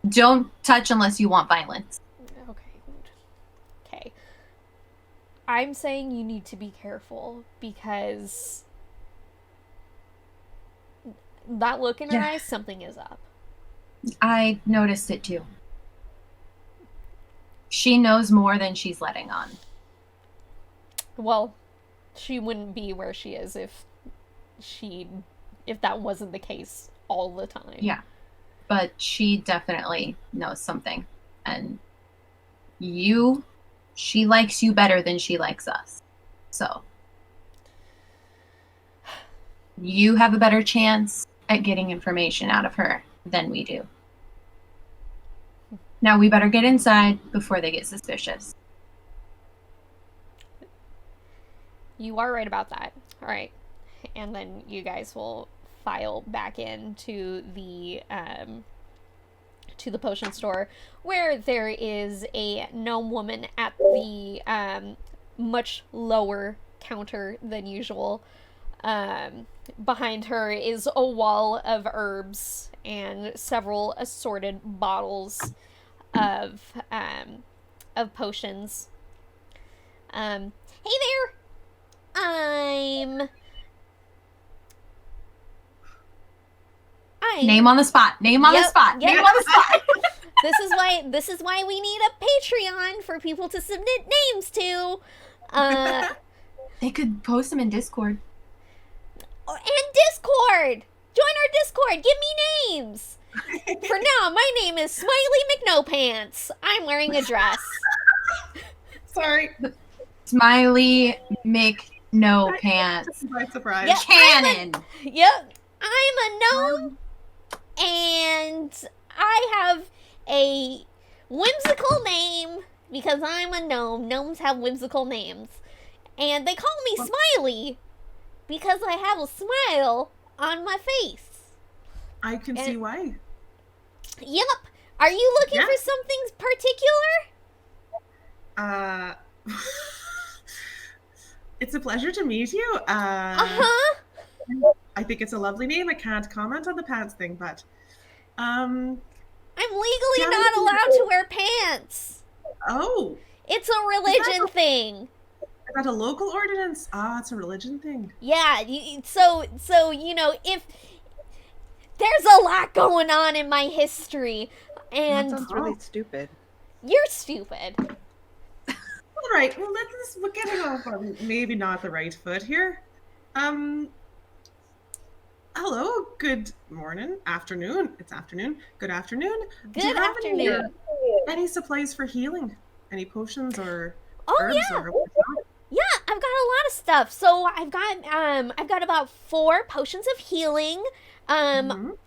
Don't touch unless you want violence. Okay. I'm saying you need to be careful, because... that look in her eyes, something is up. I noticed it too. She knows more than she's letting on. Well, she wouldn't be where she is if that wasn't the case all the time. Yeah. But she definitely knows something. And she likes you better than she likes us. So you have a better chance at getting information out of her than we do. Now we better get inside before they get suspicious. You are right about that. All right. And then you guys will file back into the potion store, where there is a gnome woman at the much lower counter than usual. Behind her is a wall of herbs and several assorted bottles of potions. Hey there! Name on the spot. Name on the spot. Yep. Name on the spot. This is why we need a Patreon for people to submit names to. They could post them in Discord. And Discord! Join our Discord! Give me names! For now, my name is Smiley McNoPants. I'm wearing a dress. Sorry. Smiley McNoPants. Surprise. Yep, Canon. Yep. I'm a gnome, and I have a whimsical name because I'm a gnome. Gnomes have whimsical names. And they call me Smiley because I have a smile on my face. I can see why. Yep. Are you looking for something particular? It's a pleasure to meet you. Uh-huh. I think it's a lovely name. I can't comment on the pants thing, but I'm legally not allowed to wear pants. Oh. It's a religion thing. Is that a local ordinance? It's a religion thing. Yeah, so if there's a lot going on in my history, and That sounds really stupid. you're stupid. All right, well, we're getting off on maybe not the right foot here. Hello, good morning, afternoon. It's afternoon. Good afternoon. Do you Good have afternoon. any supplies for healing? Any potions or herbs or whatnot? Yeah, I've got a lot of stuff. So I've got about 4 potions of healing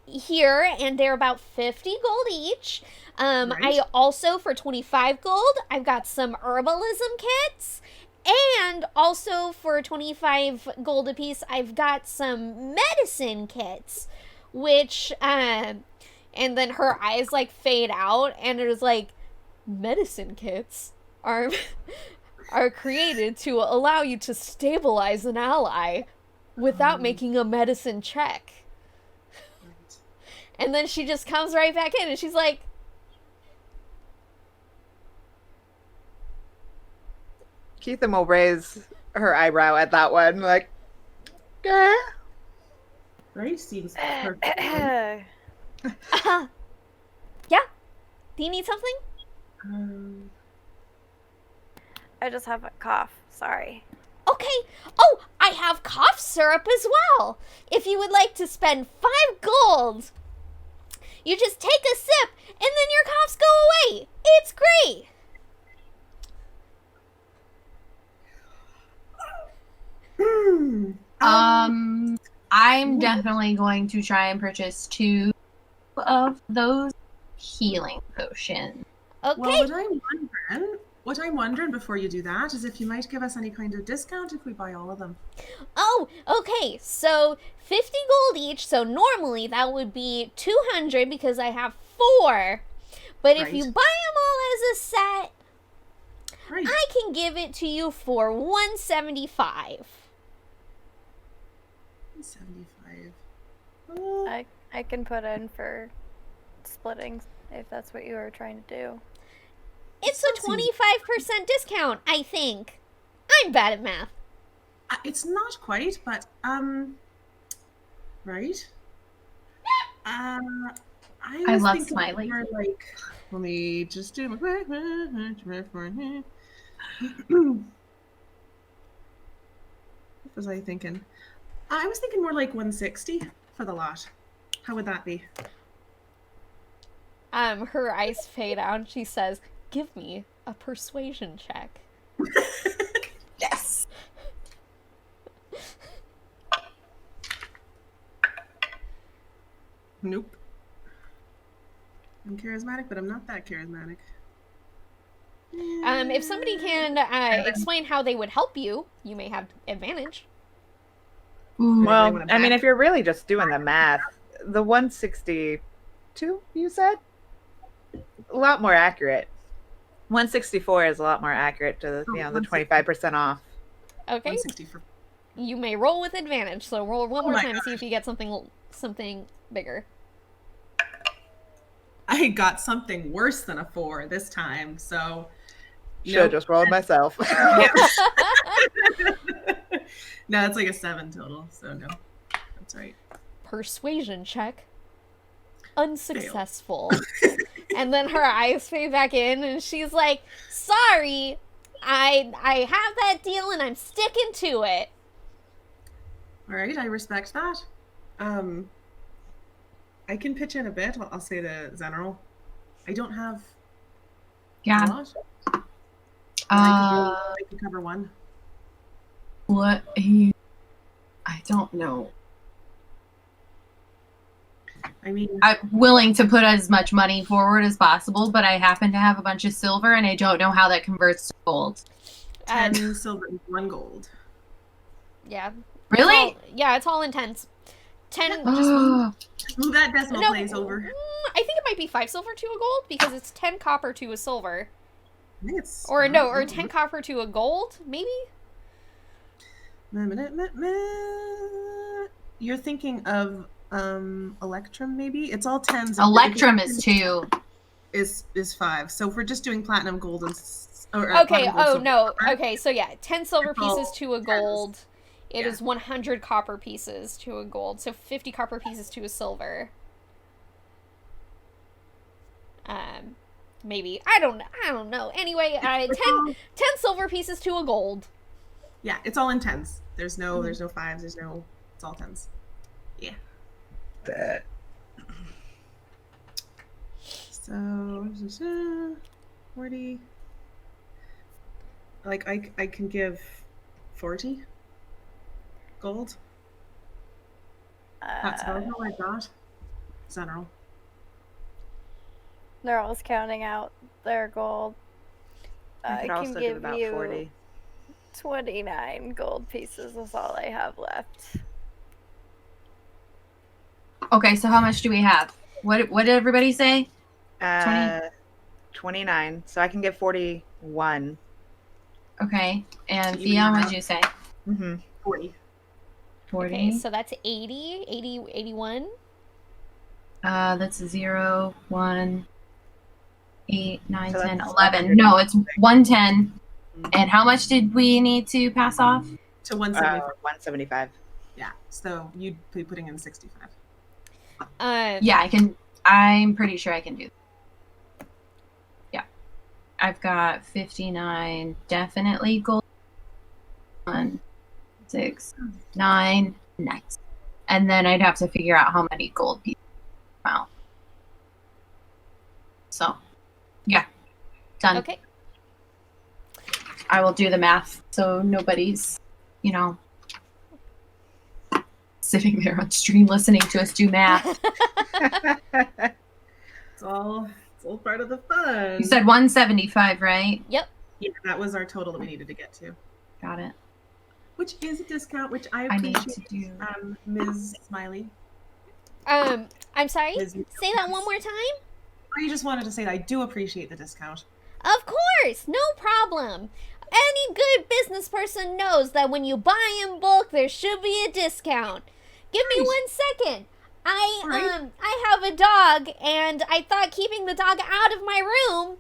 here, and they're about 50 gold each. Nice. I also, for 25 gold, I've got some herbalism kits. And also for 25 gold apiece, I've got some medicine kits, which, and then her eyes, like, fade out, and it was like, medicine kits are created to allow you to stabilize an ally without making a medicine check. Right. And then she just comes right back in, and she's like, Keithan will raise her eyebrow at that one, like, yeah. Right, seems perfect. yeah? Do you need something? I just have a cough. Sorry. Okay. Oh, I have cough syrup as well. If you would like to spend 5 gold, you just take a sip and then your coughs go away. It's great. I'm definitely going to try and purchase 2 of those healing potions. Okay. Well, what I'm wondering before you do that is if you might give us any kind of discount if we buy all of them. Oh, okay. So 50 gold each. So normally that would be 200 because I have 4. But if Right. you buy them all as a set, Right. I can give it to you for 175. 75. I can put in for splitting if that's what you were trying to do. It's a 25% discount, I think. I'm bad at math. It's not quite, but right. I love thinking Smiley. more like, let me just do my quick. What was I thinking? I was thinking more like 160 for the lot. How would that be? Her eyes fade out and she says, "Give me a persuasion check." Yes. Nope. I'm charismatic, but I'm not that charismatic. If somebody can explain how they would help you, you may have advantage. Ooh. Well, wanna I mean, back- if you're really just doing the math, the 162 you said, a lot more accurate. 164 is a lot more accurate to the, the 25% off. Okay, 160 for. you may roll with advantage. So roll one more my time, see if you get something bigger. I got something worse than a 4 this time, so. Should have just rolled myself. No, it's like a 7 total, so no. That's right. Persuasion check. Unsuccessful. And then her eyes fade back in and she's like, "Sorry, I have that deal and I'm sticking to it." All right, I respect that. I can pitch in a bit. I'll say to Zeneral. I don't have a Yeah. lot. I can cover one. What? I don't know. I mean, I'm willing to put as much money forward as possible, but I happen to have a bunch of silver, and I don't know how that converts to gold. 10 silver and 1 gold. Yeah. Really? It's all in tens. 10. Just Just move that decimal place over. I think it might be 5 silver to a gold because it's 10 copper to a silver. I think it's Or 10 copper to a gold, maybe? You're thinking of Electrum, maybe? It's all 10s. Electrum is 2. Is 5. So if we're just doing platinum, gold, and Okay, platinum, gold, silver, no. copper, Okay, so yeah, 10 silver It's all pieces to a tens. gold. It Yeah. is 100 copper pieces to a gold. So 50 copper pieces to a silver. Maybe. I don't know. Anyway, 10 silver pieces to a gold. Yeah, it's all in 10s. There's no 5s. It's all 10s. Yeah. So 40. Like I can give 40 gold. That's all I got. General. They're always counting out their gold. I I could can also do give about you 40. 29 gold pieces is all I have left. Okay, so how much do we have? What did everybody say? 29. So I can give 41. Okay, and So you Theon, have- what'd you say? Mm-hmm. 40. 40. Okay, so that's 80, 81. That's 0, 1, 8, 9, So 10, that's 11. No, it's 110. And how much did we need to pass off? To 175. 175. Yeah. So you'd be putting in 65. Yeah, I can. I'm pretty sure I can do that. Yeah. I've got 59 definitely gold. 1, 6, 9. Nice. And then I'd have to figure out how many gold pieces come out. So, yeah. Done. Okay. I will do the math so nobody's, sitting there on stream listening to us do math. It's all part of the fun. You said 175, right? Yep. Yeah, that was our total that we needed to get to, Got it. which is a discount, which I I need appreciate. to do. Ms. Smiley. I'm sorry? Ms. Say that one more time? I just wanted to say that I do appreciate the discount. Of course! No problem! problem. Any good business person knows that when you buy in bulk, there should be a discount. Give me 1 second. I have a dog, and I thought keeping the dog out of my room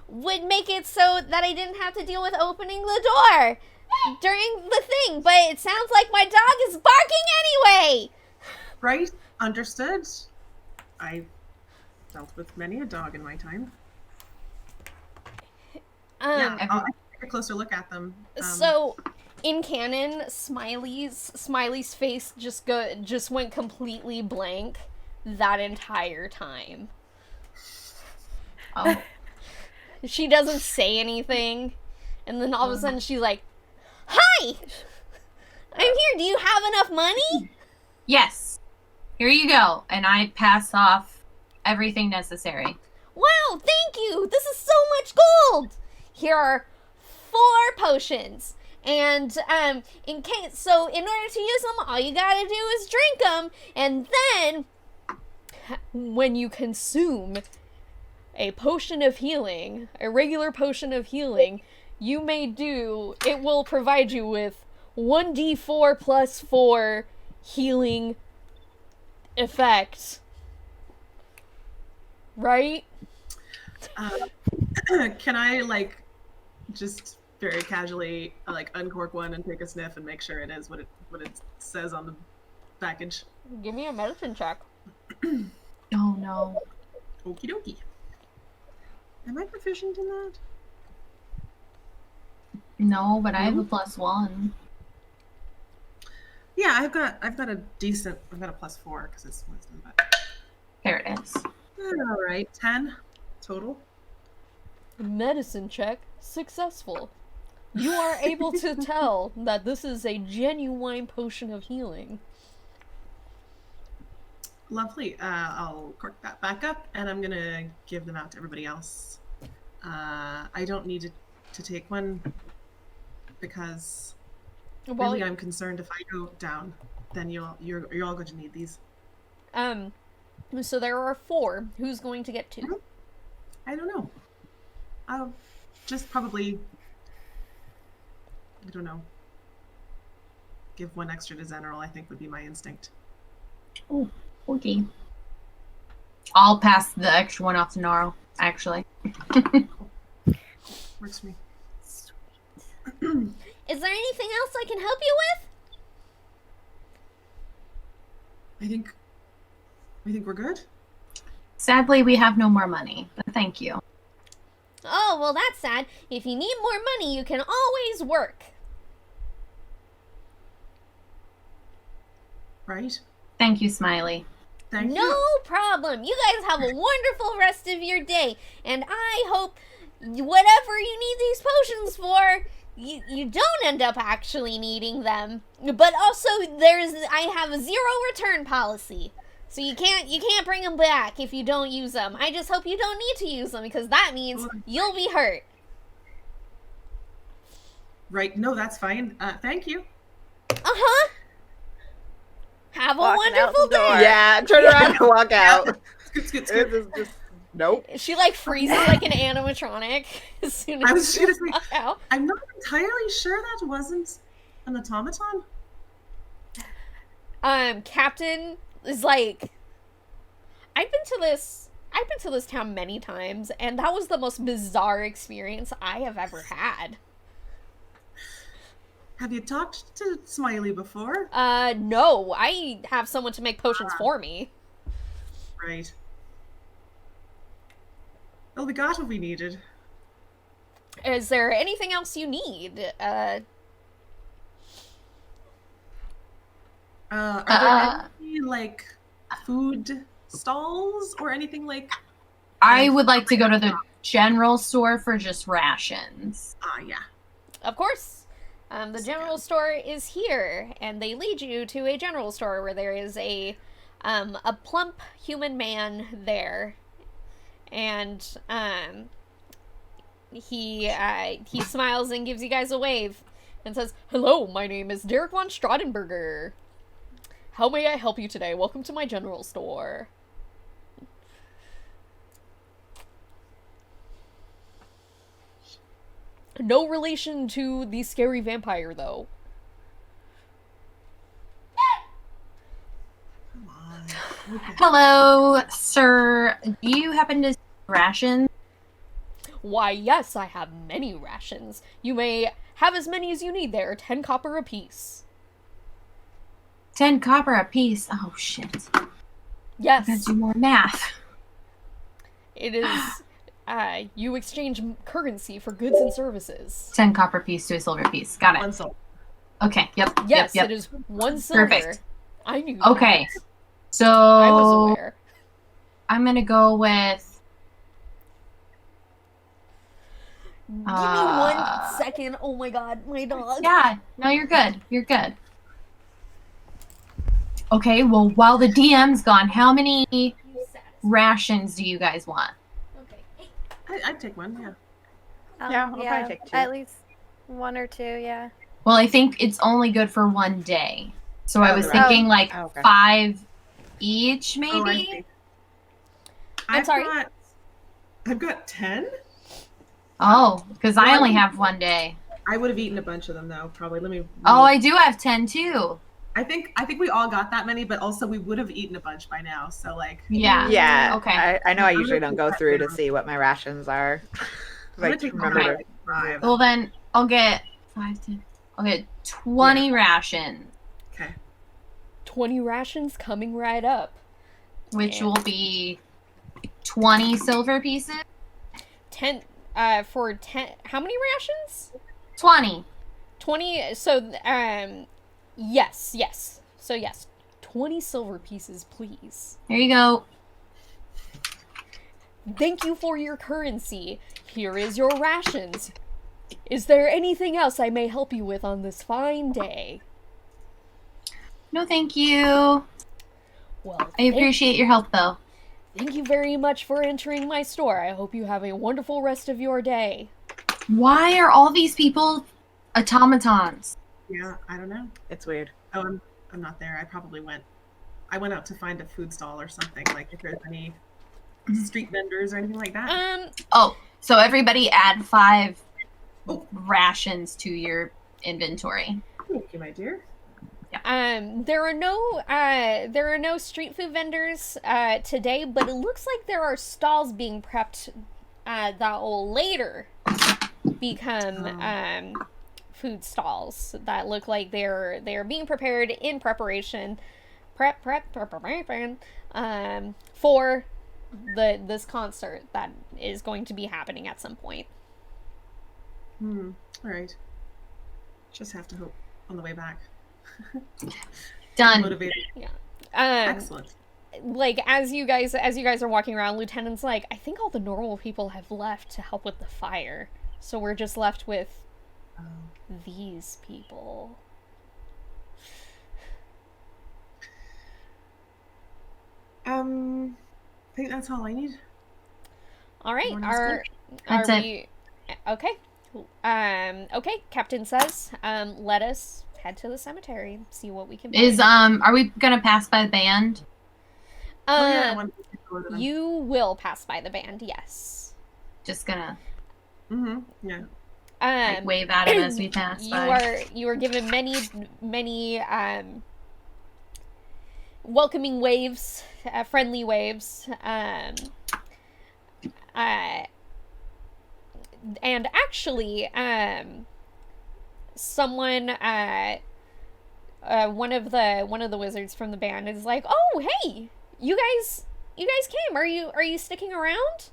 would make it so that I didn't have to deal with opening the door during the thing, but it sounds like my dog is barking anyway. Right? Understood. I've dealt with many a dog in my time. I'll take a closer look at them. So, in canon, Smiley's face just went completely blank that entire time. Oh. She doesn't say anything, and then all of a sudden she's like, "Hi! I'm here. Do you have enough money?" Yes. Here you go. And I pass off everything necessary. Wow, thank you! This is so much gold! Here are 4 potions. And, in order to use them, all you gotta do is drink them, and then, when you consume a potion of healing, a regular potion of healing, it will provide you with 1d4 plus 4 healing effect. Right? Can I, just very casually, uncork one and take a sniff and make sure it is what it says on the package? Give me a medicine check. Oh, no. Okie dokie. Am I proficient in that? No, but I have a +1. Yeah, I've got a +4 because it's wisdom, but There it is. all right, 10 total. Medicine check successful. You are able to tell that this is a genuine potion of healing. Lovely. I'll cork that back up, and I'm gonna give them out to everybody else. I don't need to take one because really I'm concerned if I go down, then you're all going to need these. So there are 4. Who's going to get 2? I don't know. I'll just probably, I don't know, give 1 extra to Zeneral, I think would be my instinct. Oh, okay. I'll pass the extra one off to Gnarl, actually. Works for me. Is there anything else I can help you with? I think we're good. Sadly, we have no more money, but thank you. Oh, well, that's sad. If you need more money, you can always work. Right? Thank you, Smiley. Thank you. No problem. You guys have a wonderful rest of your day, and I hope whatever you need these potions for, you don't end up actually needing them. But also, I have a 0 return policy. So you can't bring them back if you don't use them. I just hope you don't need to use them, because that means you'll be hurt. Right. No, that's fine. Thank you. Uh-huh. Have a Walking out wonderful the door. day. Yeah, turn around and walk out. Scoot. Just, nope. She freezes like an animatronic as soon I as was she gonna say, walks out. I'm not entirely sure that wasn't an automaton. Captain is like, I've been to this town many times, and that was the most bizarre experience I have ever had. Have you talked to Smiley before? No, I have someone to make potions for me. Right. Well, we got what we needed. Is there anything else you need? Are there any, food stalls or anything like... I would like to go to the general store for just rations. Yeah. Of course. The general store is here, and they lead you to a general store where there is a plump human man there, and he smiles and gives you guys a wave and says, "Hello, my name is Derek von Stradenberger. How may I help you today? Welcome to my general store." No relation to the scary vampire, though. Come on. Okay. Hello, sir. Do you happen to ration? Why, yes, I have many rations. You may have as many as you need there, 10 copper apiece. 10 copper apiece. Oh shit. I Yes, gotta do more math. it is, you exchange currency for goods and services. 10 copper piece to a silver piece. Got One it. soul. Okay. Yep. Yes, Yep. it is 1 silver. Perfect. I knew Okay. that. So I was aware. I'm gonna go with. Give me 1 second. Oh my god, my dog. Yeah. No, you're good. You're good. Okay. Well, while the DM's gone, how many rations do you guys want? Okay. I'd take one, yeah. Yeah, I'll probably take 2. At least 1 or 2, yeah. Well, I think it's only good for one day. So I Oh, was right. thinking like Oh, okay. 5 each, Oh, I maybe. see. I'm sorry? I've got 10. Oh, because I only have one day. I would have eaten a bunch of them though, probably. Let me. Oh, I do have 10 too. I think we all got that many, but also we would have eaten a bunch by now. So like. Yeah. Yeah. Okay. I know I I'm usually gonna don't go take through that to down. see what my rations are. I'm gonna Like, take remember. Okay. 5. Well, then I'll get 5, 10. I'll get 20 rations, Okay. 20 rations coming right up. which Yeah. will be 20 silver pieces. 10, for 10, how many rations? 20. 20, so, yes. So, yes, 20 silver pieces, please. There you go. Thank you for your currency. Here is your rations. Is there anything else I may help you with on this fine day? No, thank you. Well, I appreciate your help, though. thank you very much for entering my store. I hope you have a wonderful rest of your day. Why are all these people automatons? Yeah, I don't know. It's weird. Oh, I'm not there. I went out to find a food stall or something. Like if there's any street vendors or anything like that. Oh, so everybody add 5 Oh. rations to your inventory. Thank you, my dear. There are no street food vendors today, but it looks like there are stalls being prepped that will later become food stalls that look like they're being prepared in preparation for this concert that is going to be happening at some point. All right. Just have to hope on the way back. Done. Motivated. Excellent. Like as you guys are walking around, Lieutenant's like, I think all the normal people have left to help with the fire, so we're just left with these people. I think that's all I need. All right, Everyone are That's it. we okay? Okay. Captain says, let us head to the cemetery and see what we can find. Are we gonna pass by the band? Oh yeah, I wanted to go to them. You will pass by the band, yes. Just gonna Yeah. like wave at him as we pass by. You are given many welcoming waves, friendly waves, and actually, someone, one of the wizards from the band is like, "Oh, hey, you guys came. Are you sticking around?"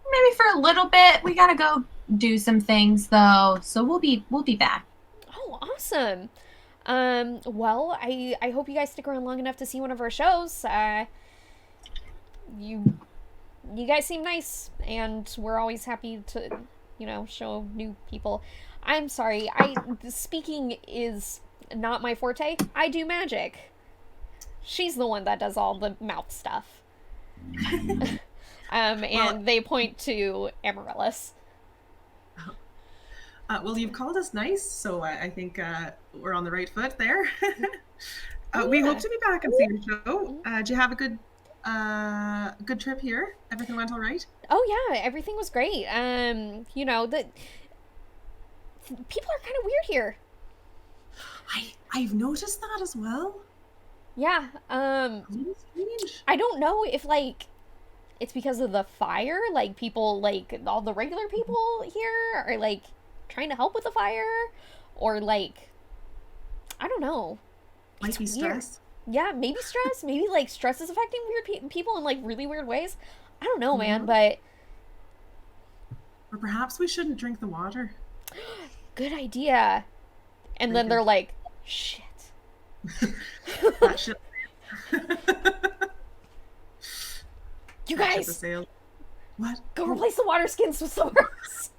Maybe for a little bit. We gotta go do some things though, so we'll be back. Oh, awesome. Well, I hope you guys stick around long enough to see one of our shows. You guys seem nice, and we're always happy to, show new people. I'm sorry, speaking is not my forte. I do magic. She's the one that does all the mouth stuff. And they point to Amaryllis. Well, you've called us nice, so I think we're on the right foot there. Oh, We yeah. hope to be back and see your show. Did you have a good good trip here? Everything went all right? Oh yeah, everything was great. You know, people are kind of weird here. I've noticed that as well. Yeah. A little strange. I don't know if like it's because of the fire, like people, like all the regular people here are like trying to help with the fire, or like I don't know. Might It's be weird. stress. Yeah, maybe stress. Maybe like stress is affecting weird people in like really weird ways. I don't know, man, Mhm. but Or perhaps we shouldn't drink the water. good idea. And Very then they're good. like, shit. That ship. You That ship has guys, sailed. What? go replace the water skins with somewhere else.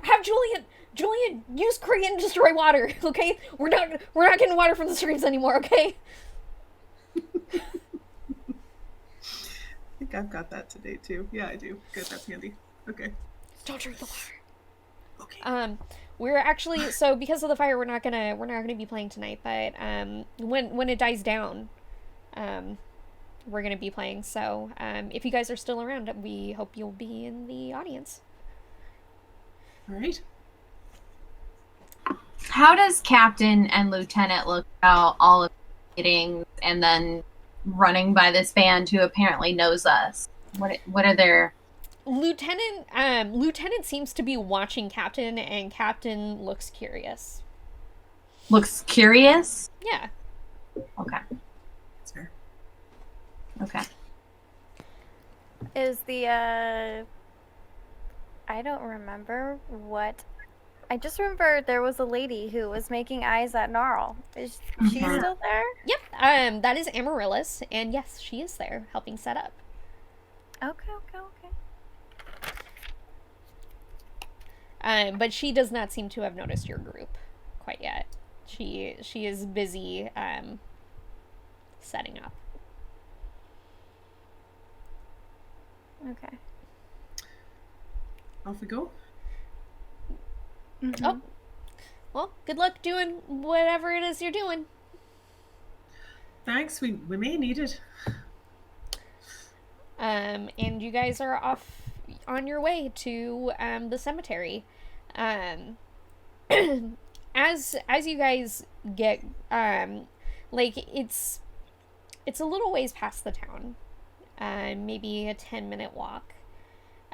Have Julian use Korean destroy water, okay? We're not getting water from the streams anymore, okay? I think I've got that today too. Yeah, I do. Good, that's handy. Okay. Don't drink the water. Okay. We're actually, so because of the fire, we're not gonna be playing tonight, but when it dies down, we're gonna be playing. So if you guys are still around, we hope you'll be in the audience. All right. How does Captain and Lieutenant look about all of the meetings and then running by this band who apparently knows us? What are their... Lieutenant seems to be watching Captain, and Captain looks curious. Looks curious? Yeah. Okay. That's fair. Okay. Is the I don't remember what. I just remember there was a lady who was making eyes at Gnarl. Is she Mhm. still there? Yep. That is Amaryllis, and yes, she is there helping set up. Okay. But she does not seem to have noticed your group quite yet. She is busy setting up. Okay. Off we go. Mhm. Oh. Well, good luck doing whatever it is you're doing. Thanks. We may need it. And you guys are off on your way to the cemetery. As you guys get like it's a little ways past the town. Maybe a 10-minute walk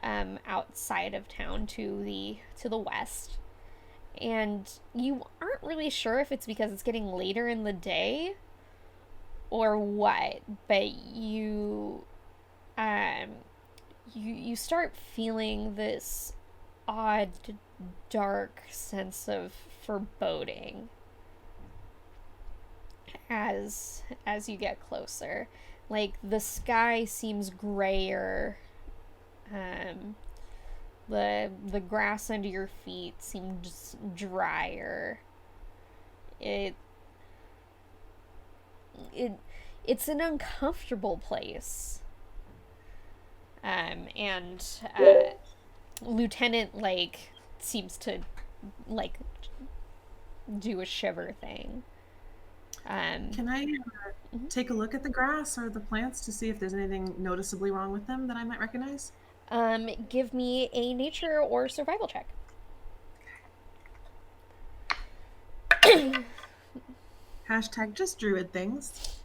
outside of town to the west. And you aren't really sure if it's because it's getting later in the day or what, but you start feeling this odd, dark sense of foreboding as you get closer. Like the sky seems grayer. The grass under your feet seems drier. It's an uncomfortable place. And Lieutenant seems to do a shiver thing. Can I take a look at the grass or the plants to see if there's anything noticeably wrong with them that I might recognize? Give me a nature or survival check. Hashtag just druid things.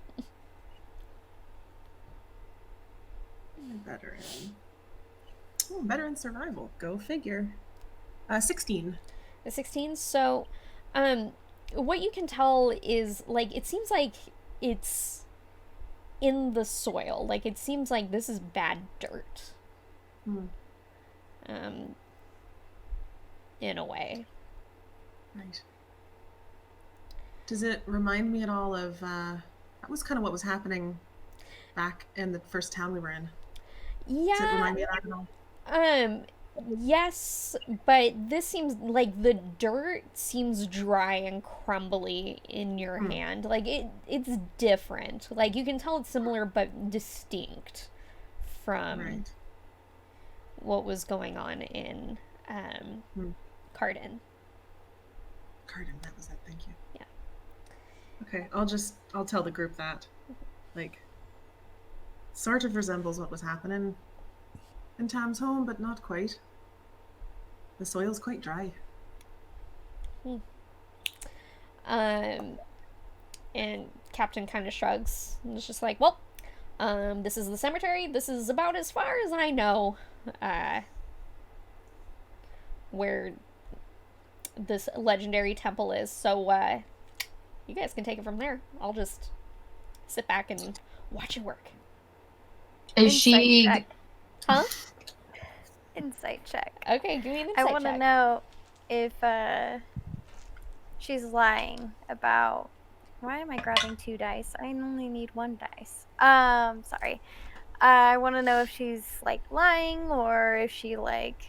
Better in survival. Go figure. 16. A 16. So, what you can tell is it seems like it's in the soil. Like it seems like this is bad dirt. In a way. Right. Does it remind me at all of that was kind of what was happening back in the first town we were in? Yeah. Does it remind me of that at all? Yes, but this seems like the dirt seems dry and crumbly in your hand. Like it's different. Like you can tell it's similar but distinct from what was going on in Cardin. Cardin, that was it. Thank you. Yeah. Okay, I'll tell the group that. Like, sort of resembles what was happening in Tam's home, but not quite. The soil's quite dry. And Captain kind of shrugs and is just like, well, this is the cemetery. This is about as far as I know where this legendary temple is. So you guys can take it from there. I'll just sit back and watch it work. Is she? Insight check. Huh? Insight check. Okay, give me an I insight want to check. know if she's lying about. Why am I grabbing 2 dice? I only need 1 dice. Sorry. I want to know if she's like lying or if she like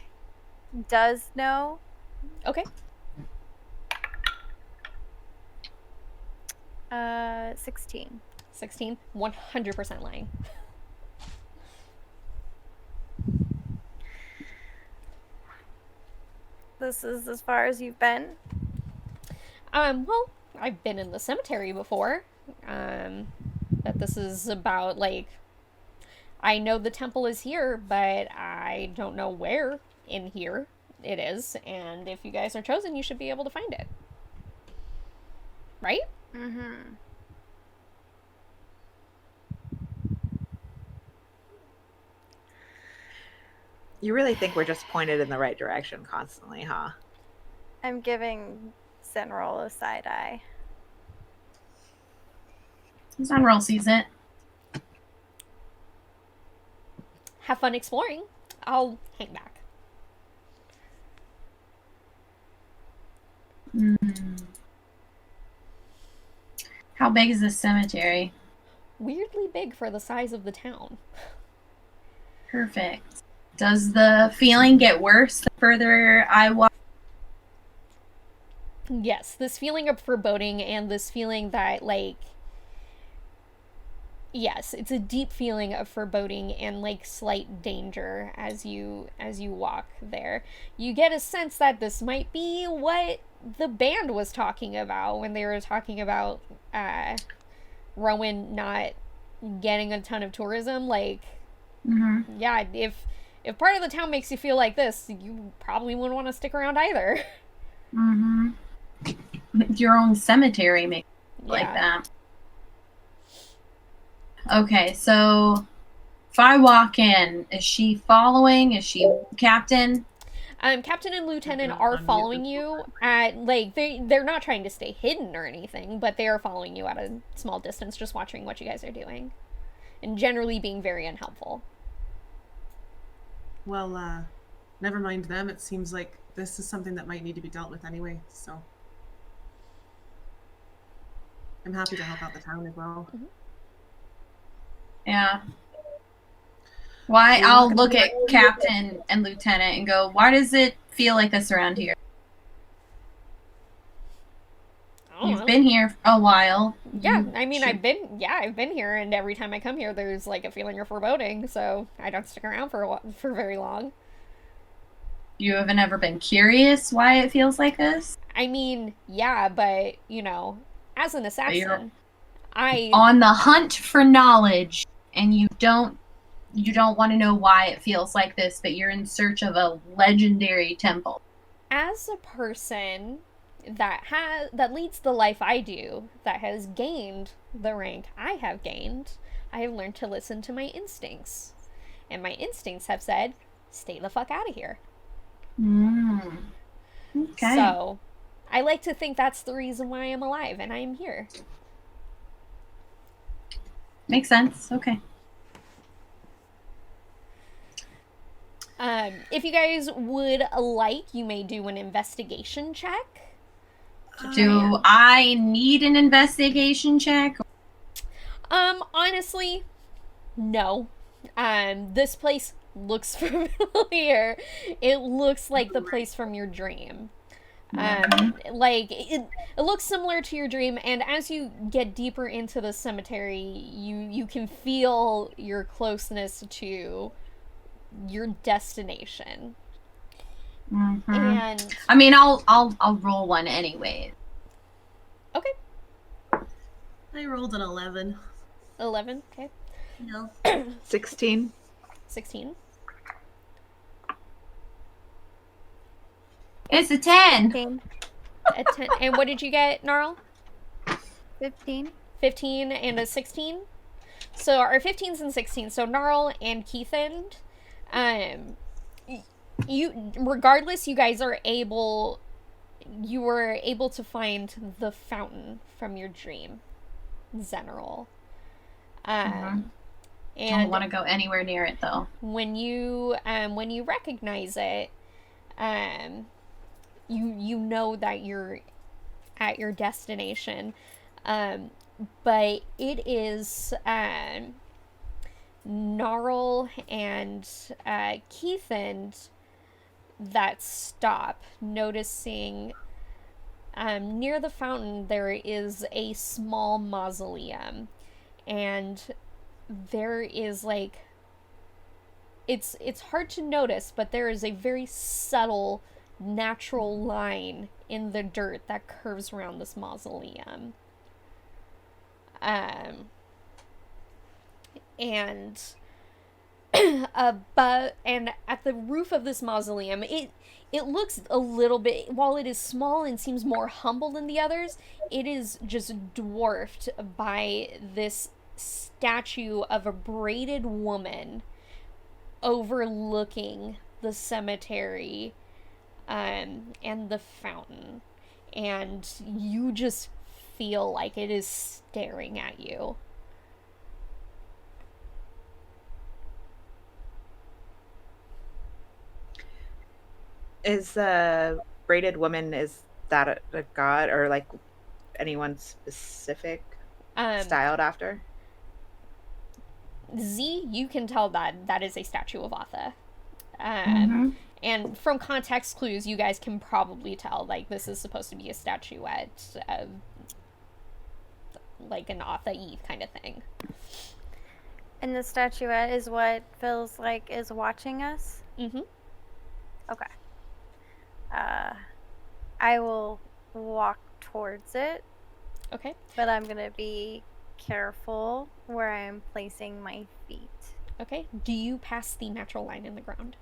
does know. Okay. 16. 16. 100% lying. This is as far as you've been? Well, I've been in the cemetery before. But this is about, like, I know the temple is here, but I don't know where in here it is. And if you guys are chosen, you should be able to find it. Right? Mm-hmm. You really think we're just pointed in the right direction constantly, huh? I'm giving Zenroll a side eye. Sunroll sees it. Have fun exploring. I'll hang back. How big is this cemetery? Weirdly big for the size of the town. Perfect. Does the feeling get worse the further I walk? Yes, this feeling of foreboding and this feeling that, like, yes, it's a deep feeling of foreboding and, like, slight danger as you walk there. You get a sense that this might be what the band was talking about when they were talking about Rowan not getting a ton of tourism. Like, yeah, if part of the town makes you feel like this, you probably wouldn't want to stick around either. Your own cemetery makes Yeah. like that. Okay, so if I walk in, is she following? Is she captain? Captain and Lieutenant are following you at, like, they're not trying to stay hidden or anything, but they are following you at a small distance, just watching what you guys are doing. And generally being very unhelpful. Well, never mind them. It seems like this is something that might need to be dealt with anyway, so I'm happy to help out the town as well. Yeah. Why? I'll look at captain and lieutenant and go, why does it feel like this around here? You've been here a while. Yeah, I mean, I've been here, and every time I come here, there's, like, a feeling of foreboding, so I don't stick around for very long. You haven't ever been curious why it feels like this? I mean, yeah, but, you know, as an assassin, on the hunt for knowledge, and you don't want to know why it feels like this, but you're in search of a legendary temple. As a person that leads the life I do, that has gained the rank I have gained, I have learned to listen to my instincts. And my instincts have said, stay the fuck out of here. Okay. So, I like to think that's the reason why I'm alive and I am here. Makes sense. Okay. If you guys would like, you may do an investigation check. Do I need an investigation check? Honestly, no. This place looks familiar. It looks like the place from your dream. Like, it looks similar to your dream, and as you get deeper into the cemetery, you can feel your closeness to your destination. And I mean, I'll roll one anyway. okay. I rolled an 11. 11, okay. No. 16. 16. It's a 10. 15. A 10. And what did you get, Gnarl? 15. 15 and a 16. So our 15s and 16s. So Gnarl and Keithan, you regardless, you guys are able. You were able to find the fountain from your dream, Zenerol. Don't And want to go anywhere near it though. when you recognize it, you know that you're at your destination, but it is Gnarl and Keithan that stop, noticing near the fountain there is a small mausoleum, and there is like it's hard to notice, but there is a very subtle natural line in the dirt that curves around this mausoleum. And above and at the roof of this mausoleum, it looks a little bit, while it is small and seems more humble than the others, it is just dwarfed by this statue of a braided woman overlooking the cemetery and the fountain, and you just feel like it is staring at you. Is the braided woman, is that a god or like anyone specific styled after? Z, you can tell that that is a statue of Atha. And from context clues, you guys can probably tell, like, this is supposed to be a statuette of, like, an Atha-y kind of thing. And the statuette is what feels like is watching us? Mm-hmm. Okay. I will walk towards it, Okay. but I'm going to be careful where I'm placing my feet. Okay. Do you pass the natural line in the ground?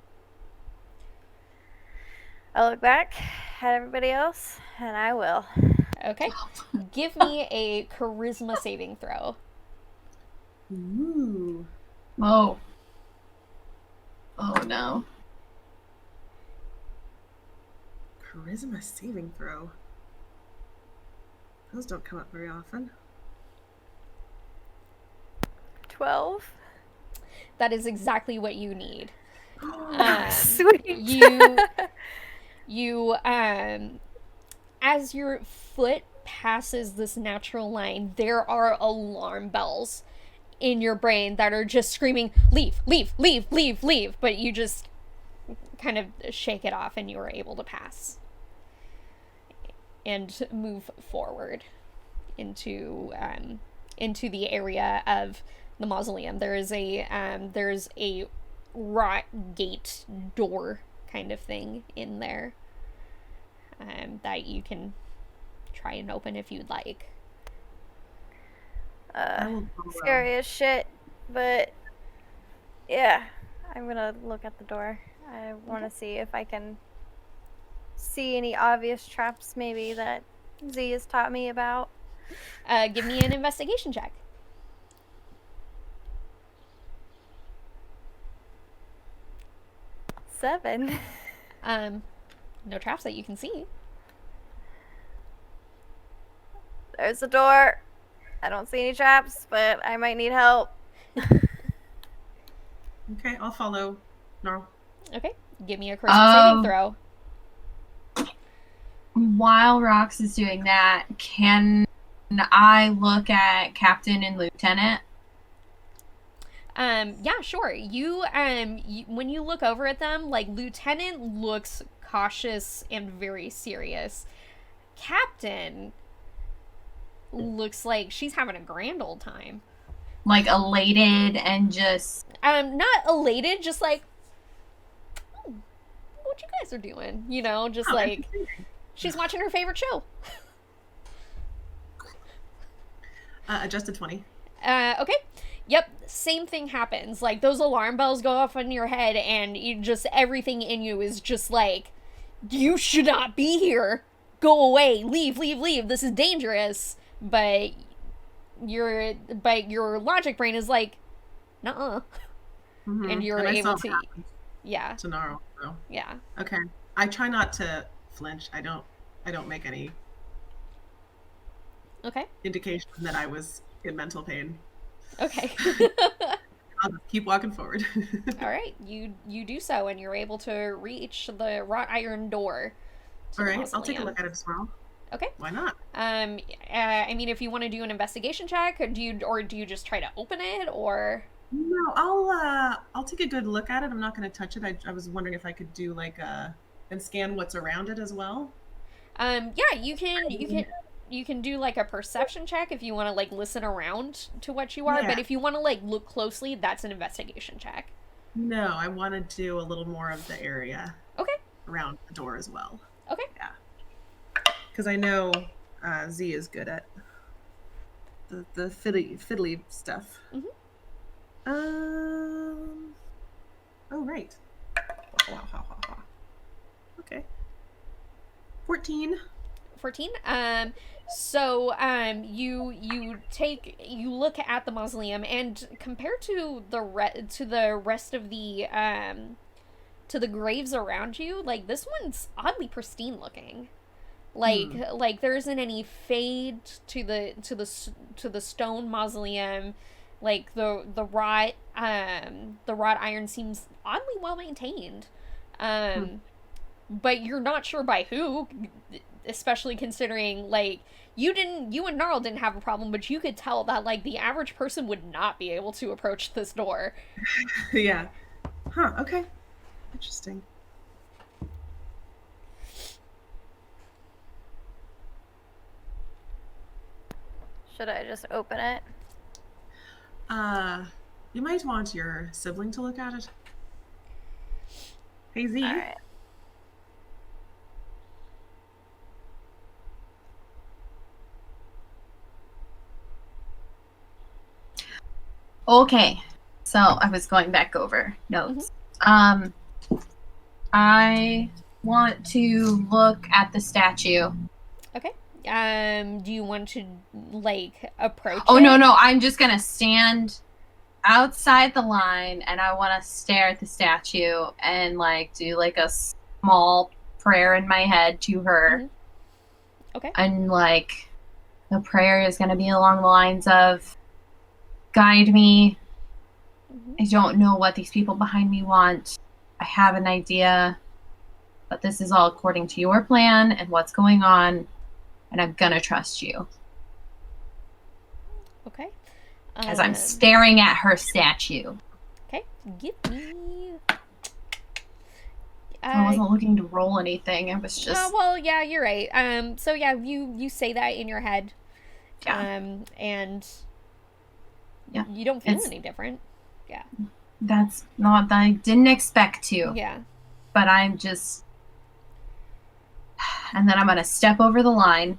I'll look back at everybody else, and I will. Okay. Give me a charisma saving throw. Ooh. Oh. Oh no. Charisma saving throw. Those don't come up very often. 12. That is exactly what you need. Sweet. You as your foot passes this natural line, there are alarm bells in your brain that are just screaming, leave, leave, leave, leave, leave, but you just kind of shake it off and you are able to pass and move forward into the area of the mausoleum. There's a wrought gate door kind of thing in there that you can try and open if you'd like. Scary as shit, but yeah, I'm gonna look at the door. I want to see if I can see any obvious traps maybe that Z has taught me about. Give me an investigation check. 7. No traps that you can see. There's the door. I don't see any traps, but I might need help. Okay, I'll follow Gnarl. Okay, give me a charisma saving throw. While Rox is doing that, can I look at Captain and Lieutenant? Yeah, sure. You when you look over at them, like, Lieutenant looks cautious and very serious. Captain looks like she's having a grand old time. Like elated and just... Not elated, just like, what you guys are doing, you know, just like, she's watching her favorite show. Adjusted 20. Okay. Yep, same thing happens. Like, those alarm bells go off in your head, and you just, everything in you is just like, you should not be here. Go away. Leave, leave, leave. This is dangerous. But your logic brain is like, nuh-uh. Mhm. And you're I saw able it to, happen yeah, to Naro. So. yeah. Okay. I try not to flinch. I don't make any Okay, indication that I was in mental pain. okay. I'll just keep walking forward. All right, you do so, and you're able to reach the wrought iron door. To All the right, I'll take a mausoleum. look at it as well. Okay. Why not? I mean, if you want to do an investigation check, or do you just try to open it, or? No, I'll take a good look at it. I'm not going to touch it. I was wondering if I could do like and scan what's around it as well. Yeah, you can do like a perception check if you want to like listen around to what you are, Yeah. but if you want to like look closely, that's an investigation check. No, I want to do a little more of the area Okay. around the door as well. Okay. Yeah. Because I know Z is good at the fiddly stuff. Mhm. Oh, right. Okay. 14. 14. So you look at the mausoleum, and compared to the rest of the to the graves around you, like, this one's oddly pristine looking. Like there isn't any fade to the stone mausoleum. Like the wrought iron seems oddly well maintained. But you're not sure by who, especially considering, like, you and Gnarl didn't have a problem, but you could tell that, like, the average person would not be able to approach this door. Yeah. Huh, okay. Interesting. Should I just open it? You might want your sibling to look at it. Hey, Z. Alright. Okay, so I was going back over notes. I want to look at the statue. Okay. Do you want to, like, approach Oh, it? no, I'm just gonna stand outside the line, and I want to stare at the statue and, like, do, like, a small prayer in my head to her. Mhm. Okay. And, like, the prayer is gonna be along the lines of, guide me. I don't know what these people behind me want. I have an idea, but this is all according to your plan and what's going on, and I'm gonna trust you. Okay. As I'm staring at her statue. Okay. Give me... I wasn't looking to roll anything. I was just... well, yeah, you're right. So yeah, you say that in your head. Yeah. And... Yeah. You don't feel any different. Yeah. That's not that I didn't expect to. Yeah. But I'm just... And then I'm gonna step over the line.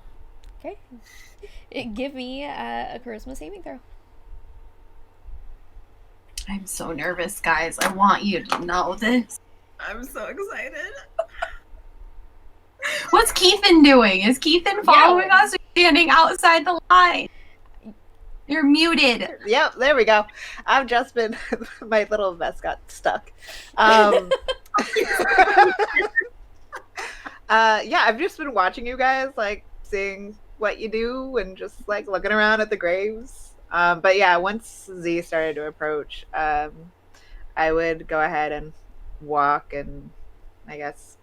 Okay. Give me a charisma saving throw. I'm so nervous, guys. I want you to know this. I'm so excited. What's Keithan doing? Is Keithan following us or standing outside the line? You're muted. Yep, there we go. I've just been, my little vest got stuck. Yeah, I've just been watching you guys, like, seeing what you do and just, like, looking around at the graves. But yeah, once Z started to approach, I would go ahead and walk and, I guess,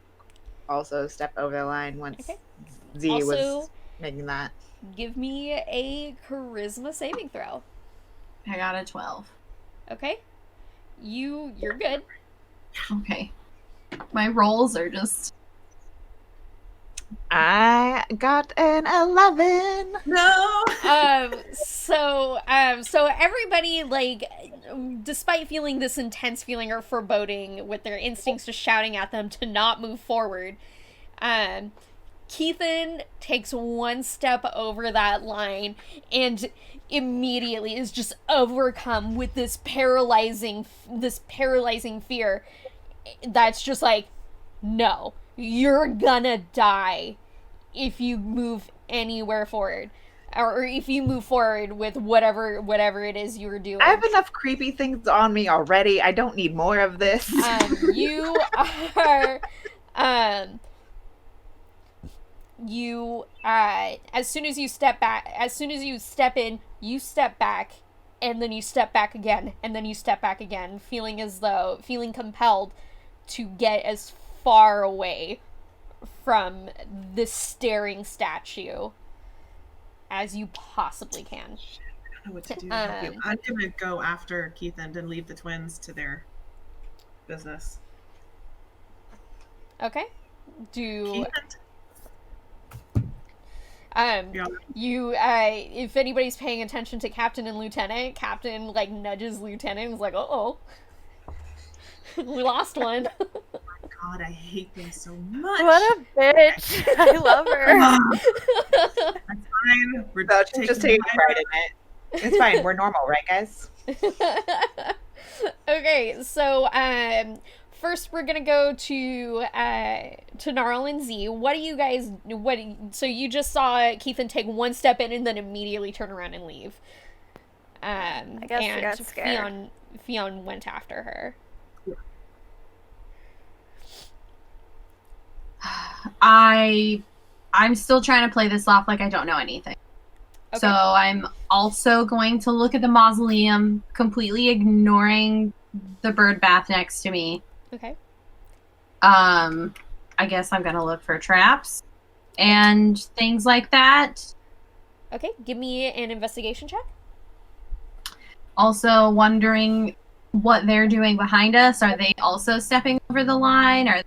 also step over the line once Z Also, was making that. Give me a charisma saving throw. I got a 12. Okay. You're good. Okay. My rolls are just... I got an 11. No. So everybody, like, despite feeling this intense feeling or foreboding with their instincts just shouting at them to not move forward, Keithan takes one step over that line and immediately is just overcome with this paralyzing fear that's just like, no, you're gonna die if you move anywhere forward, or if you move forward with whatever it is you were doing. I have enough creepy things on me already. I don't need more of this. You are as soon as you step in, you step back, and then you step back again, and then you step back again, feeling compelled to get as far away from this staring statue as you possibly can. I don't know what to do to help you. I'm gonna go after Keith and leave the twins to their business. Okay. Keith? If anybody's paying attention to Captain and Lieutenant, Captain like nudges Lieutenant and is like, uh-oh. We lost one. Oh my god, I hate them so much. What a bitch. I love her. That's fine. We're Just taking pride in it. It's fine. We're normal, right, guys? Okay, so first we're gonna go to Gnarl and Z. What do you guys? So you just saw Keithan take one step in and then immediately turn around and leave. I guess she got scared. Fionn went after her. I'm still trying to play this off like I don't know anything. Okay. So I'm also going to look at the mausoleum, completely ignoring the bird bath next to me. Okay. I guess I'm gonna look for traps and things like that. Okay, give me an investigation check. Also wondering what they're doing behind us. Are they also stepping over the line? Or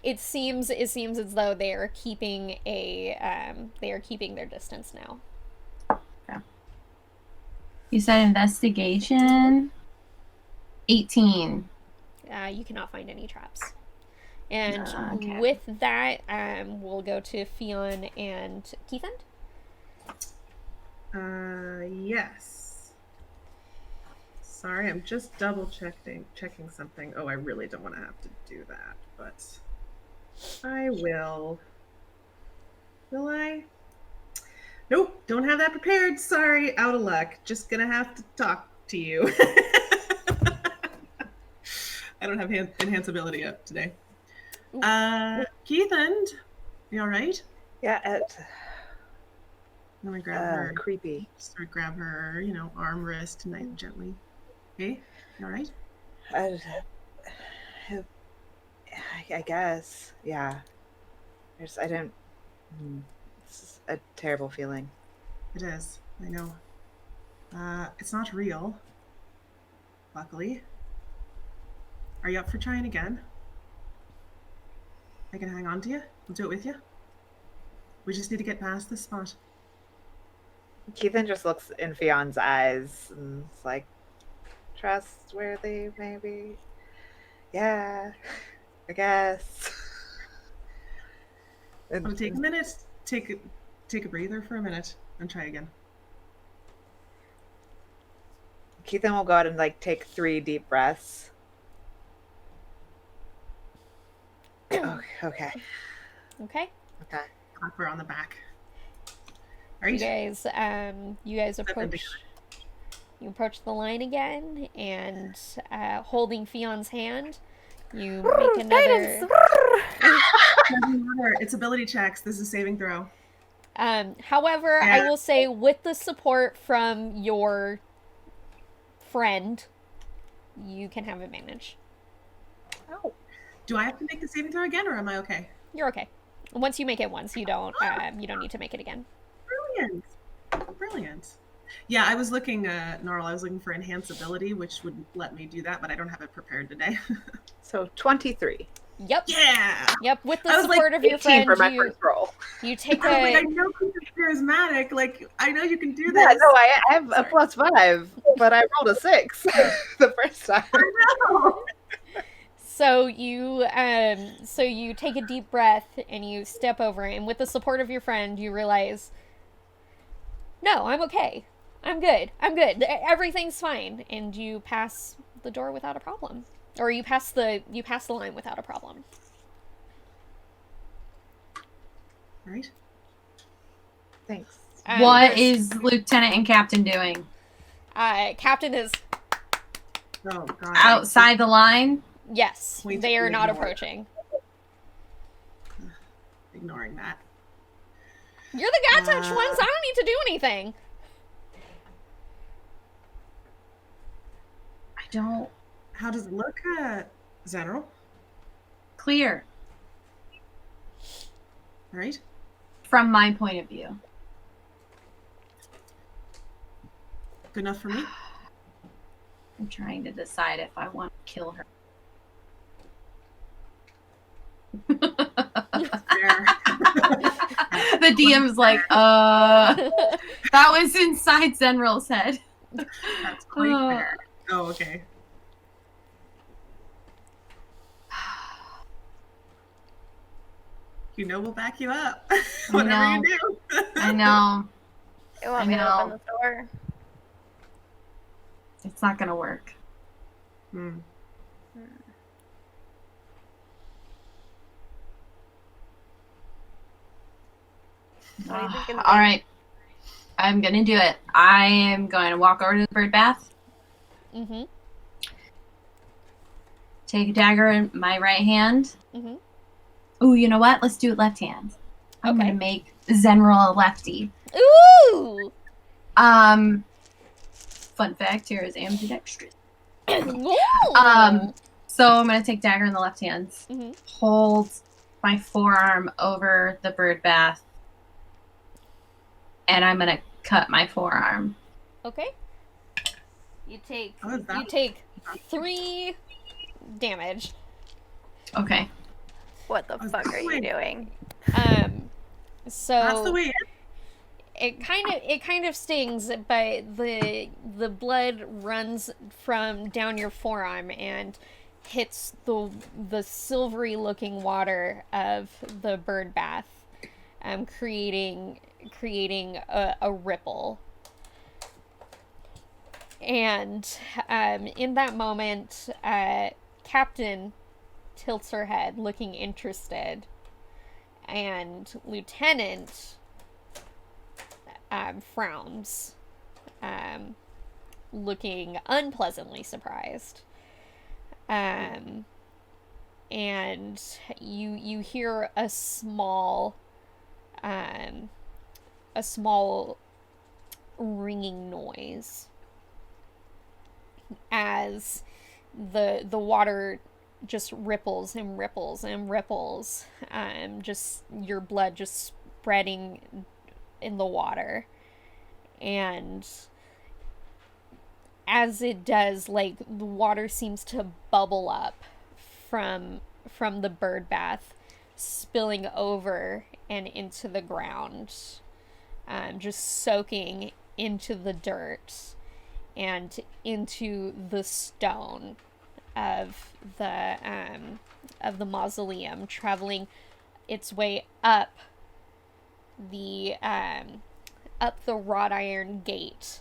it seems as though they are keeping their distance now. Okay. You said investigation 18. You cannot find any traps. And Okay. with that, we'll go to Fionn and Keithan. Yes. Sorry, I'm just double checking something. Oh, I really don't want to have to do that, but I will. Will I? Nope, don't have that prepared. Sorry, out of luck. Just gonna have to talk to you. I don't have enhanceability up today. Keithan, you all right? Yeah, Let me grab her. creepy. Sort of grab her, arm, wrist, nice and gently. Okay, you all right? I guess. Yeah. This is a terrible feeling. It is. I know. It's not real. Luckily. Are you up for trying again? I can hang on to you. We'll do it with you. We just need to get past this spot. Keithan just looks in Fionn's eyes and it's like, trustworthy, maybe? Yeah, I guess. Want to take a minute? Take a breather for a minute and try again. Keithan will go out and take 3 deep breaths. Okay. Okay. Clap her on the back. All You right. guys approach the line again, and holding Fionn's hand, you make another. Doesn't matter. It's ability checks. This is saving throw. However, Yeah. I will say, with the support from your friend, you can have advantage. Oh. Do I have to make the saving throw again, or am I okay? You're okay. Once you make it once, you don't need to make it again. Brilliant. Yeah, I was looking, Gnarl, I was looking for enhanceability, which would let me do that, but I don't have it prepared today. So 23. Yep. Yeah. Yep. With the I was support of your 18 friend, for my first roll. you take I a. know you're charismatic. I know you can do this. Yeah, no, I have Sorry. a +5, but I rolled a 6 the first time. I know. So you take a deep breath and you step over, and with the support of your friend, you realize, no, I'm okay. I'm good. Everything's fine. And you pass the door without a problem. Or you pass the line without a problem. Right? Thanks. What is Lieutenant and Captain doing? Captain is... Oh, God. Outside the line? Yes, We they are not ignore it. approaching. Ignoring that. You're the God-touched ones. I don't need to do anything. I don't... How does it look, General? Clear. Right? From my point of view. Good enough for me? I'm trying to decide if I want to kill her. Fair. The DM's like, that was inside Zenral's head. That's quite fair. Oh, okay. You know we'll back you up. Whatever you do. I know. You want me to open the door? It's not gonna work. Hmm. What are you thinking? All right. I'm gonna do it. I am going to walk over to the bird bath. Mm-hmm. Take a dagger in my right hand. Mm-hmm. Ooh, you know what? Let's do it left hand. I'm Okay. gonna make Zenral a lefty. Ooh! Fun fact, here is ambidextrous. Ooh! So I'm gonna take dagger in the left hand, Mhm. hold my forearm over the bird bath, and I'm gonna cut my forearm. Okay. You take How is that? you take 3 damage. Okay. What the fuck are you doing? So That's the way it kind of stings, but the blood runs from down your forearm and hits the silvery looking water of the bird bath, creating a ripple. And in that moment, Captain tilts her head, looking interested, and Lieutenant frowns, looking unpleasantly surprised. And you hear a small ringing noise as the water just ripples and ripples and ripples, just your blood just spreading in the water. And as it does, like, the water seems to bubble up from the bird bath, spilling over and into the ground, just soaking into the dirt and into the stone of the mausoleum, traveling its way up the wrought iron gate,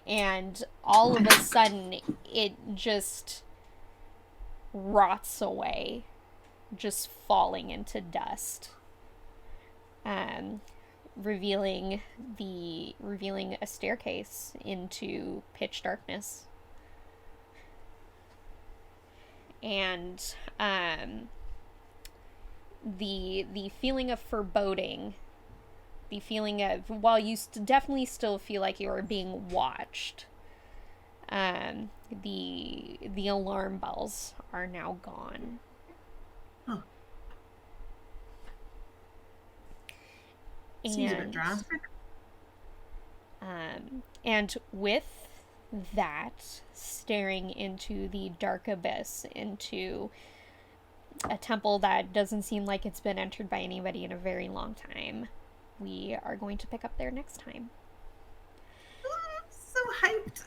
and all of a sudden it just rots away, just falling into dust, revealing a staircase into pitch darkness. And the feeling of foreboding, the feeling of, while you definitely still feel like you are being watched, the alarm bells are now gone. Huh. Seems a bit drastic. And with that, staring into the dark abyss, into a temple that doesn't seem like it's been entered by anybody in a very long time, we are going to pick up there next time. So hyped.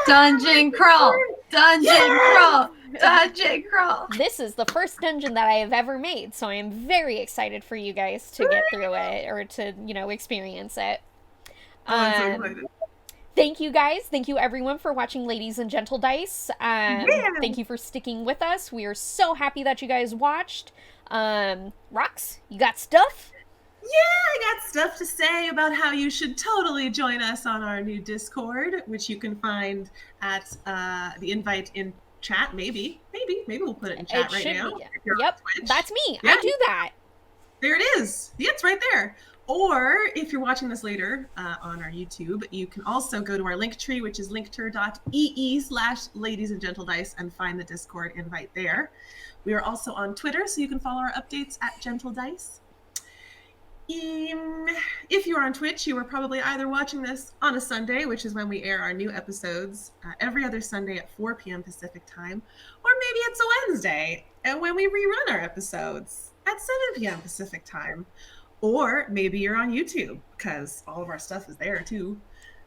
Dungeon crawl! Dungeon crawl! Dungeon crawl. This is the first dungeon that I have ever made, so I am very excited for you guys to get through it or to, experience it. I'm so excited. Thank you guys. Thank you everyone for watching Ladies and Gentledice. Thank you for sticking with us. We are so happy that you guys watched. Rox, you got stuff? Yeah, I got stuff to say about how you should totally join us on our new Discord, which you can find at the invite in chat. Maybe we'll put it in chat right now. Yep, that's me. Yeah. I do that. There it is. Yeah, it's right there. Or if you're watching this later on our YouTube, you can also go to our link tree, which is linktree.ee/Ladies and Gentledice, and find the Discord invite there. We are also on Twitter, so you can follow our updates at Gentledice. If you're on Twitch, you are probably either watching this on a Sunday, which is when we air our new episodes every other Sunday at 4 p.m. Pacific time, or maybe it's a Wednesday and when we rerun our episodes at 7 p.m. Pacific time. Or maybe you're on YouTube, because all of our stuff is there too.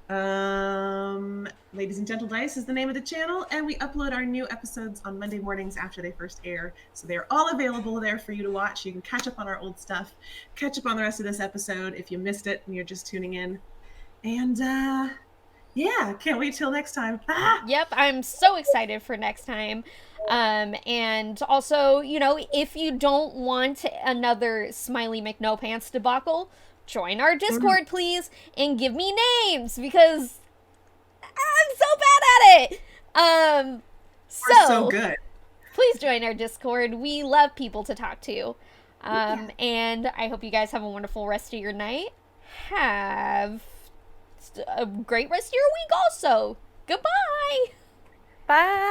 Ladies and Gentledice is the name of the channel, and we upload our new episodes on Monday mornings after they first air. So they're all available there for you to watch. You can catch up on our old stuff, catch up on the rest of this episode if you missed it and you're just tuning in. And yeah, can't wait till next time. Yep, I'm so excited for next time. And also, if you don't want another Smiley McNoPants debacle, join our Discord, please, and give me names, because I'm so bad at it. We're so good. Please join our Discord. We love people to talk to. And I hope you guys have a wonderful rest of your night. Have a great rest of your week also. Goodbye. Bye.